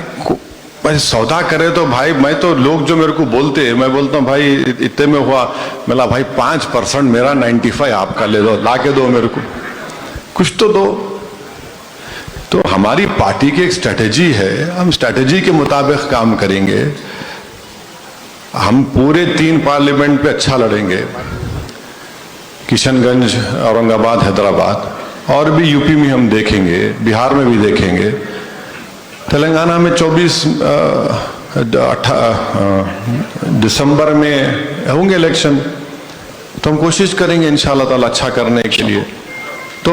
भाई सौदा करे तो भाई, मैं तो लोग जो मेरे को बोलते हैं, मैं बोलता हूँ भाई इतने में हुआ, मिला भाई 5% मेरा 95 आपका ले दो, ला के दो मेरे को, कुछ तो दो। तो हमारी पार्टी की एक स्ट्रेटेजी है, हम स्ट्रेटेजी के मुताबिक काम करेंगे। हम पूरे 3 पार्लियामेंट पे अच्छा लड़ेंगे, किशनगंज, औरंगाबाद, हैदराबाद, और भी यूपी में हम देखेंगे, बिहार में भी देखेंगे, तेलंगाना में 24 दिसंबर में होंगे इलेक्शन। तो हम कोशिश करेंगे इंशाअल्लाह ताला अच्छा करने के लिए। तो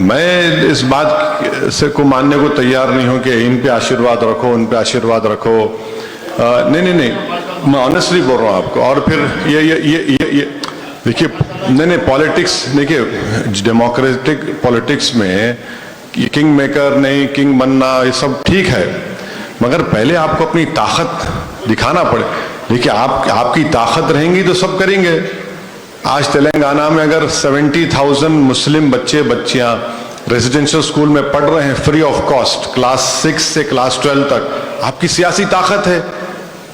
मैं इस बात से को मानने को तैयार नहीं हूं कि इन पे आशीर्वाद रखो, उन पे आशीर्वाद रखो। नहीं, मैं ऑनेस्टली बोल रहा हूं आपको। और फिर ये देखिए, नहीं पॉलिटिक्स, देखिए डेमोक्रेटिक पॉलिटिक्स में किंग मेकर नहीं, किंग बनना ये सब ठीक है, मगर पहले आपको अपनी ताकत दिखाना पड़े। देखिए आपकी ताकत रहेंगी तो सब करेंगे। आज तेलंगाना में अगर 70,000 मुस्लिम बच्चे बच्चियां रेजिडेंशियल स्कूल में पढ़ रहे हैं फ्री ऑफ कॉस्ट, क्लास 6 से क्लास 12 तक, आपकी सियासी ताकत है।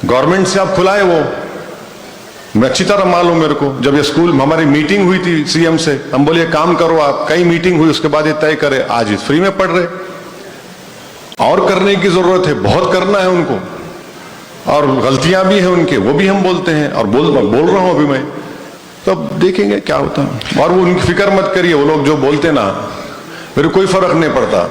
गवर्नमेंट से आप खुलाए वो, मैं अच्छी तरह मालूम मेरे को। जब ये स्कूल हमारी मीटिंग हुई थी सीएम से, हम बोले काम करो आप, कई मीटिंग हुई, उसके बाद ये तय करे, आज ये फ्री में पढ़ रहे। और करने की जरूरत है, बहुत करना है उनको, और गलतियां भी हैं उनके, वो भी हम बोलते हैं, और बोल रहा हूं अभी मैं। तब देखेंगे क्या होता है। और वो उनकी फिक्र मत करिए, वो लोग जो बोलते ना, मेरे कोई फर्क नहीं पड़ता।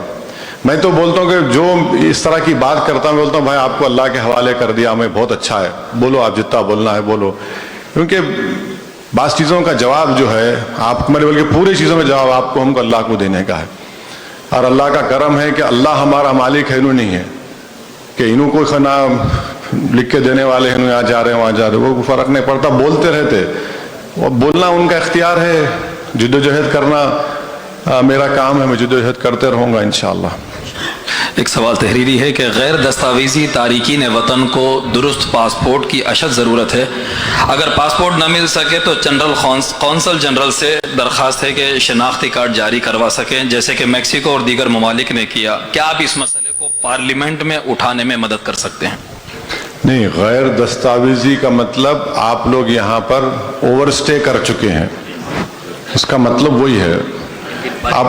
मैं तो बोलता हूँ कि जो इस तरह की बात करता हूँ, बोलता हूँ भाई आपको अल्लाह के हवाले कर दिया, मैं बहुत अच्छा है, बोलो आप जितना बोलना है बोलो। क्योंकि बास चीज़ों का जवाब जो है आप, मैंने बोल के पूरी चीज़ों में जवाब आपको हमको अल्लाह को देने का है। और अल्लाह का करम है कि अल्लाह हमारा मालिक है, इन्हों नहीं है कि इन्हों कोई खाना लिख के देने वाले हैं, यहाँ जा रहे हैं वहाँ जा रहे हैं, वो फर्क नहीं पड़ता, बोलते रहते। वो बोलना उनका इख्तियार है, जिद्दोजहद करना मेरा काम है, मैं जिद्दोजहद करते रहूँगा इंशाअल्लाह। एक सवाल तहरीरी है कि गैर दस्तावेजी तारिकीन वतन को दुरुस्त पासपोर्ट की अशद ज़रूरत है। अगर पासपोर्ट न मिल सके तो जनरल कौंसल जनरल से दरख्वास्त है कि शनाख्ती कार्ड जारी करवा सकें, जैसे कि मैक्सिको और दीगर ममालिक ने किया। क्या आप इस मसले को पार्लियामेंट में उठाने में मदद कर सकते हैं? नहीं, गैर दस्तावेजी का मतलब आप लोग यहाँ पर ओवरस्टे कर चुके हैं, उसका मतलब वही है। आप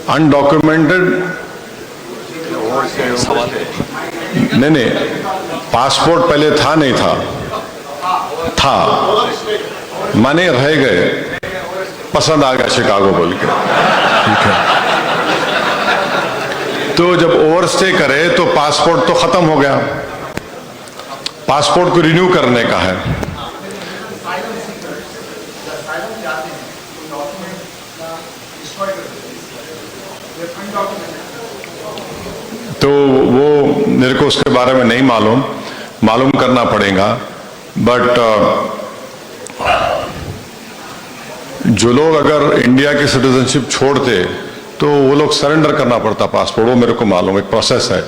अनडॉक्यूमेंटेड, नहीं, पासपोर्ट पहले था नहीं था, माने रह गए, पसंद आ गया शिकागो बोल के, ठीक है। तो जब ओवरस्टे करे तो पासपोर्ट तो खत्म हो गया, पासपोर्ट को रिन्यू करने का है। तो वो मेरे को उसके बारे में नहीं मालूम करना पड़ेगा। बट जो लोग अगर इंडिया की सिटीजनशिप छोड़ते तो वो लोग सरेंडर करना पड़ता पासपोर्ट, वो मेरे को मालूम, एक प्रोसेस है।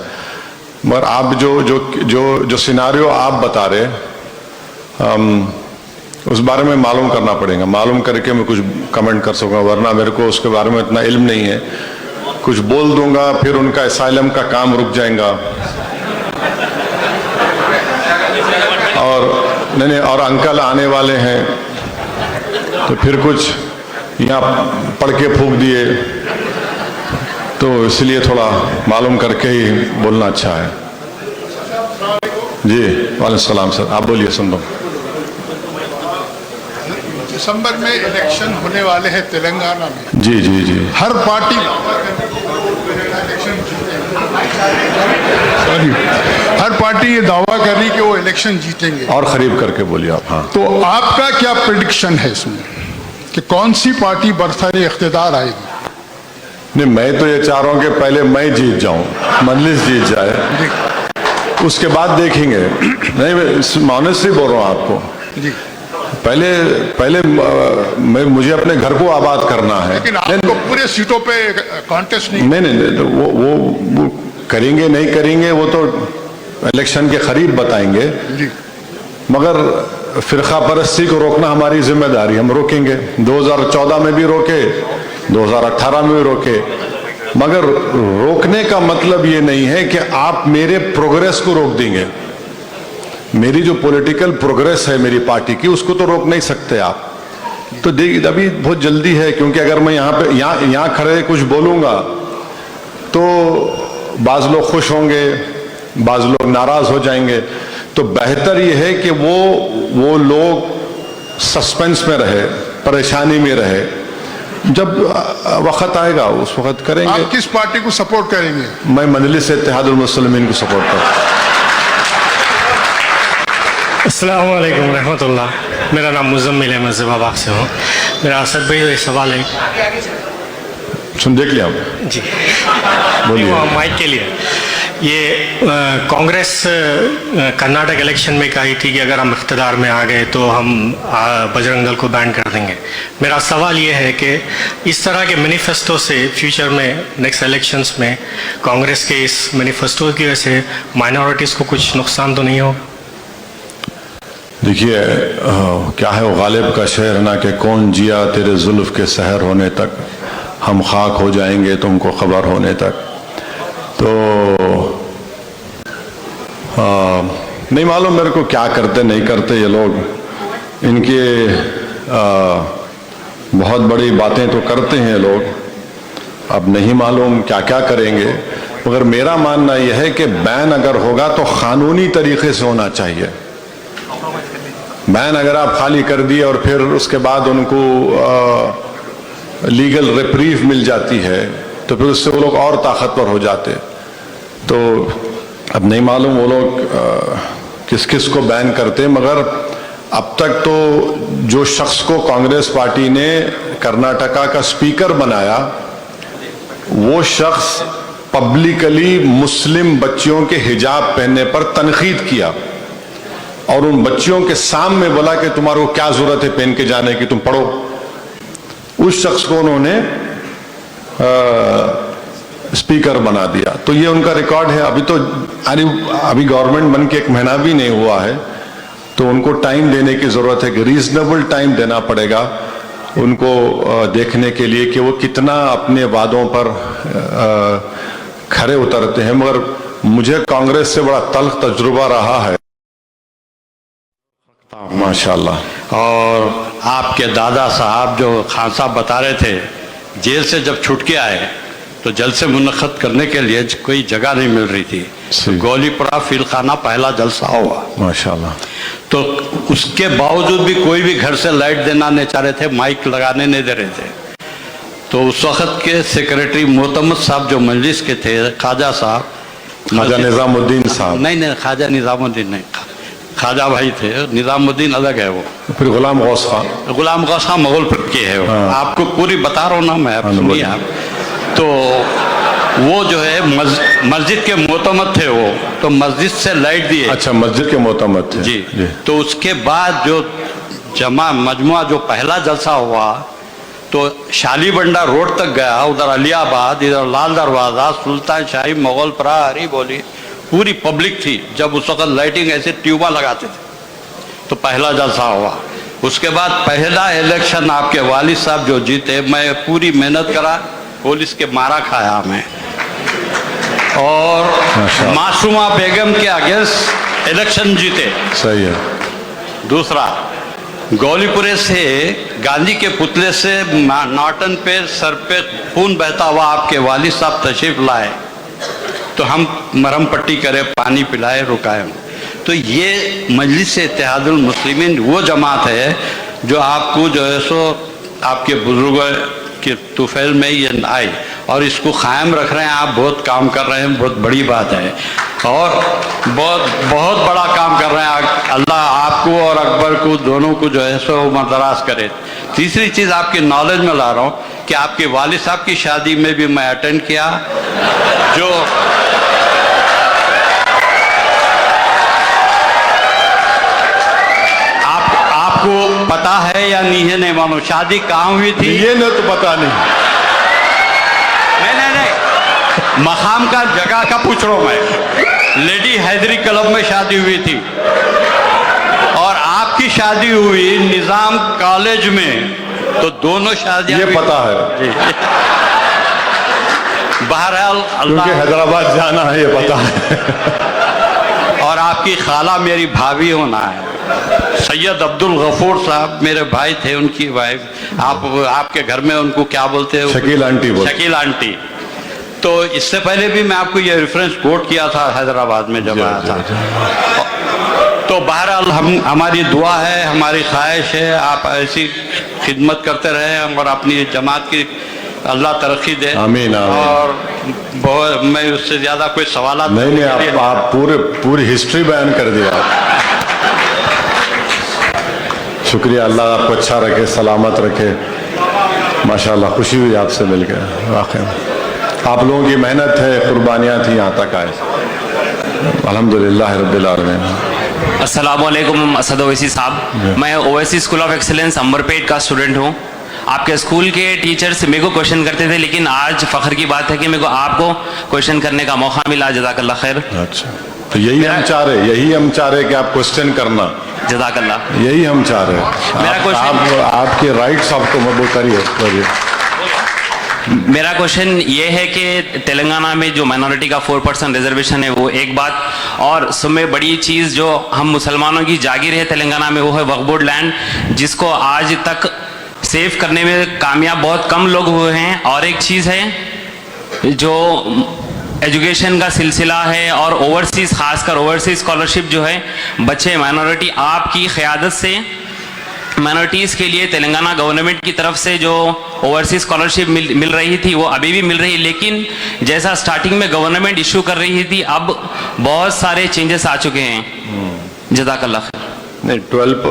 मगर आप जो सिनारियो आप बता रहे, उस बारे में मालूम करना पड़ेगा, मालूम करके मैं कुछ कमेंट कर सकूँगा, वरना मेरे को उसके बारे में इतना इल्म नहीं है। कुछ बोल दूंगा फिर उनका असाइलम का काम रुक जाएगा, और नहीं, और अंकल आने वाले हैं तो फिर कुछ यहाँ पढ़ के फूंक दिए, तो इसलिए थोड़ा मालूम करके ही बोलना अच्छा है। जी वालेकुम सलाम सर, आप बोलिए, सुन लो। दिसंबर में इलेक्शन होने वाले हैं तेलंगाना में। जी हर पार्टी हर पार्टी ये दावा कर रही कि वो इलेक्शन जीतेंगे। और करीब करके बोलिए आप। हाँ, तो आपका क्या प्रेडिक्शन है इसमें कि कौन सी पार्टी बरसरे इख्तिदार आएगी? नहीं, मैं तो ये चाह रहा हूँ कि पहले मैं जीत जाऊं, मजलिस जीत जाए, उसके बाद देखेंगे। नहीं, मैं ऑनेस्टली बोल रहा हूँ आपको जी। पहले मुझे अपने घर को आबाद करना है। लेकिन आपको पूरे सीटों पे कॉन्टेस्ट नहीं। नहीं, तो वो करेंगे नहीं करेंगे वो तो इलेक्शन के करीब बताएंगे। जी। मगर फिरका परस्ती को रोकना हमारी जिम्मेदारी, हम रोकेंगे। 2014 में भी रोके, 2018 में भी रोके, मगर रोकने का मतलब ये नहीं है कि आप मेरे प्रोग्रेस को रोक देंगे। मेरी जो पॉलिटिकल प्रोग्रेस है मेरी पार्टी की, उसको तो रोक नहीं सकते आप। तो देखिए अभी बहुत जल्दी है, क्योंकि अगर मैं यहाँ खड़े कुछ बोलूँगा तो बाज़ लोग खुश होंगे, बाज़ लोग नाराज़ हो जाएंगे। तो बेहतर ये है कि वो लोग सस्पेंस में रहे, परेशानी में रहे। जब वक्त आएगा उस वक्त करेंगे। आप किस पार्टी को सपोर्ट करेंगे? मैं मजलिस इत्तेहादुल मुस्लिमीन को सपोर्ट करता हूँ। अस्सलाम वालेकुम रहमतुल्लाह। मेरा नाम मुज़म्मिल है, मैं ज़िबाबाग से हूँ। मेरा असद भाई ये सवाल है। सुन देख लिया जी, बोलिए। माइक के लिए ये कांग्रेस कर्नाटक इलेक्शन में कही थी कि अगर हम इख्तिदार में आ गए तो हम बजरंग दल को बैन कर देंगे। मेरा सवाल ये है कि इस तरह के मैनिफेस्टो से फ्यूचर में नेक्स्ट इलेक्शंस में कांग्रेस के इस मैनिफेस्टो की वजह से माइनॉरिटीज़ को कुछ नुकसान तो नहीं हो? देखिए क्या है वो गालिब का शेर ना कि कौन जिया तेरे जुल्फ के सहर होने तक, हम खाक हो जाएंगे तुमको खबर होने तक। तो नहीं मालूम मेरे को क्या करते नहीं करते ये लोग। इनके बहुत बड़ी बातें तो करते हैं लोग, अब नहीं मालूम क्या क्या करेंगे। मगर मेरा मानना यह है कि बैन अगर होगा तो कानूनी तरीके से होना चाहिए। बैन अगर आप खाली कर दिए और फिर उसके बाद उनको लीगल रिप्रीव मिल जाती है तो फिर उससे वो लोग और ताकतवर हो जाते। तो अब नहीं मालूम वो लोग किस किस को बैन करते, मगर अब तक तो जो शख्स को कांग्रेस पार्टी ने कर्नाटका का स्पीकर बनाया वो शख्स पब्लिकली मुस्लिम बच्चियों के हिजाब पहनने पर तनकीद किया और उन बच्चियों के सामने बोला कि तुम्हारे को क्या जरूरत है पहन के जाने की, तुम पढ़ो। उस शख्स को उन्होंने स्पीकर बना दिया। तो ये उनका रिकॉर्ड है। अभी गवर्नमेंट बन के 1 महीना भी नहीं हुआ है, तो उनको टाइम देने की जरूरत है कि रीजनेबल टाइम देना पड़ेगा उनको देखने के लिए कि वो कितना अपने वादों पर खरे उतरते हैं। मगर मुझे कांग्रेस से बड़ा तल्ख तजुर्बा रहा है माशाल्लाह। और आपके दादा साहब जो खान साहब बता रहे थे, जेल से जब छूट के आए तो जलसे मुनक़्क़द करने के लिए कोई जगह नहीं मिल रही थी, तो गोलीपुरा फीलखाना पहला जलसा हुआ माशाल्लाह। तो उसके बावजूद भी कोई भी घर से लाइट देना नहीं चाह रहे थे, माइक लगाने नहीं दे रहे थे। तो उस वक़्त के सेक्रेटरी मोतमद साहब जो मजलिस के थे, ख्वाजा साहब, ख्वाजा निज़ामुद्दीन साहब, नहीं ख्वाजा निज़ामुद्दीन नहीं, ख्वाजा भाई थे, निज़ामुद्दीन अलग है वो। फिर गुलाम गौस खान मुगल के है वो। हाँ। आपको पूरी बता रहा हूँ ना मैं, आप सुनिए आप। तो वो जो है मस्जिद के मोतमद थे वो, तो मस्जिद से लाइट दिए। अच्छा, मस्जिद के मोतमद थे जी। तो उसके बाद जो मजमुआ जो पहला जलसा हुआ तो शालीबंडा रोड तक गया, उधर अलियाबाद, इधर लाल दरवाजा, सुल्तान शाही, मुगलपुरा, हरी बोली, पूरी पब्लिक थी। जब उस वक्त लाइटिंग ऐसे ट्यूबा लगाते थे, तो पहला जलसा हुआ। उसके बाद पहला इलेक्शन आपके वालिद साहब जो जीते, मैं पूरी मेहनत करा, पुलिस के मारा खाया मैं, और मासूमा बेगम के अगेंस्ट इलेक्शन जीते। सही है। दूसरा, गौलीपुरे से गांधी के पुतले से नॉटन पे सर पे खून बहता हुआ आपके वालिद साहब तशरीफ लाए, तो हम मरहम पट्टी करे, पानी पिलाए, रुकाए। तो ये मजलिस इत्तेहादुल मुस्लिमीन वो जमात है जो आपको जो है सो आपके बुजुर्गों के तुफैल में ये आई, और इसको कायम रख रहे हैं आप। बहुत काम कर रहे हैं, बहुत बड़ी बात है, और बहुत बड़ा काम कर रहे हैं। अल्लाह आपको और अकबर को दोनों को जो है सो मदराज करे। तीसरी चीज़ आपके नॉलेज में ला रहा हूँ कि आपके वालिद साहब की शादी में भी मैं अटेंड किया, जो आपको पता है या नहीं है नहीं मानो, शादी कहाँ हुई थी? ये न तो पता नहीं। मकाम का जगह का पूछ रहा हूँ मैं। लेडी हैदरी क्लब में शादी हुई थी, और आपके आपकी शादी हुई निजाम कॉलेज में, तो दोनों शादियां ये पता है जी। बहरहाल क्योंकि हैदराबाद जाना है, ये पता है। और आपकी खाला मेरी भाभी होना है। सैयद अब्दुल गफूर साहब मेरे भाई थे, उनकी वाइफ, आपके घर में उनको क्या बोलते हैं? शकील आंटी बोलते। शकील आंटी। तो इससे पहले भी मैं आपको ये रेफरेंस कोट किया था हैदराबाद में जब आया था। तो बहरहाल हमारी दुआ है, हमारी ख्वाहिश है आप ऐसी खिदमत करते रहें और अपनी जमात की अल्लाह तरक्की दे। आमीन, आमीन। और बहुत मैं उससे ज्यादा कोई सवाल नहीं, आप पूरी हिस्ट्री बयान कर दिया। शुक्रिया, अल्लाह आपको अच्छा रखे, सलामत रखे। माशाल्लाह, खुशी हुई आपसे मिलकर। वाकई आप लोगों की मेहनत है, कुर्बानियाँ थी, यहाँ तक आए। अल्हम्दुलिल्लाह रब्बिल आलमीन। अस्सलाम वालेकुम असद ओवैसी साहब, मैं Owaisi school of excellence Amberpet का स्टूडेंट हूँ। आपके स्कूल के टीचर्स मेरे को क्वेश्चन करते थे, लेकिन आज फ़ख्र की बात है कि मेरे को आपको क्वेश्चन करने का मौका मिला। जज़ाकल्लाह खैर। अच्छा, तो यही हम चाह रहे कि आप क्वेश्चन करना। जज़ाकल्लाह। यही हम चाह रहे। मेरा क्वेश्चन, आपके राइट्स आपको मबूल करिए। मेरा क्वेश्चन ये है कि तेलंगाना में जो माइनॉरिटी का 4% रिजर्वेशन है वो एक बात, और सबसे बड़ी चीज़ जो हम मुसलमानों की जागीर है तेलंगाना में वो है वक्फ बोर्ड लैंड, जिसको आज तक सेव करने में कामयाब बहुत कम लोग हुए हैं। और एक चीज़ है जो एजुकेशन का सिलसिला है और ओवरसीज़, खासकर ओवरसीज़ स्कॉलरशिप जो है बच्चे माइनॉरिटी, आपकी क़यादत से माइनॉरिटीज़ के लिए तेलंगाना गवर्नमेंट की तरफ से जो ओवरसीज़ स्कॉलरशिप मिल रही थी वो अभी भी मिल रही है, लेकिन जैसा स्टार्टिंग में गवर्नमेंट इशू कर रही थी अब बहुत सारे चेंजेस आ चुके हैं। जज़ाकल्लाह। नहीं, 12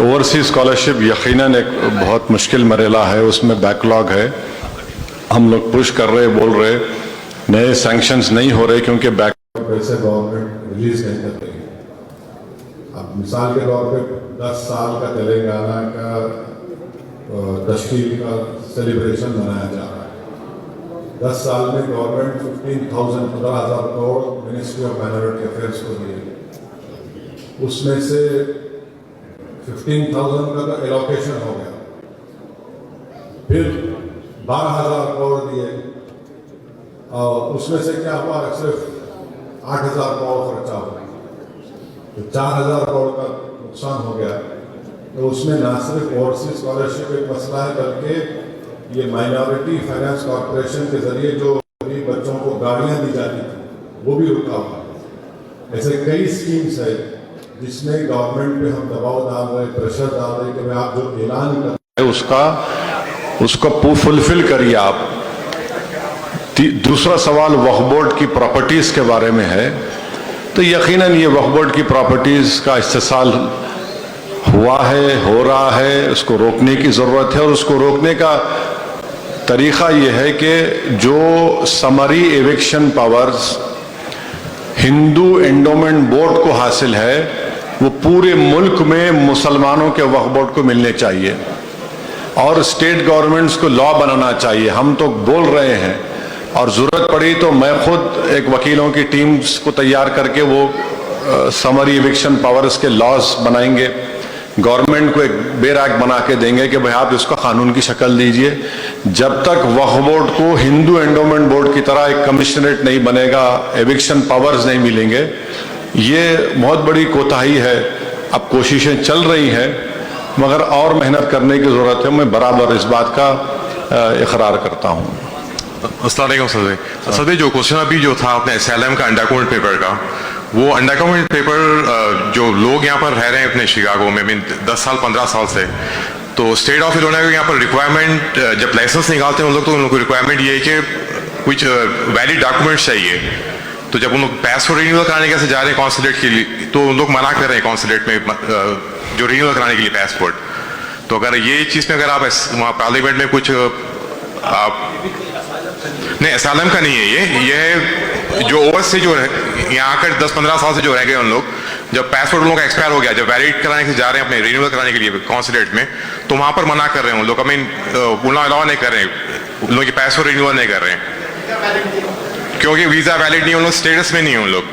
ओवरसीज स्कॉलरशिप यकीनन एक बहुत मुश्किल मरेला है, उसमें बैकलॉग है। हम लोग पुश कर रहे, बोल रहे, नए सैंक्शंस नहीं हो रहे क्योंकि बैकलॉग पैसे गवर्नमेंट रिलीज नहीं कर रही। अब मिसाल के तौर पे 10 साल का तेलंगाना का तश्कील का सेलिब्रेशन मनाया जा रहा है। 10 साल में government 15,000 crore ministry of minority affairs को दिए, उसमें से 15,000 का तो एलोकेशन हो गया, फिर 12,000 करोड़ दिए और उसमें से क्या हुआ, सिर्फ 8,000 करोड़ खर्चा हुआ, तो 4,000 करोड़ का नुकसान हो गया। तो उसमें ना सिर्फ ओवरसीज स्कॉलरशिप एक मसला है, बल्कि ये माइनॉरिटी फाइनेंस कॉर्पोरेशन के जरिए जो गरीब बच्चों को गाड़ियां दी जाती थी वो भी रुका हुआ है। ऐसे कई स्कीम्स है जिसमें गवर्नमेंट पे हम दबाव डाल रहे, प्रेशर डाल रहे कि भाई आप जो ऐलान कर रहे उसको फुलफिल करिए आप। दूसरा सवाल वक्फ बोर्ड की प्रॉपर्टीज के बारे में है, तो यकीनन ये वक्फ बोर्ड की प्रॉपर्टीज का इस्तेसाल हुआ है, हो रहा है, उसको रोकने की ज़रूरत है। और उसको रोकने का तरीक़ा ये है कि जो summary eviction powers Hindu endowment board को हासिल है वो पूरे मुल्क में मुसलमानों के वक्फ बोर्ड को मिलने चाहिए और स्टेट गवर्नमेंट्स को लॉ बनाना चाहिए। हम तो बोल रहे हैं और ज़रूरत पड़ी तो मैं खुद एक वकीलों की टीम्स को तैयार करके वो समरी एविक्शन पावर्स के लॉज बनाएंगे, गवर्नमेंट को एक बेर एक्ट बना के देंगे कि भाई आप इसको कानून की शक्ल दीजिए। जब तक वक्फ बोर्ड को हिंदू एंडोमेंट बोर्ड की तरह एक कमिश्नरेट नहीं बनेगा, एविक्शन पावर्स नहीं मिलेंगे, ये बहुत बड़ी कोताही है। अब कोशिशें चल रही हैं मगर और मेहनत करने की ज़रूरत है। मैं बराबर इस बात का इकरार करता हूँ। अस्सलाम वालेकुम सर, जो क्वेश्चन अभी जो था अपने एसएलएम का अंडरकवरमेंट पेपर का, वो अंडरकवरमेंट पेपर जो लोग यहाँ पर रह रहे हैं अपने शिकागो में 10 साल 15 साल से, तो स्टेट ऑफ इलिनॉय को यहाँ पर रिक्वायरमेंट जब लाइसेंस निकालते हैं उन लोग, तो उन लोग को रिक्वायरमेंट ये है कि कुछ वैलिड डॉक्यूमेंट्स चाहिए। तो जब उन लोग पासपोर्ट रिन्यूअल कराने कैसे जा रहे हैं कॉन्सुलेट के लिए, तो उन लोग मना कर रहे हैं कॉन्सुलेट में जो रिन्यूअल कराने के लिए पासपोर्ट। तो अगर ये चीज़ में अगर आप वहाँ पार्लियामेंट में कुछ आप नहीं, एसएलएम का नहीं है ये जो ओवर्स से जो यहाँ आकर 10-15 साल से जो रह गए उन लोग, जब पासपोर्ट उन लोग का एक्सपायर हो गया, जब वैलिड कराने के जा रहे हैं अपने रिन्यूअल कराने के लिए कॉन्सुलेट में, तो वहाँ पर मना कर रहे हैं उन लोग। आई मीन उन्हें अलाउ नहीं कर रहे हैं, उन लोग की पासपोर्ट रिन्यूअल नहीं कर रहे हैं क्योंकि वीज़ा वैलिड नहीं, उन लोग स्टेटस में नहीं है उन लोग।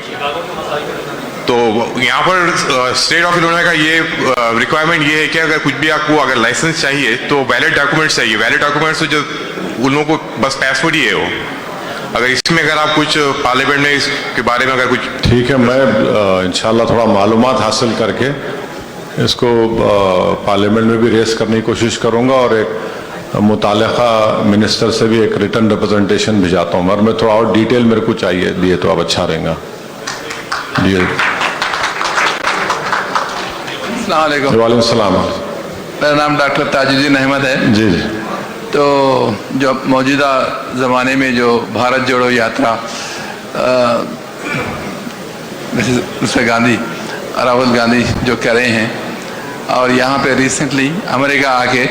तो यहाँ पर स्टेट ऑफ इलोनॉय का ये रिक्वायरमेंट ये है कि अगर कुछ भी आपको अगर लाइसेंस चाहिए तो वैलिड डॉक्यूमेंट्स चाहिए। वैलिड डॉक्यूमेंट्स तो जो उन लोगों को बस पासपोर्ट ही है वो। अगर इसमें अगर आप कुछ पार्लियामेंट में इसके बारे में अगर कुछ। ठीक है, मैं इंशाल्लाह थोड़ा मालूमात हासिल करके इसको पार्लियामेंट में भी रेस करने की कोशिश करूंगा और एक मुताल्लिका मिनिस्टर से भी एक रिटर्न रिप्रेजेंटेशन भिजाता हूँ। मगर मैं थोड़ा और डिटेल मेरे को चाहिए दिए तो अब अच्छा रहेगा। जी वालेकुम सलाम। मेरा नाम डॉक्टर ताजुद्दीन अहमद है। जी जी। तो जो मौजूदा ज़माने में जो भारत जोड़ो यात्रा मिस्टर गांधी, राहुल गांधी जो कर रहे हैं और यहाँ पे रिसेंटली अमेरिका आके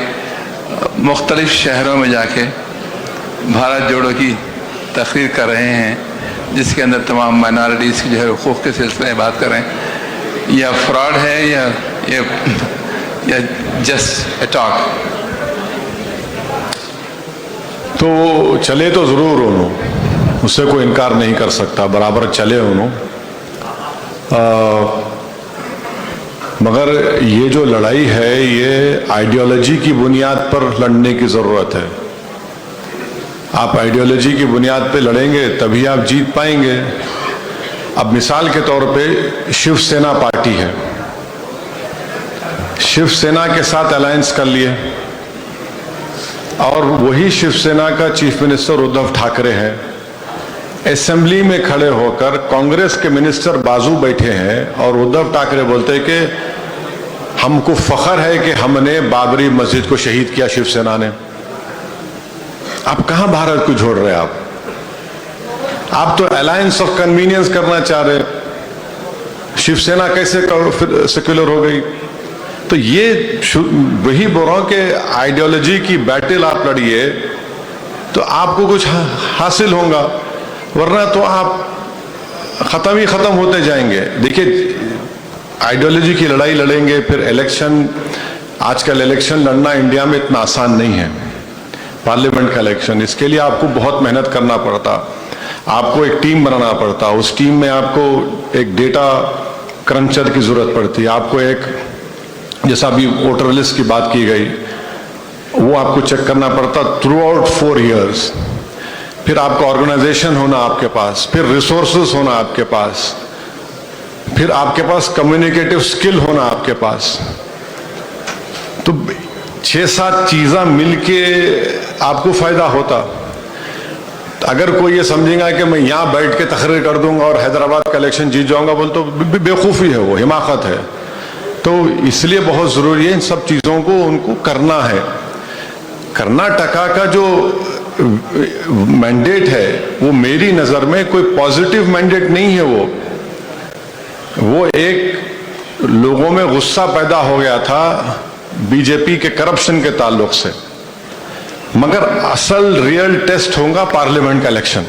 मुख्तलिफ शहरों में जाके भारत जोड़ो की तकरीर कर रहे हैं, जिसके अंदर तमाम माइनॉरिटीज़ की जो है हुकूक़ के सिलसिले में बात कर रहे हैं। यह फ्रॉड है या जस्ट ए टॉक? तो चले तो ज़रूर उन्होंने, उससे कोई इनकार नहीं कर सकता, बराबर चले उन्होंने। मगर ये जो लड़ाई है ये आइडियोलॉजी की बुनियाद पर लड़ने की ज़रूरत है। आप आइडियोलॉजी की बुनियाद पे लड़ेंगे तभी आप जीत पाएंगे। अब मिसाल के तौर पे शिवसेना पार्टी है, शिवसेना के साथ अलायंस कर लिए और वही शिवसेना का चीफ मिनिस्टर उद्धव ठाकरे है। असेंबली में खड़े होकर कांग्रेस के मिनिस्टर बाजू बैठे हैं और उद्धव ठाकरे बोलते हैं कि हमको फख्र है कि हमने बाबरी मस्जिद को शहीद किया शिवसेना ने। आप कहां भारत को जोड़ रहे हैं? आप तो अलायंस ऑफ कन्वीनियंस करना चाह रहे। शिवसेना कैसे सेक्युलर हो गई? तो ये वही बोल रहा हूं कि आइडियोलॉजी की बैटल आप लड़िए तो आपको कुछ हासिल होगा, वरना तो आप खत्म ही खत्म होते जाएंगे। देखिए, आइडियोलॉजी की लड़ाई लड़ेंगे फिर इलेक्शन, आजकल इलेक्शन लड़ना इंडिया में इतना आसान नहीं है, पार्लियामेंट का इलेक्शन। इसके लिए आपको बहुत मेहनत करना पड़ता, आपको एक टीम बनाना पड़ता, उस टीम में आपको एक डेटा क्रंचर की जरूरत पड़ती, आपको एक, जैसा अभी वोटर लिस्ट की बात की गई, वो आपको चेक करना पड़ता थ्रू आउट 4 years। फिर आपका ऑर्गेनाइजेशन होना आपके पास, फिर रिसोर्सेस होना आपके पास, फिर आपके पास कम्युनिकेटिव स्किल होना आपके पास। तो 6-7 चीज़ें मिलके आपको फायदा होता। तो अगर कोई ये समझेगा कि मैं यहाँ बैठ के तकरीर कर दूंगा और हैदराबाद का इलेक्शन जीत जाऊंगा, बोल तो बेवकूफ़ी है, वो हिमाकत है। तो इसलिए बहुत ज़रूरी है इन सब चीज़ों को उनको करना है। कर्नाटका का जो मैंडेट है वो मेरी नज़र में कोई पॉजिटिव मैंडेट नहीं है। वो एक लोगों में गुस्सा पैदा हो गया था बीजेपी के करप्शन के ताल्लुक से। मगर असल रियल टेस्ट होगा पार्लियामेंट का इलेक्शन,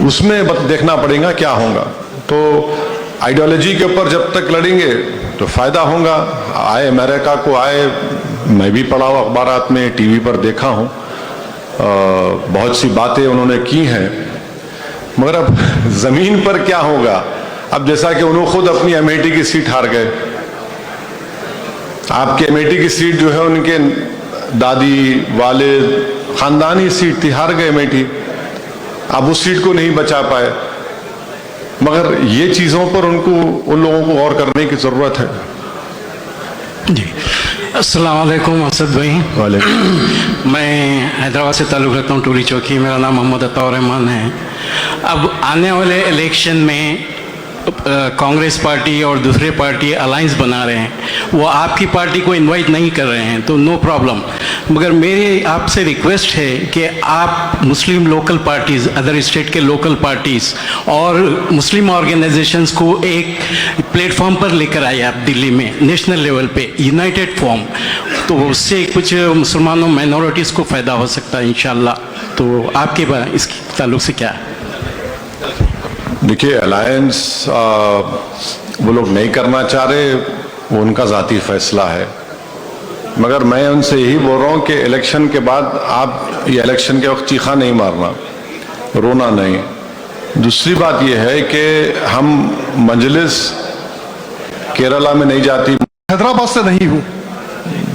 उसमें देखना पड़ेगा क्या होगा। तो आइडियोलॉजी के ऊपर जब तक लड़ेंगे तो फायदा होगा। आए अमेरिका को आए, मैं भी पढ़ा हूँ अखबारात में, टीवी पर देखा हूँ, बहुत सी बातें उन्होंने की हैं। मगर अब जमीन पर क्या होगा? अब जैसा कि उन्होंने खुद अपनी अमेठी की सीट हार गए। आपके अमेठी की सीट जो है उनके दादी वालिद खानदानी सीट थी, हार गए अमेठी, अब उस सीट को नहीं बचा पाए। मगर ये चीज़ों पर उन लोगों को गौर करने की ज़रूरत है। जी, अस्सलाम वालेकुम असद भाई। वालेकुम। मैं हैदराबाद से ताल्लुक़ रखता हूँ, टूरी चौकी। मेरा नाम मोहम्मद अताउर रहमान है। अब आने वाले इलेक्शन में कांग्रेस पार्टी और दूसरे पार्टी अलायंस बना रहे हैं, वो आपकी पार्टी को इनवाइट नहीं कर रहे हैं तो नो प्रॉब्लम। मगर मेरी आपसे रिक्वेस्ट है कि आप मुस्लिम लोकल पार्टीज़, अदर स्टेट के लोकल पार्टीज़ और मुस्लिम ऑर्गेनाइजेशंस को एक प्लेटफॉर्म पर लेकर आए आप दिल्ली में, नेशनल लेवल पे यूनाइटेड फॉर्म। तो उससे कुछ मुसलमानों माइनॉरिटीज़ को फ़ायदा हो सकता है इंशाल्लाह। तो आपके इसके ताल्लुक से क्या है? देखिए, अलायंस वो लोग नहीं करना चाह रहे, वो उनका ज़ाती फैसला है। मगर मैं उनसे यही बोल रहा हूँ कि इलेक्शन के बाद आप ये इलेक्शन के वक्त चीखा नहीं मारना, रोना नहीं। दूसरी बात यह है कि हम मजलिस केरला में नहीं जाती? हैदराबाद से नहीं हूँ,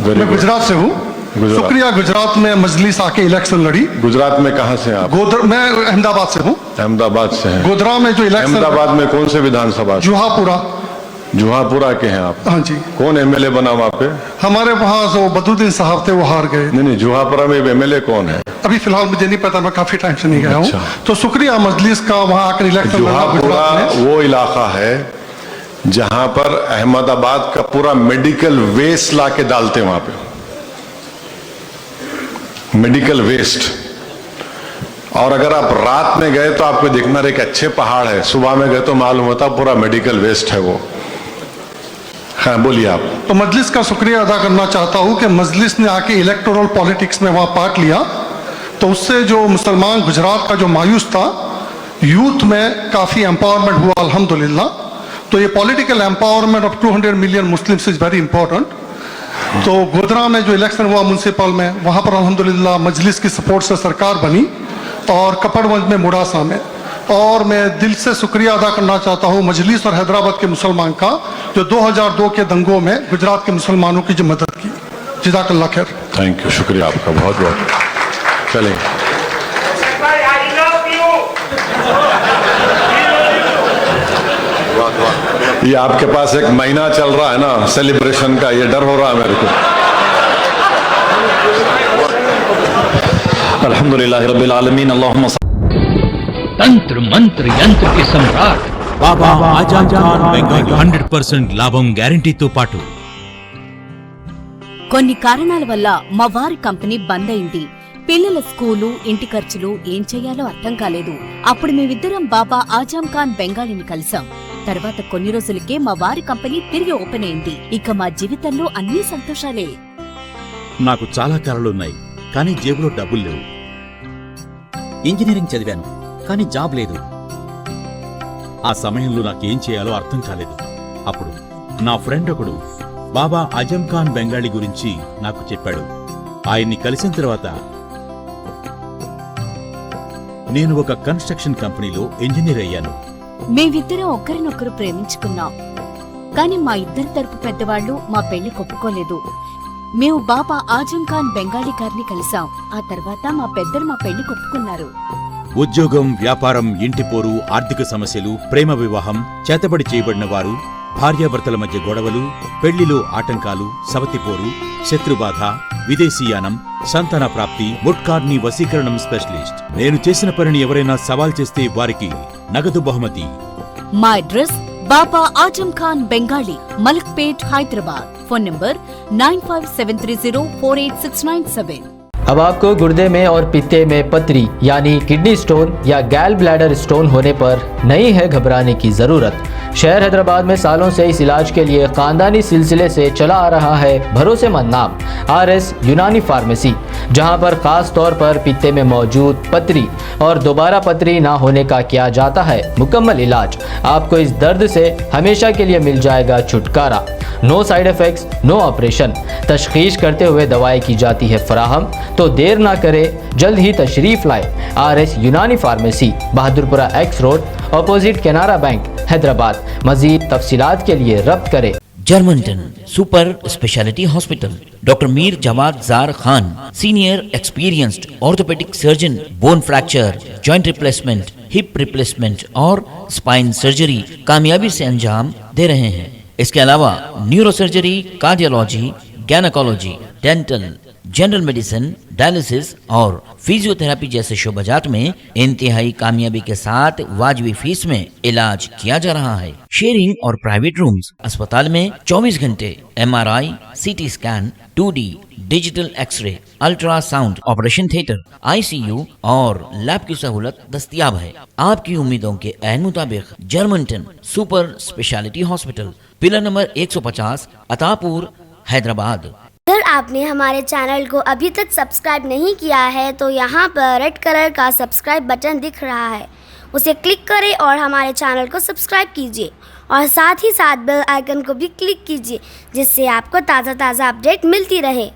मैं गुजरात से हूँ। शुक्रिया, गुजरात में मजलिस आके इलेक्शन लड़ी। गुजरात में कहाँ से आप? मैं अहमदाबाद से हूँ। अहमदाबाद से हैं। गोधरा में जो इलेक्शन, अहमदाबाद में कौन से विधानसभा? जुहापुरा। जुहापुरा के हैं आप? हाँ जी। कौन एमएलए बना वहाँ पे? हमारे वहाँ जो बदरुद्दीन साहब थे वो हार गए। नहीं, जुहापुरा में एमएलए कौन है? अभी फिलहाल मुझे नहीं पता, मैं काफी टाइम से नहीं गया हूँ। तो शुक्रिया मजलिस का, वहाँ आकर इलेक्शन। जुहापुरा वो इलाका है जहां पर अहमदाबाद का पूरा मेडिकल वेस्ट ला के डालते हैं वहां पे, मेडिकल वेस्ट। और अगर आप रात में गए तो आपको देखना एक अच्छे पहाड़ है, सुबह में गए तो मालूम होता पूरा मेडिकल वेस्ट है वो। हाँ बोलिए आप। तो मजलिस का शुक्रिया अदा करना चाहता हूं कि मजलिस ने आके इलेक्टोरल पॉलिटिक्स में वहां पार्ट लिया, तो उससे जो मुसलमान गुजरात का जो मायूस था, यूथ में काफी एम्पावरमेंट हुआ अल्हम्दुलिल्लाह। तो ये political empowerment of 200 million Muslims is very important. तो गोधरा में जो इलेक्शन हुआ म्यूनसिपल में, वहाँ पर अल्हम्दुलिल्लाह मजलिस की सपोर्ट से सरकार बनी, और कपड़वंज में, मुड़ासा में। और मैं दिल से शुक्रिया अदा करना चाहता हूँ मजलिस और हैदराबाद के मुसलमान का, जो 2002 के दंगों में गुजरात के मुसलमानों की जो मदद की। जज़ाकल्लाह खैर। थैंक यू, शुक्रिया आपका बहुत बहुत। चलें, ये आपके पास एक महीना चल रहा है ना सेलिब्रेशन का, ये डर हो रहा है मेरे को। अल्हम्दुलिल्लाह रब्बिल आलमीन। अल्लाहुम्मा तंत्र मंत्र यंत्र के सम्राट बाबा आजम खान బెంగాలీ 100% లాభం గ్యారెంటీతో పాటు. కొన్ని కారణాల వల్ల మా వారి కంపెనీ బంద్ అయింది. పిల్లల స్కూలు, ఇంటి ఖర్చులు, ఏం చెయ్యాలో అర్థం కాలేదు. అప్పుడు మేమిద్దరం బాబా ఆజం ఖాన్ బెంగాలీని కలిసాం. తర్వాత కొన్ని రోజులకే మా వారి కంపెనీ తిరిగి ఓపెన్ అయింది. ఇక మా జీవితంలో అన్ని సంతోషాలే. నాకు చాలా కలలున్నాయి, కానీ జేబులో డబ్బులు లేవు. ఇంజనీరింగ్ చదివాను, కానీ జాబ్ లేదు. ఆ సమయంలో నాకేం చేయాలో అర్థం కాలేదు. అప్పుడు నా ఫ్రెండ్ ఒకడు బాబా ఆజం ఖాన్ బెంగాలీ గురించి నాకు చెప్పాడు. ఆయన్ని కలిసిన తర్వాత నేను ఒక కన్స్ట్రక్షన్ కంపెనీలో ఇంజనీర్ అయ్యాను. మేమిద్దరం ఒకరినొకరు ప్రేమించుకున్నాం. కాని మా ఇద్దరి తరపు పెద్దవాళ్లు మా పెళ్లి ఒప్పుకోలేదు. మేము బాబా ఆజం ఖాన్ బెంగాలీ గారిని కలిసాం. ఆ తర్వాత మా పెద్దలు మా పెళ్లి ఒప్పుకున్నారు. ఉద్యోగం, వ్యాపారం, ఇంటిపోరు, ఆర్థిక సమస్యలు, ప్రేమ వివాహం, చేతబడి చేయబడిన వారు, భార్యాభర్తల మధ్య గొడవలు, పెళ్లిలో ఆటంకాలు, సవతిపోరు, శత్రుబాధ, విదేశీయానం, సంతాన ప్రాప్తి, ముట్కార్ని వశీకరణం స్పెషలిస్ట్. నేను చేసిన పనిని ఎవరైనా సవాల్ చేస్తే వారికి నగదు బహుమతి. మా address Baba Azam Khan Bengali, Malakpet, Hyderabad. Phone number 9573048697। अब आपको गुर्दे में और पित्ते में पथरी यानी किडनी स्टोन या गैल ब्लैडर स्टोन होने पर नहीं है घबराने की ज़रूरत। शहर हैदराबाद में सालों से इस इलाज के लिए खानदानी सिलसिले से चला आ रहा है भरोसेमंद नाम RS यूनानी फार्मेसी, जहां पर खास तौर पर पित्ते में मौजूद पथरी और दोबारा पथरी ना होने का किया जाता है मुकम्मल इलाज। आपको इस दर्द से हमेशा के लिए मिल जाएगा छुटकारा। No side effects, no operation. तशखीस करते हुए दवाई की जाती है फराहम। तो देर ना करे, जल्द ही तशरीफ लाए। RS Unani pharmacy, Bahadurpura X road, opposite Canara bank, Hyderabad. मजीद तफसीलात के लिए रब्त करें। Germanton super speciality hospital, doctor Mir Jawad Zar Khan, senior experienced orthopaedic surgeon, bone fracture, joint replacement, hip replacement और स्पाइन सर्जरी कामयाबी से अंजाम दे रहे हैं। इसके अलावा neuro surgery, cardiology, gynaecology, dental, general medicine, dialysis और फिजियोथेरेपी जैसे शोबाजात में इंतहाई कामयाबी के साथ वाजबी फीस में इलाज किया जा रहा है। शेयरिंग और प्राइवेट रूम्स। अस्पताल में 24 घंटे MRI, CT scan, 2D digital x ray, ultrasound, operation theatre, ICU और लैब की सहूलत दस्तयाब है। आपकी उम्मीदों के ऐन मुताबिक Germanten super speciality hospital, pillar number 150, Attapur, Hyderabad. अगर आपने हमारे चैनल को अभी तक सब्सक्राइब नहीं किया है तो यहाँ पर रेड कलर का सब्सक्राइब बटन दिख रहा है, उसे क्लिक करें और हमारे चैनल को सब्सक्राइब कीजिए और साथ ही साथ बेल आइकन को भी क्लिक कीजिए, जिससे आपको ताज़ा अपडेट मिलती रहे।